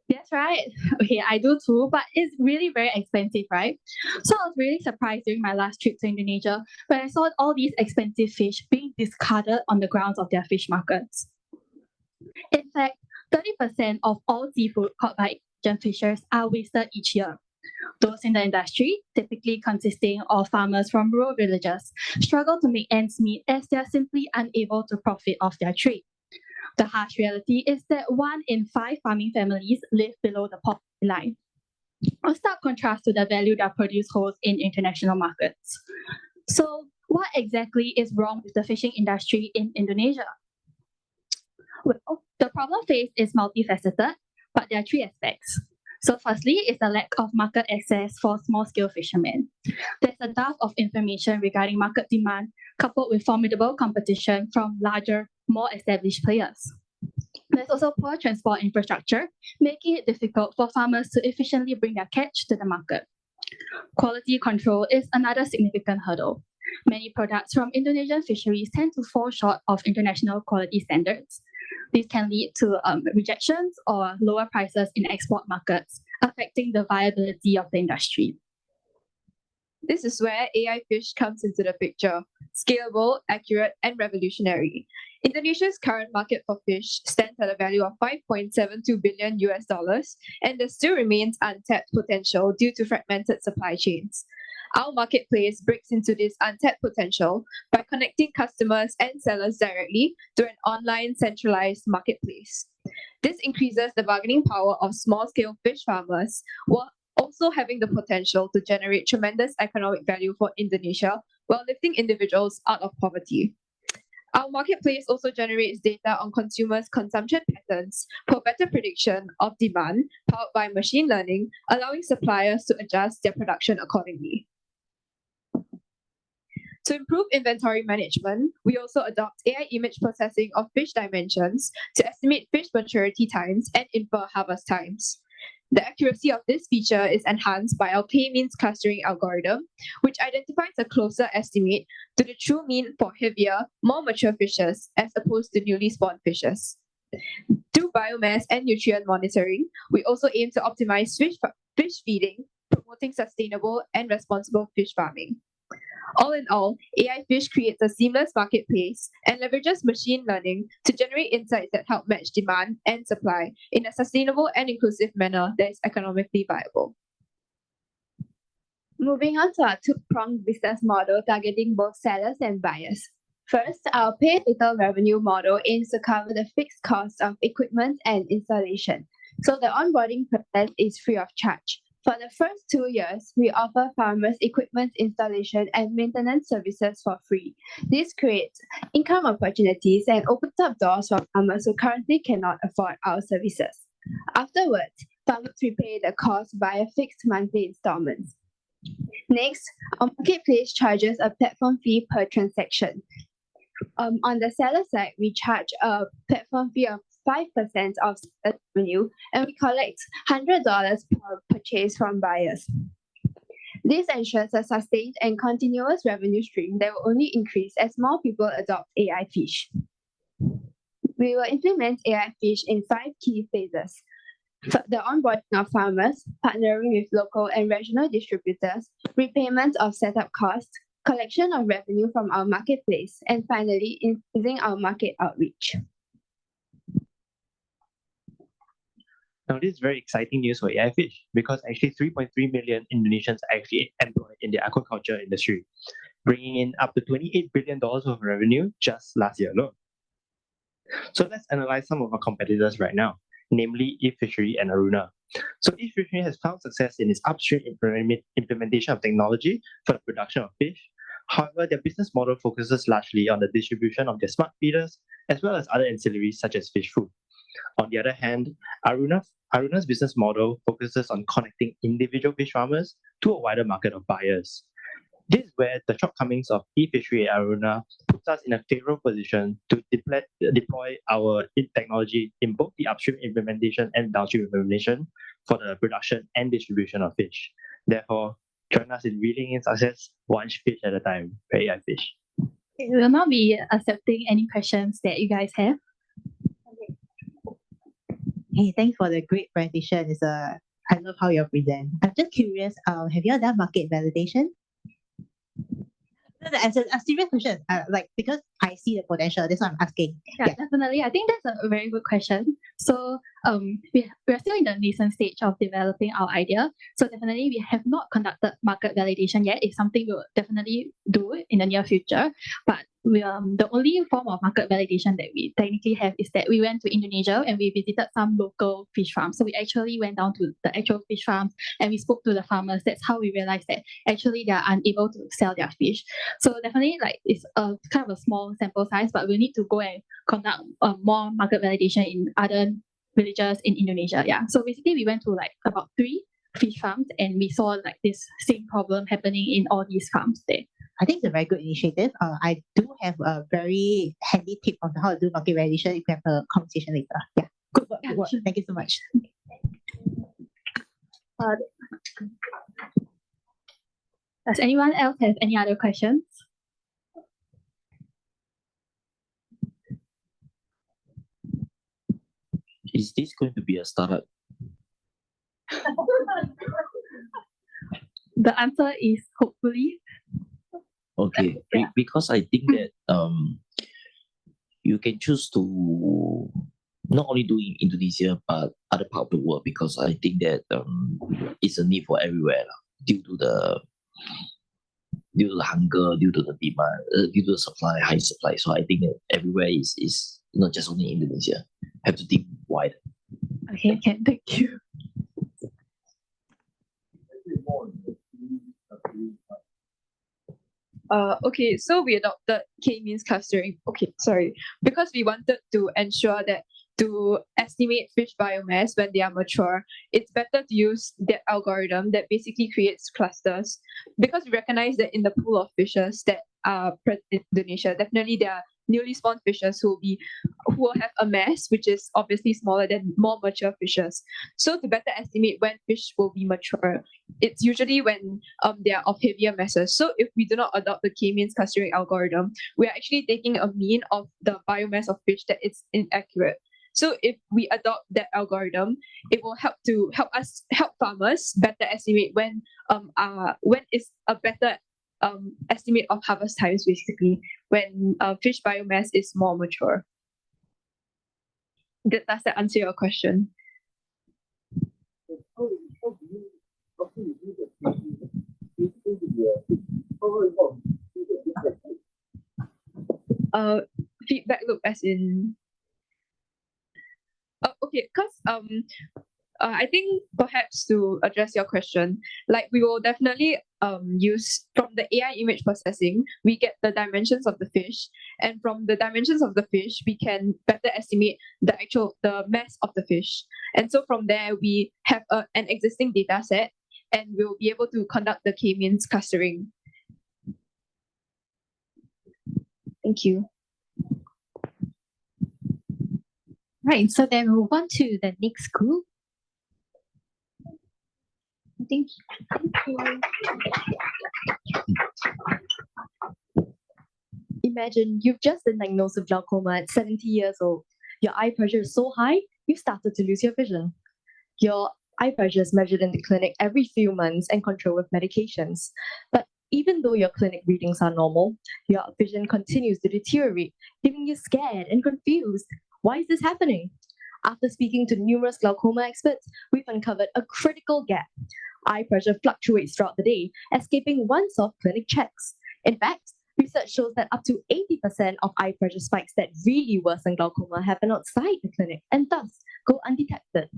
That's right. Okay, I do too, but it's really very expensive, right? So I was really surprised during my last trip to Indonesia when I saw all these expensive fish being discarded on the grounds of their fish markets. In fact, 30% of all seafood caught by Asian fishers are wasted each year. Those in the industry, typically consisting of farmers from rural villages, struggle to make ends meet as they are simply unable to profit off their trade. The harsh reality is that 1 in 5 farming families live below the poverty line. A stark contrast to the value their produce holds in international markets. So, what exactly is wrong with the fishing industry in Indonesia? Well, the problem faced is multifaceted, but there are 3 aspects. So firstly is the lack of market access for small-scale fishermen. There's a dearth of information regarding market demand, coupled with formidable competition from larger, more established players. There's also poor transport infrastructure, making it difficult for farmers to efficiently bring their catch to the market. Quality control is another significant hurdle. Many products from Indonesian fisheries tend to fall short of international quality standards. This can lead to rejections or lower prices in export markets, affecting the viability of the industry. This is where AI Fish comes into the picture. Scalable, accurate, and revolutionary. Indonesia's current market for fish stands at a value of $5.72 billion US, and there still remains untapped potential due to fragmented supply chains. Our marketplace breaks into this untapped potential by connecting customers and sellers directly to an online centralized marketplace. This increases the bargaining power of small-scale fish farmers, while also having the potential to generate tremendous economic value for Indonesia while lifting individuals out of poverty. Our marketplace also generates data on consumers' consumption patterns for better prediction of demand powered by machine learning, allowing suppliers to adjust their production accordingly. To improve inventory management, we also adopt AI image processing of fish dimensions to estimate fish maturity times and infer harvest times. The accuracy of this feature is enhanced by our k-means clustering algorithm, which identifies a closer estimate to the true mean for heavier, more mature fishes as opposed to newly spawned fishes. Through biomass and nutrient monitoring, we also aim to optimize fish feeding, promoting sustainable and responsible fish farming. All in all, AI Fish creates a seamless marketplace and leverages machine learning to generate insights that help match demand and supply in a sustainable and inclusive manner that is economically viable. Moving on to our two-pronged business model targeting both sellers and buyers. First, our pay-little revenue model aims to cover the fixed costs of equipment and installation, so the onboarding process is free of charge. For the first 2 years, we offer farmers equipment installation and maintenance services for free. This creates income opportunities and opens up doors for farmers who currently cannot afford our services. Afterwards, farmers repay the cost via fixed monthly installments. Next, our marketplace charges a platform fee per transaction. On the seller side, we charge a platform fee of 5% of sales revenue, and we collect $100 per purchase from buyers. This ensures a sustained and continuous revenue stream that will only increase as more people adopt AI Fish. We will implement AI Fish in 5 key phases. The onboarding of farmers, partnering with local and regional distributors, repayment of setup costs, collection of revenue from our marketplace, and finally, increasing our market outreach. Now, this is very exciting news for AI Fish because actually 3.3 million Indonesians are actually employed in the aquaculture industry, bringing in up to $28 billion of revenue just last year alone. So let's analyze some of our competitors right now, namely eFishery and Aruna. So eFishery has found success in its upstream implementation of technology for the production of fish. However, their business model focuses largely on the distribution of their smart feeders as well as other ancillaries such as fish food. On the other hand, Aruna's business model focuses on connecting individual fish farmers to a wider market of buyers. This is where the shortcomings of eFishery and Aruna puts us in a favorable position to deploy our technology in both the upstream implementation and downstream implementation for the production and distribution of fish. Therefore, join us in reeling in success one fish at a time for AI Fish. We will now be accepting any questions that you guys have. Hey, thanks for the great presentation. I love how you present. I'm just curious, have you all done market validation? No, as a serious question, because I see the potential, that's why I'm asking. Yeah, definitely. I think that's a very good question. So we're still in the nascent stage of developing our idea. So definitely we have not conducted market validation yet. It's something we'll definitely do in the near future. But the only form of market validation that we technically have is that we went to Indonesia and we visited some local fish farms. So we actually went down to the actual fish farms and we spoke to the farmers. That's how we realized that actually they are unable to sell their fish. So definitely it's a kind of a small sample size, but we need to go and conduct more market validation in other villages in Indonesia. Yeah. So basically we went to about 3 fish farms and we saw this same problem happening in all these farms there. I think it's a very good initiative. I do have a very handy tip on how to do market validation if we have a conversation later. Yeah. Good work. Good work. Thank you so much. Does anyone else have any other questions? Is this going to be a startup? The answer is hopefully. Okay, because I think that you can choose to not only do in Indonesia but other part of the world, because I think that it's a need for everywhere due to the hunger, due to the demand, due to the supply, high supply. So I think that everywhere is not just only Indonesia. Have to think wide. Okay, thank you. Okay, so we adopted k-means clustering. Okay, sorry. Because we wanted to ensure that to estimate fish biomass when they are mature, it's better to use that algorithm that basically creates clusters. Because we recognize that in the pool of fishes that are present in Indonesia, definitely there are newly spawned fishes who will have a mass which is obviously smaller than more mature fishes. So to better estimate when fish will be mature, it's usually when they are of heavier masses. So if we do not adopt the k-means clustering algorithm, we are actually taking a mean of the biomass of fish that is inaccurate. So if we adopt that algorithm, it will help farmers better estimate when is a better estimate of harvest times, basically when fish biomass is more mature. Does that answer your question? Feedback loop as in okay, because I think perhaps to address your question, like we will definitely use from the AI image processing, we get the dimensions of the fish, and from the dimensions of the fish, we can better estimate the mass of the fish. And so from there, we have an existing data set, and we'll be able to conduct the k-means clustering. Thank you. Right, so then we'll move on to the next group. Thank you. Imagine you've just been diagnosed with glaucoma at 70 years old. Your eye pressure is so high, you started to lose your vision. Your eye pressure is measured in the clinic every few months and controlled with medications. But even though your clinic readings are normal, your vision continues to deteriorate, leaving you scared and confused. Why is this happening? After speaking to numerous glaucoma experts, we've uncovered a critical gap. Eye pressure fluctuates throughout the day, escaping once-off clinic checks. In fact, research shows that up to 80% of eye pressure spikes that really worsen glaucoma happen outside the clinic and thus go undetected.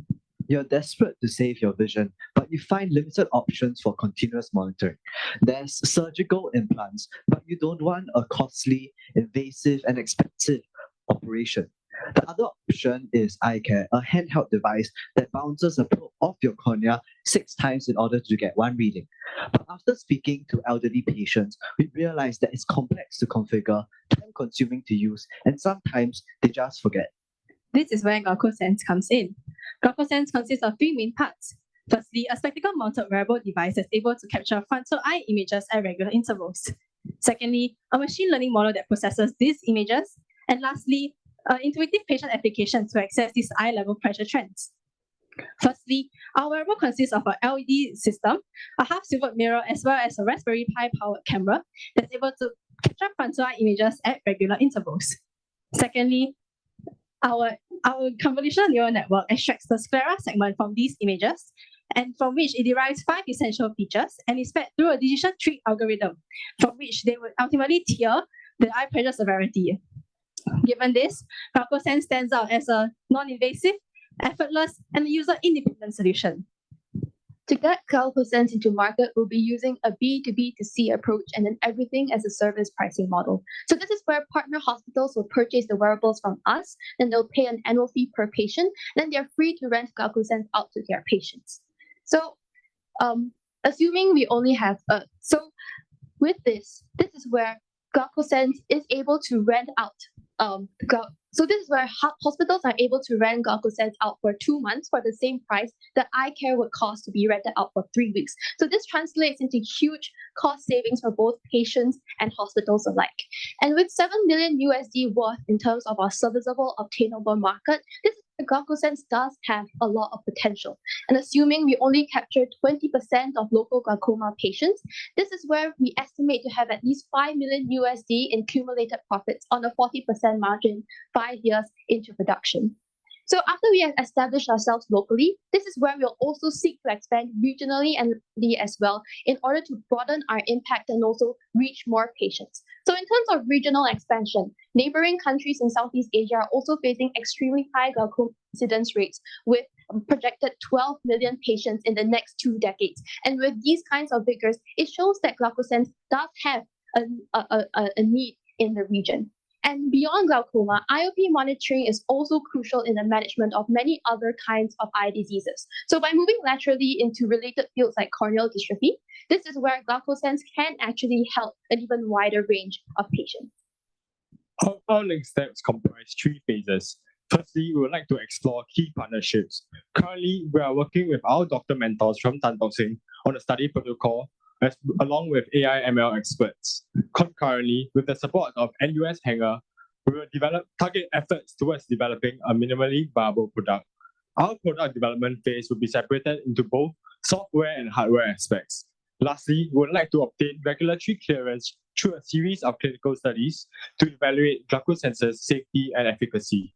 You're desperate to save your vision, but you find limited options for continuous monitoring. There's surgical implants, but you don't want a costly, invasive, and expensive operation. The other option is eye care, a handheld device that bounces a probe off your cornea 6 times in order to get one reading. But after speaking to elderly patients, we realized that it's complex to configure, time-consuming to use, and sometimes they just forget. This is where GlaucoSense comes in. GlaucoSense consists of 3 main parts. Firstly, a spectacle-mounted wearable device that's able to capture frontal eye images at regular intervals. Secondly, a machine learning model that processes these images. And lastly, intuitive patient application to access these eye-level pressure trends. Firstly, our wearable consists of an LED system, a half-silvered mirror, as well as a Raspberry Pi-powered camera that's able to capture frontal eye images at regular intervals. Secondly, our convolutional neural network extracts the sclera segment from these images, and from which it derives 5 essential features and is fed through a decision tree algorithm, from which they would ultimately tier the eye pressure severity. Given this, GlaucoSense stands out as a non-invasive, effortless, and user-independent solution. To get GlaucoSense into market, we'll be using a B2B2C approach and an everything as a service pricing model. So this is where partner hospitals will purchase the wearables from us, then they'll pay an annual fee per patient, then they're free to rent GlaucoSense out to their patients. So assuming we only have with this is where GlaucoSense is able to rent out so this is where hospitals are able to rent GlaucoSense out for 2 months for the same price that eye care would cost to be rented out for 3 weeks. So this translates into huge cost savings for both patients and hospitals alike. And with $7 million USD worth in terms of our serviceable obtainable market, this GlaucoSense does have a lot of potential. And assuming we only capture 20% of local glaucoma patients, this is where we estimate to have at least $5 million USD in cumulated profits on a 40% margin 5 years into production. So after we have established ourselves locally, this is where we'll also seek to expand regionally and as well in order to broaden our impact and also reach more patients. So in terms of regional expansion, neighboring countries in Southeast Asia are also facing extremely high glaucoma incidence rates with projected 12 million patients in the next 2 decades. And with these kinds of figures, it shows that GlaucoSense does have a need in the region. And beyond glaucoma, IOP monitoring is also crucial in the management of many other kinds of eye diseases. So by moving laterally into related fields like corneal dystrophy, this is where GlaucoSense can actually help an even wider range of patients. Our founding steps comprise three phases. Firstly, we would like to explore key partnerships. Currently, we are working with our doctor mentors from Tan Tock Seng on a study protocol along with AI ML experts. Concurrently, with the support of NUS Hanger, we will develop target efforts towards developing a minimally viable product. Our product development phase will be separated into both software and hardware aspects. Lastly, we would like to obtain regulatory clearance through a series of clinical studies to evaluate glucosensor's safety and efficacy.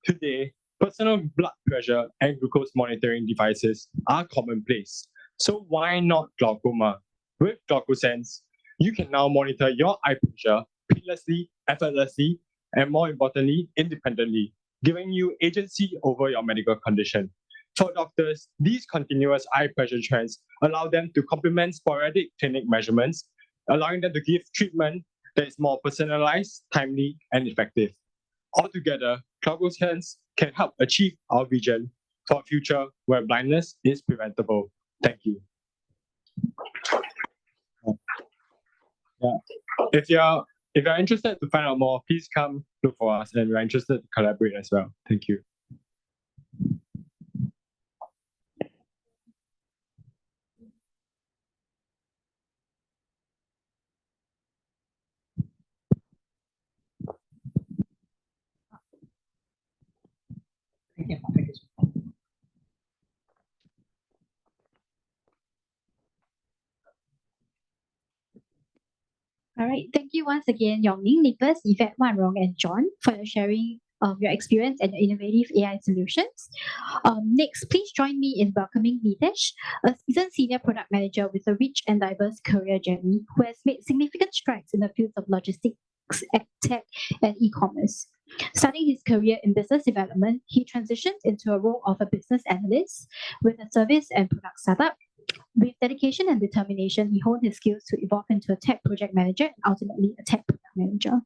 Today, personal blood pressure and glucose monitoring devices are commonplace. So why not glaucoma? With GlucoSense, you can now monitor your eye pressure painlessly, effortlessly, and more importantly, independently, giving you agency over your medical condition. For doctors, these continuous eye pressure trends allow them to complement sporadic clinic measurements, allowing them to give treatment that is more personalized, timely, and effective. Altogether, GlucoSense can help achieve our vision for a future where blindness is preventable. Thank you. Yeah. If you're interested to find out more, please come look for us, and we're interested to collaborate as well. Thank you. All right. Thank you once again, Yongning, Nicholas, Yvette, Wan Rong, and John for sharing your experience and innovative AI solutions. Next, please join me in welcoming Nitesh, a seasoned senior product manager with a rich and diverse career journey who has made significant strides in the fields of logistics, tech, and e-commerce. Starting his career in business development, he transitioned into a role of a business analyst with a service and product startup. With dedication and determination, he honed his skills to evolve into a tech project manager and ultimately a tech product manager.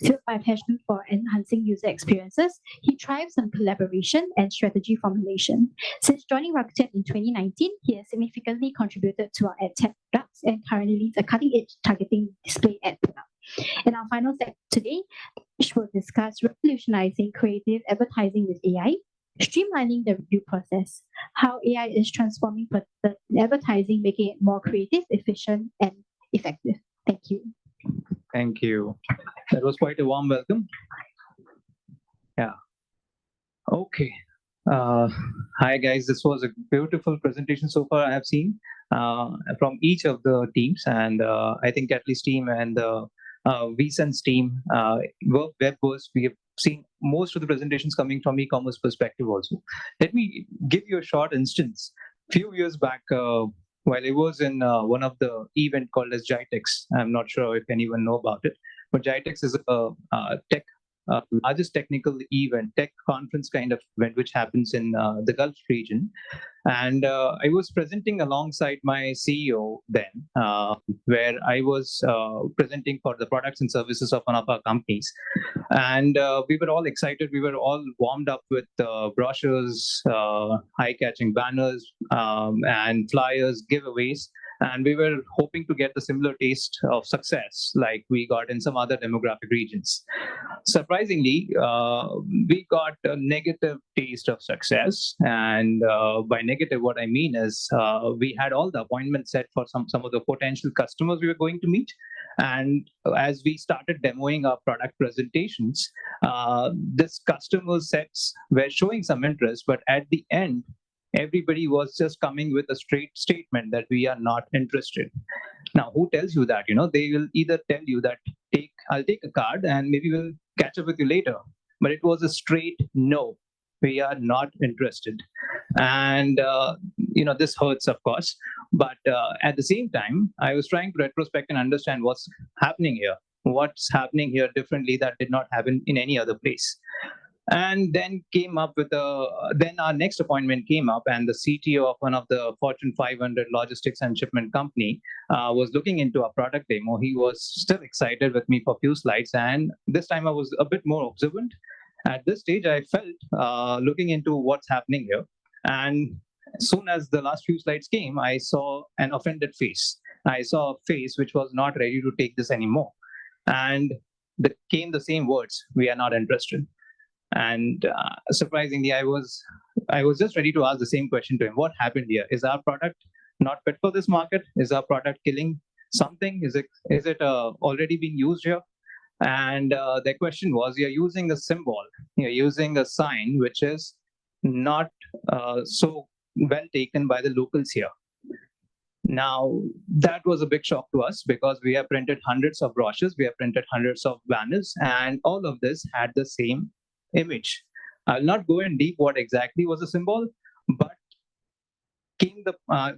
Fueled by a passion for enhancing user experiences, he thrives on collaboration and strategy formulation. Since joining Rakuten in 2019, he has significantly contributed to our ad tech products and currently leads a cutting-edge targeting display ad product. In our final step today, which will discuss revolutionizing creative advertising with AI, streamlining the review process, how AI is transforming advertising, making it more creative, efficient, and effective. Thank you. Thank you. That was quite a warm welcome. Yeah. Okay. Hi, guys. This was a beautiful presentation so far I have seen from each of the teams. And I think Catalyst team and vSense team, Webverse, we have seen most of the presentations coming from e-commerce perspective also. Let me give you a short instance. Few years back, while I was in one of the event called as GITEX, I'm not sure if anyone know about it, but GITEX is a tech largest technical event, tech conference kind of event, which happens in the Gulf region. And I was presenting alongside my CEO then, where I was presenting for the products and services of one of our companies. And we were all excited. We were all warmed up with brochures, eye-catching banners, and flyers, giveaways. And we were hoping to get the similar taste of success like we got in some other demographic regions. Surprisingly, we got a negative taste of success. And by negative, what I mean is we had all the appointments set for some of the potential customers we were going to meet. And as we started demoing our product presentations, this customer sets were showing some interest, but at the end, everybody was just coming with a straight statement that we are not interested. Now, who tells you that? They will either tell you that I'll take a card and maybe we'll catch up with you later. But it was a straight no. We are not interested. And this hurts, of course. But at the same time, I was trying to retrospect and understand what's happening here. What's happening here differently that did not happen in any other place. And then then our next appointment came up, and the CTO of one of the Fortune 500 logistics and shipment company was looking into a product demo. He was still excited with me for a few slides, and this time I was a bit more observant. At this stage, I felt looking into what's happening here. And as soon as the last few slides came, I saw an offended face. I saw a face which was not ready to take this anymore. and came the same words: "We are not interested." And surprisingly, I was just ready to ask the same question to him: What happened here? Is our product not fit for this market? Is our product killing something? Is it already being used here? And the question was, you're using a symbol, you're using a sign which is not so well taken by the locals here. Now, that was a big shock to us because we have printed hundreds of brochures, we have printed hundreds of banners, and all of this had the same image. I'll not go in deep what exactly was the symbol, but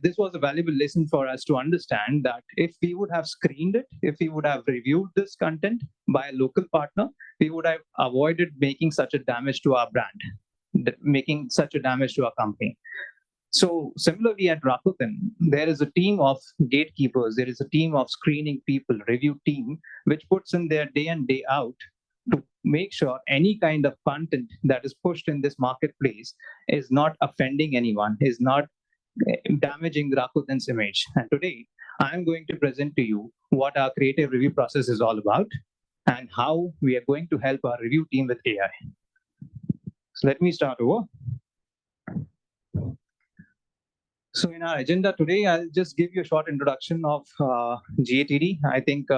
this was a valuable lesson for us to understand that if we would have screened it, if we would have reviewed this content by a local partner, we would have avoided making such a damage to our brand, making such a damage to our company. So similarly at Rakuten, there is a team of gatekeepers, there is a team of screening people, review team, which puts in their day in, day out to make sure any kind of content that is pushed in this marketplace is not offending anyone, is not damaging Rakuten's image. And today, I'm going to present to you what our creative review process is all about and how we are going to help our review team with AI. So let me start over. So in our agenda today, I'll just give you a short introduction of GATD. I think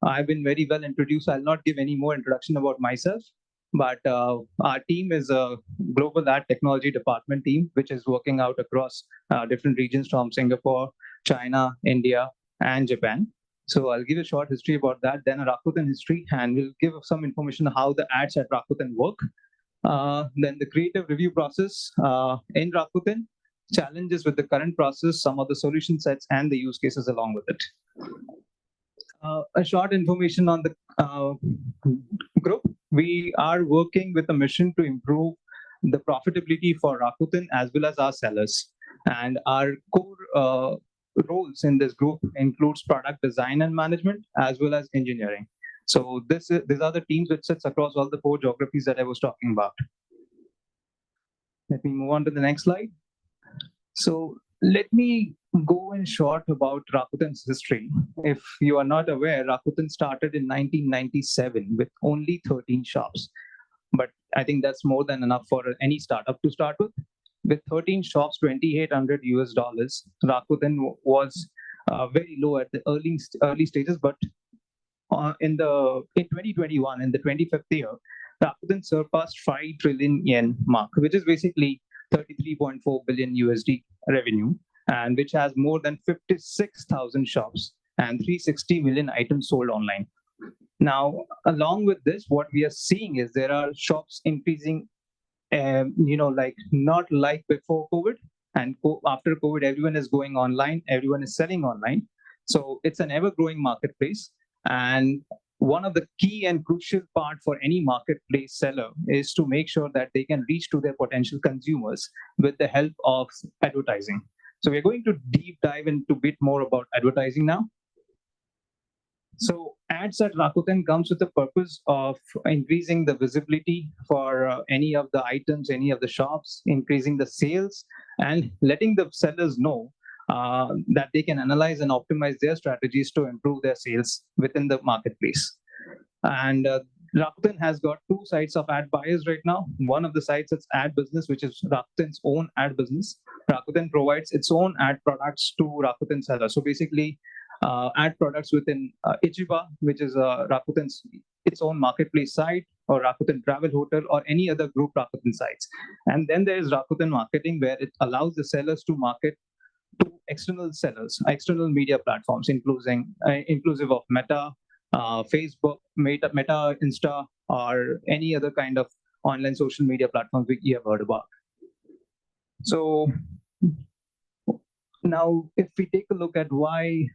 I've been very well introduced. I'll not give any more introduction about myself, but our team is a global ad technology department team, which is working out across different regions from Singapore, China, India, and Japan. So I'll give a short history about that, then a Rakuten history, and we'll give some information on how the ads at Rakuten work. Then the creative review process in Rakuten, challenges with the current process, some of the solution sets, and the use cases along with it. A short information on the group. We are working with a mission to improve the profitability for Rakuten as well as our sellers. And our core roles in this group includes product design and management as well as engineering. So these are the teams which sits across all the 4 geographies that I was talking about. Let me move on to the next slide. So let me go in short about Rakuten's history. If you are not aware, Rakuten started in 1997 with only 13 shops. But I think that's more than enough for any startup to start with. With 13 shops, $2,800, Rakuten was very low at the early stages. But in 2021, in the 25th year, Rakuten surpassed 5 trillion yen mark, which is basically 33.4 billion USD revenue, and which has more than 56,000 shops and 360 million items sold online. Now, along with this, what we are seeing is there are shops increasing, like not like before COVID, and after COVID, everyone is going online, everyone is selling online. So it's an ever-growing marketplace, and one of the key and crucial part for any marketplace seller is to make sure that they can reach to their potential consumers with the help of advertising. So we're going to deep dive into a bit more about advertising now. So ads at Rakuten comes with the purpose of increasing the visibility for any of the items, any of the shops, increasing the sales, and letting the sellers know that they can analyze and optimize their strategies to improve their sales within the marketplace. And Rakuten has got 2 sites of ad buyers right now. One of the sites is ad business, which is Rakuten's own ad business. Rakuten provides its own ad products to Rakuten sellers. So basically, ad products within Ichiba, which is Rakuten's its own marketplace site, or Rakuten Travel Hotel, or any other group Rakuten sites. And then there is Rakuten Marketing, where it allows the sellers to market to external sellers, external media platforms, inclusive of Meta, Facebook, Meta, Insta, or any other kind of online social media platforms which you have heard about. So now, if we take a look at why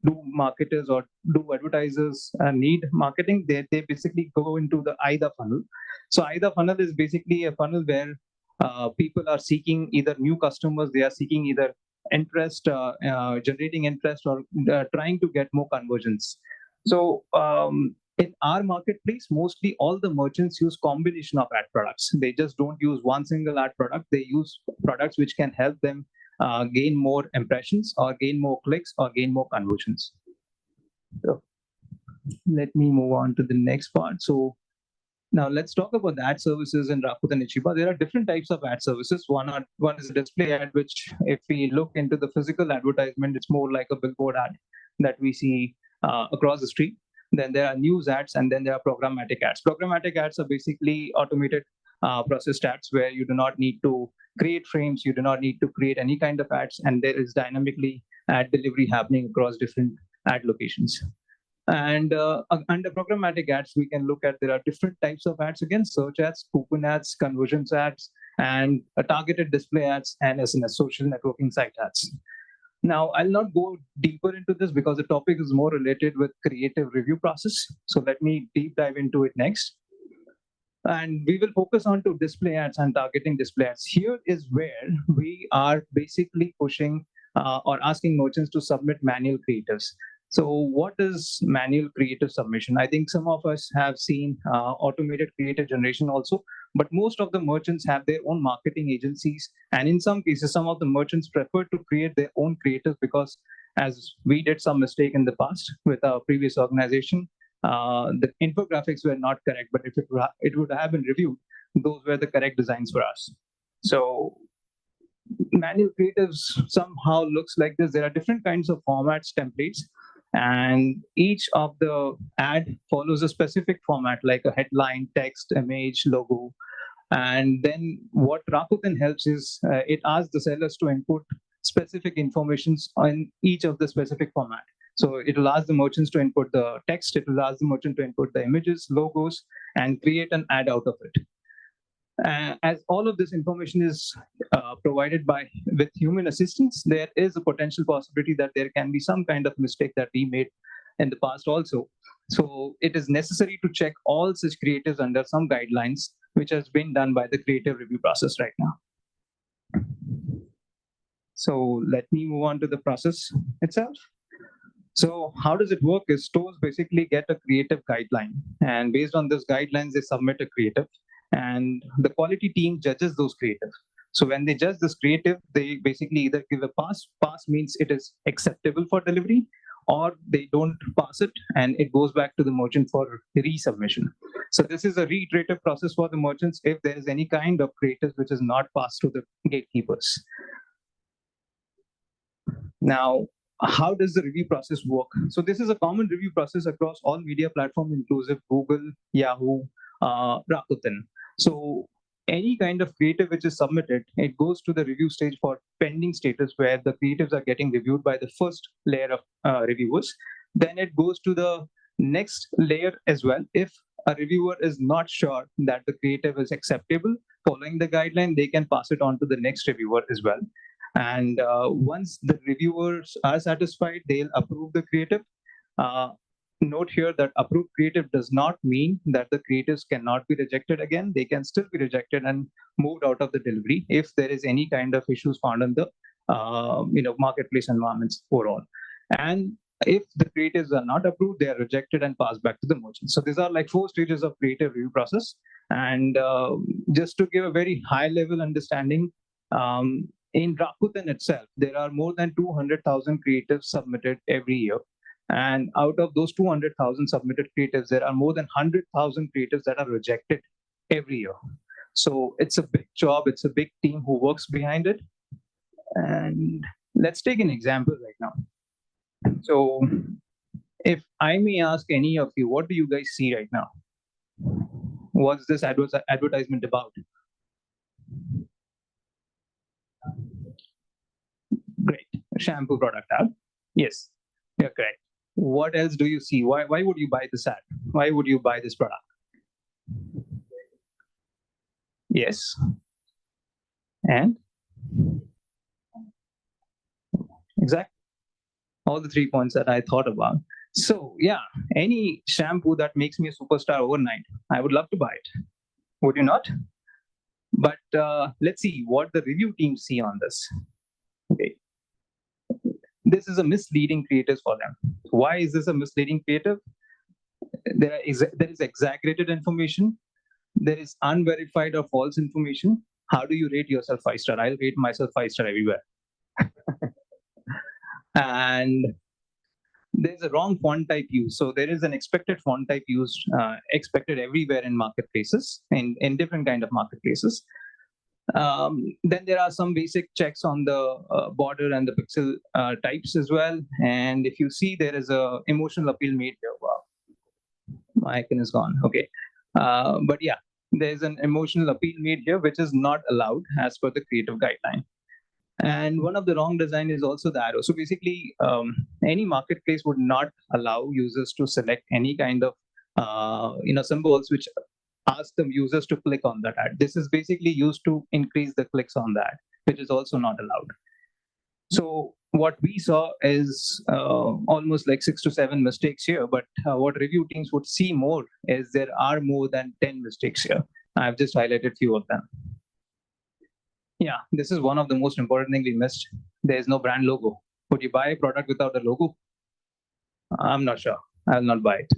do marketers or do advertisers need marketing, they basically go into the either funnel. So either funnel is basically a funnel where people are seeking either new customers, they are seeking either interest, generating interest, or trying to get more conversions. So in our marketplace, mostly all the merchants use combination of ad products. They just don't use one single ad product. They use products which can help them gain more impressions, or gain more clicks, or gain more conversions. So let me move on to the next part. So now let's talk about the ad services in Rakuten Ichiba. There are different types of ad services. One is a display ad, which if we look into the physical advertisement, it's more like a billboard ad that we see across the street. Then there are news ads, and then there are programmatic ads. Programmatic ads are basically automated processed ads where you do not need to create frames, you do not need to create any kind of ads, and there is dynamically ad delivery happening across different ad locations. And under programmatic ads, we can look at there are different types of ads again: search ads, coupon ads, conversions ads, and targeted display ads, and SNS, social networking site ads. Now, I'll not go deeper into this because the topic is more related with creative review process. So let me deep dive into it next. And we will focus on to display ads and targeting display ads. Here is where we are basically pushing or asking merchants to submit manual creatives. So what is manual creative submission? I think some of us have seen automated creative generation also, but most of the merchants have their own marketing agencies. And in some cases, some of the merchants prefer to create their own creatives because as we did some mistake in the past with our previous organization, the infographics were not correct, but if it would have been reviewed, those were the correct designs for us. So manual creatives somehow looks like this. There are different kinds of formats, templates, and each of the ad follows a specific format like a headline, text, image, logo. And then what Rakuten helps is it asks the sellers to input specific informations on each of the specific format. So it will ask the merchants to input the text, it will ask the merchant to input the images, logos, and create an ad out of it. As all of this information is provided by with human assistance, there is a potential possibility that there can be some kind of mistake that we made in the past also. So it is necessary to check all such creatives under some guidelines, which has been done by the creative review process right now. So let me move on to the process itself. So how does it work is stores basically get a creative guideline, and based on those guidelines, they submit a creative, and the quality team judges those creatives. So when they judge this creative, they basically either give a pass. Pass means it is acceptable for delivery, or they don't pass it, and it goes back to the merchant for resubmission. So this is a reiterative process for the merchants if there is any kind of creative which is not passed to the gatekeepers. Now, how does the review process work? So this is a common review process across all media platforms, inclusive Google, Yahoo, Rakuten. So any kind of creative which is submitted, it goes to the review stage for pending status, where the creatives are getting reviewed by the first layer of reviewers. Then it goes to the next layer as well. If a reviewer is not sure that the creative is acceptable following the guideline, they can pass it on to the next reviewer as well. And once the reviewers are satisfied, they'll approve the creative. Note here that approved creative does not mean that the creatives cannot be rejected again. They can still be rejected and moved out of the delivery if there is any kind of issues found in the marketplace environments overall. And if the creatives are not approved, they are rejected and passed back to the merchant. So these are like 4 stages of creative review process. And just to give a very high level understanding, in Rakuten itself, there are more than 200,000 creatives submitted every year. And out of those 200,000 submitted creatives, there are more than 100,000 creatives that are rejected every year. So it's a big job. It's a big team who works behind it. And let's take an example right now. So if I may ask any of you, what do you guys see right now? What's this advertisement about? Great. Shampoo product ad. Yes, you're correct. What else do you see? Why would you buy this ad? Why would you buy this product? Yes. And? Exactly. All the 3 points that I thought about. So yeah, any shampoo that makes me a superstar overnight, I would love to buy it. Would you not? But let's see what the review teams see on this. Okay. This is a misleading creative for them. Why is this a misleading creative? There is exaggerated information. There is unverified or false information. How do you rate yourself 5-star? I'll rate myself 5-star everywhere. And there's a wrong font type used. So there is an expected font type used, expected everywhere in marketplaces, in different kind of marketplaces. Then there are some basic checks on the border and the pixel types as well. And if you see, there is a emotional appeal made here. Wow, my icon is gone. Okay. But yeah, there's an emotional appeal made here, which is not allowed as per the creative guideline. And one of the wrong design is also the arrow. So basically, any marketplace would not allow users to select any kind of symbols which ask the users to click on that ad. This is basically used to increase the clicks on that, which is also not allowed. So what we saw is almost like 6 to 7 mistakes here, but what review teams would see more is there are more than 10 mistakes here. I've just highlighted few of them. Yeah, this is one of the most important things we missed. There is no brand logo. Would you buy a product without a logo? I'm not sure. I'll not buy it.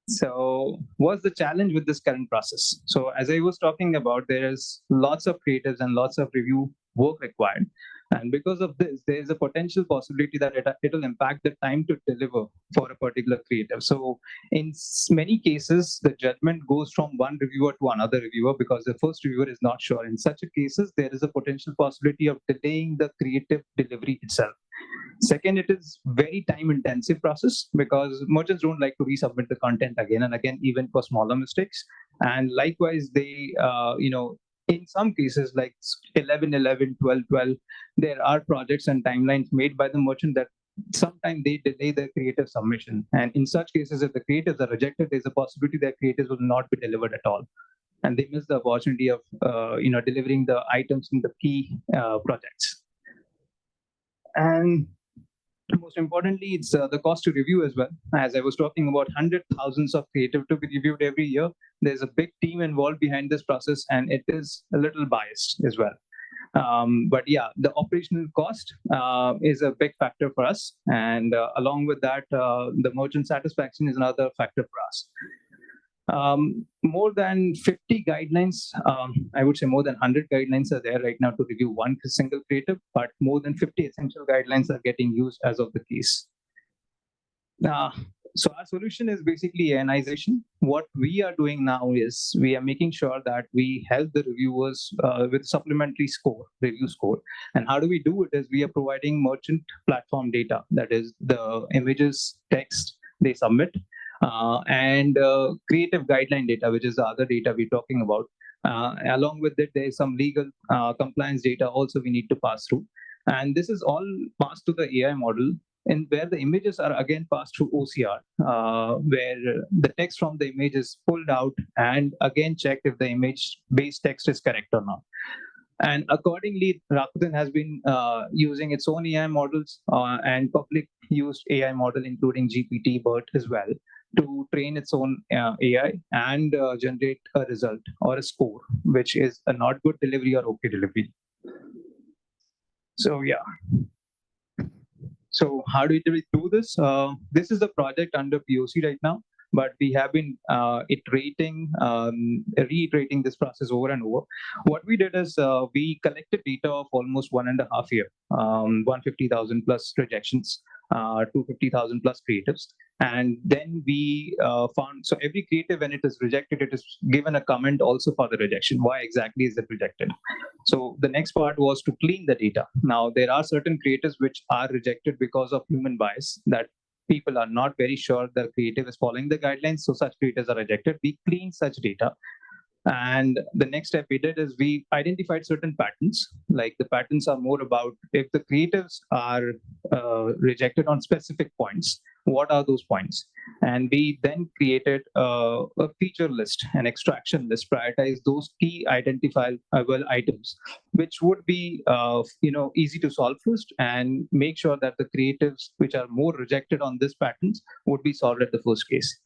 So what's the challenge with this current process? So as I was talking about, there is lots of creatives and lots of review work required. And because of this, there is a potential possibility that it will impact the time to deliver for a particular creative. So in many cases, the judgment goes from one reviewer to another reviewer because the first reviewer is not sure. In such cases, there is a potential possibility of delaying the creative delivery itself. Second, it is very time intensive process because merchants don't like to resubmit the content again and again, even for smaller mistakes. And likewise, they, in some cases like 11, 11, 12, 12, there are projects and timelines made by the merchant that sometimes they delay their creative submission. And in such cases, if the creatives are rejected, there's a possibility that creatives will not be delivered at all. And they miss the opportunity of, delivering the items in the key projects. And most importantly, it's the cost to review as well. As I was talking about, hundred thousands of creative to be reviewed every year. There's a big team involved behind this process, and it is a little biased as well. But yeah, the operational cost is a big factor for us. And along with that, the merchant satisfaction is another factor for us. More than 50 guidelines, I would say more than 100 guidelines are there right now to review one single creative, but more than 50 essential guidelines are getting used as of the case. So our solution is basically AI-nization. What we are doing now is we are making sure that we help the reviewers with supplementary score, review score. And how do we do it is we are providing merchant platform data, that is the images, text they submit, and creative guideline data, which is the other data we're talking about. Along with it, there is some legal compliance data also we need to pass through. And this is all passed to the AI model, and where the images are again passed through OCR, where the text from the image is pulled out and again checked if the image-based text is correct or not. And accordingly, Rakuten has been using its own AI models and public used AI model, including GPT, BERT as well, to train its own AI and generate a result or a score, which is a not good delivery or okay delivery. So yeah. So how do we do this? This is the project under POC right now, but we have been reiterating this process over and over. What we did is we collected data of almost 1.5 years, 150,000 plus rejections, 250,000 plus creatives. And then we found, so every creative, when it is rejected, it is given a comment also for the rejection. Why exactly is it rejected? So the next part was to clean the data. Now, there are certain creatives which are rejected because of human bias, that people are not very sure the creative is following the guidelines, so such creatives are rejected. We clean such data. And the next step we did is we identified certain patterns. Like the patterns are more about if the creatives are rejected on specific points, what are those points? And we then created a feature list, an extraction list, prioritize those key identifiable items, which would be easy to solve first, and make sure that the creatives which are more rejected on these patterns would be solved at the first case.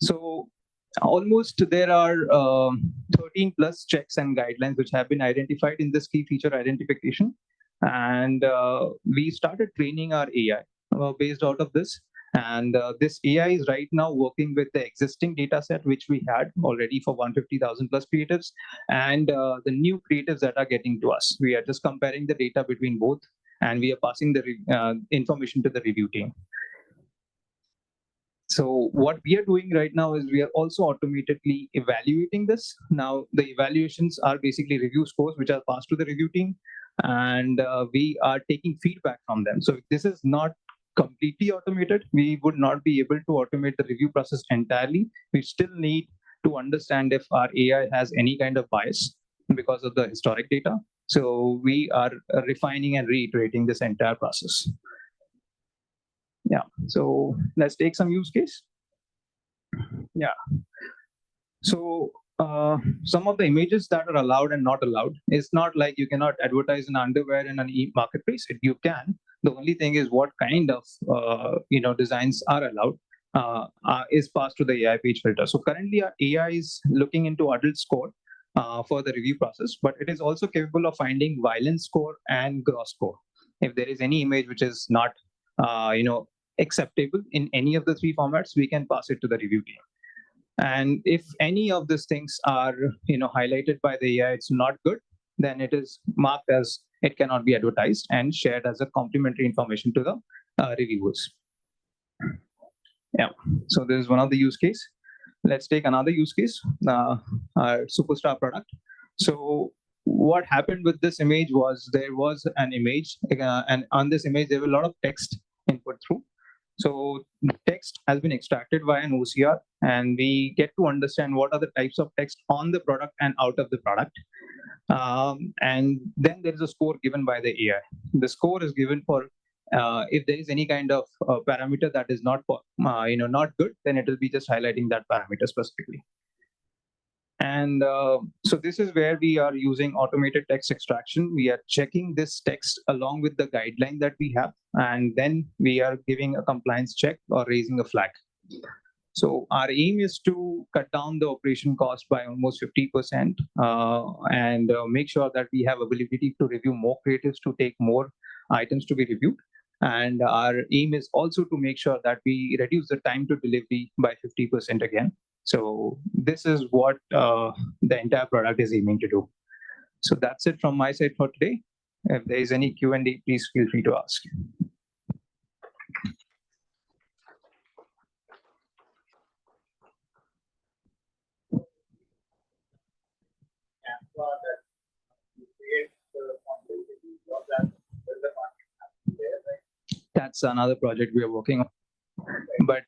So almost there are 13 plus checks and guidelines which have been identified in this key feature identification. And we started training our AI based out of this. And this AI is right now working with the existing data set, which we had already for 150,000 plus creatives, and the new creatives that are getting to us. We are just comparing the data between both and we are passing the information to the review team. So what we are doing right now is we are also automatically evaluating this. Now the evaluations are basically review scores which are passed to the review team, and we are taking feedback from them. So this is not completely automated. We would not be able to automate the review process entirely. We still need to understand if our AI has any kind of bias because of the historic data. So we are refining and reiterating this entire process. Yeah, so let's take some use case. Yeah. So some of the images that are allowed and not allowed, it's not like you cannot advertise an underwear in an e-marketplace. You can. The only thing is what kind of designs are allowed is passed to the AI page filter. So currently our AI is looking into adult score for the review process, but it is also capable of finding violence score and gross score. If there is any image which is not acceptable in any of the three formats, we can pass it to the review team. And if any of these things are highlighted by the AI, it's not good, then it is marked as it cannot be advertised and shared as a complimentary information to the reviewers. Yeah, so this is one of the use case. Let's take another use case, our superstar product. So what happened with this image was there was an image, and on this image there were a lot of text input through. So the text has been extracted via an OCR, and we get to understand what are the types of text on the product and out of the product. And then there is a score given by the AI. The score is given for if there is any kind of parameter that is not not good, then it will be just highlighting that parameter specifically. And so this is where we are using automated text extraction. We are checking this text along with the guideline that we have, and then we are giving a compliance check or raising a flag. So our aim is to cut down the operation cost by almost 50% and make sure that we have ability to review more creatives, to take more items to be reviewed. And our aim is also to make sure that we reduce the time to delivery by 50% again. So this is what the entire product is aiming to do. So that's it from my side for today. If there is any Q&A, please feel free to ask. That's another project we are working on. But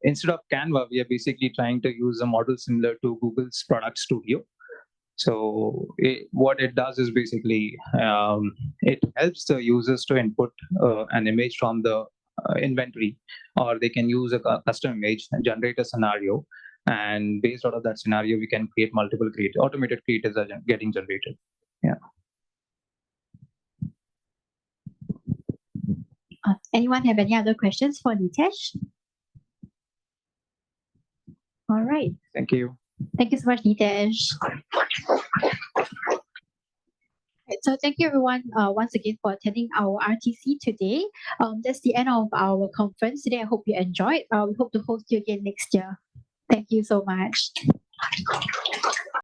instead of Canva, we are basically trying to use a model similar to Google's product studio. So what it does is basically it helps the users to input an image from the inventory, or they can use a custom image and generate a scenario. And based out of that scenario, we can create multiple automated creatives are getting generated. Yeah. Anyone have any other questions for Nitesh? All right. Thank you. Thank you so much, Nitesh. So thank you everyone once again for attending our RTC today. That's the end of our conference today. I hope you enjoyed. We hope to host you again next year. Thank you so much.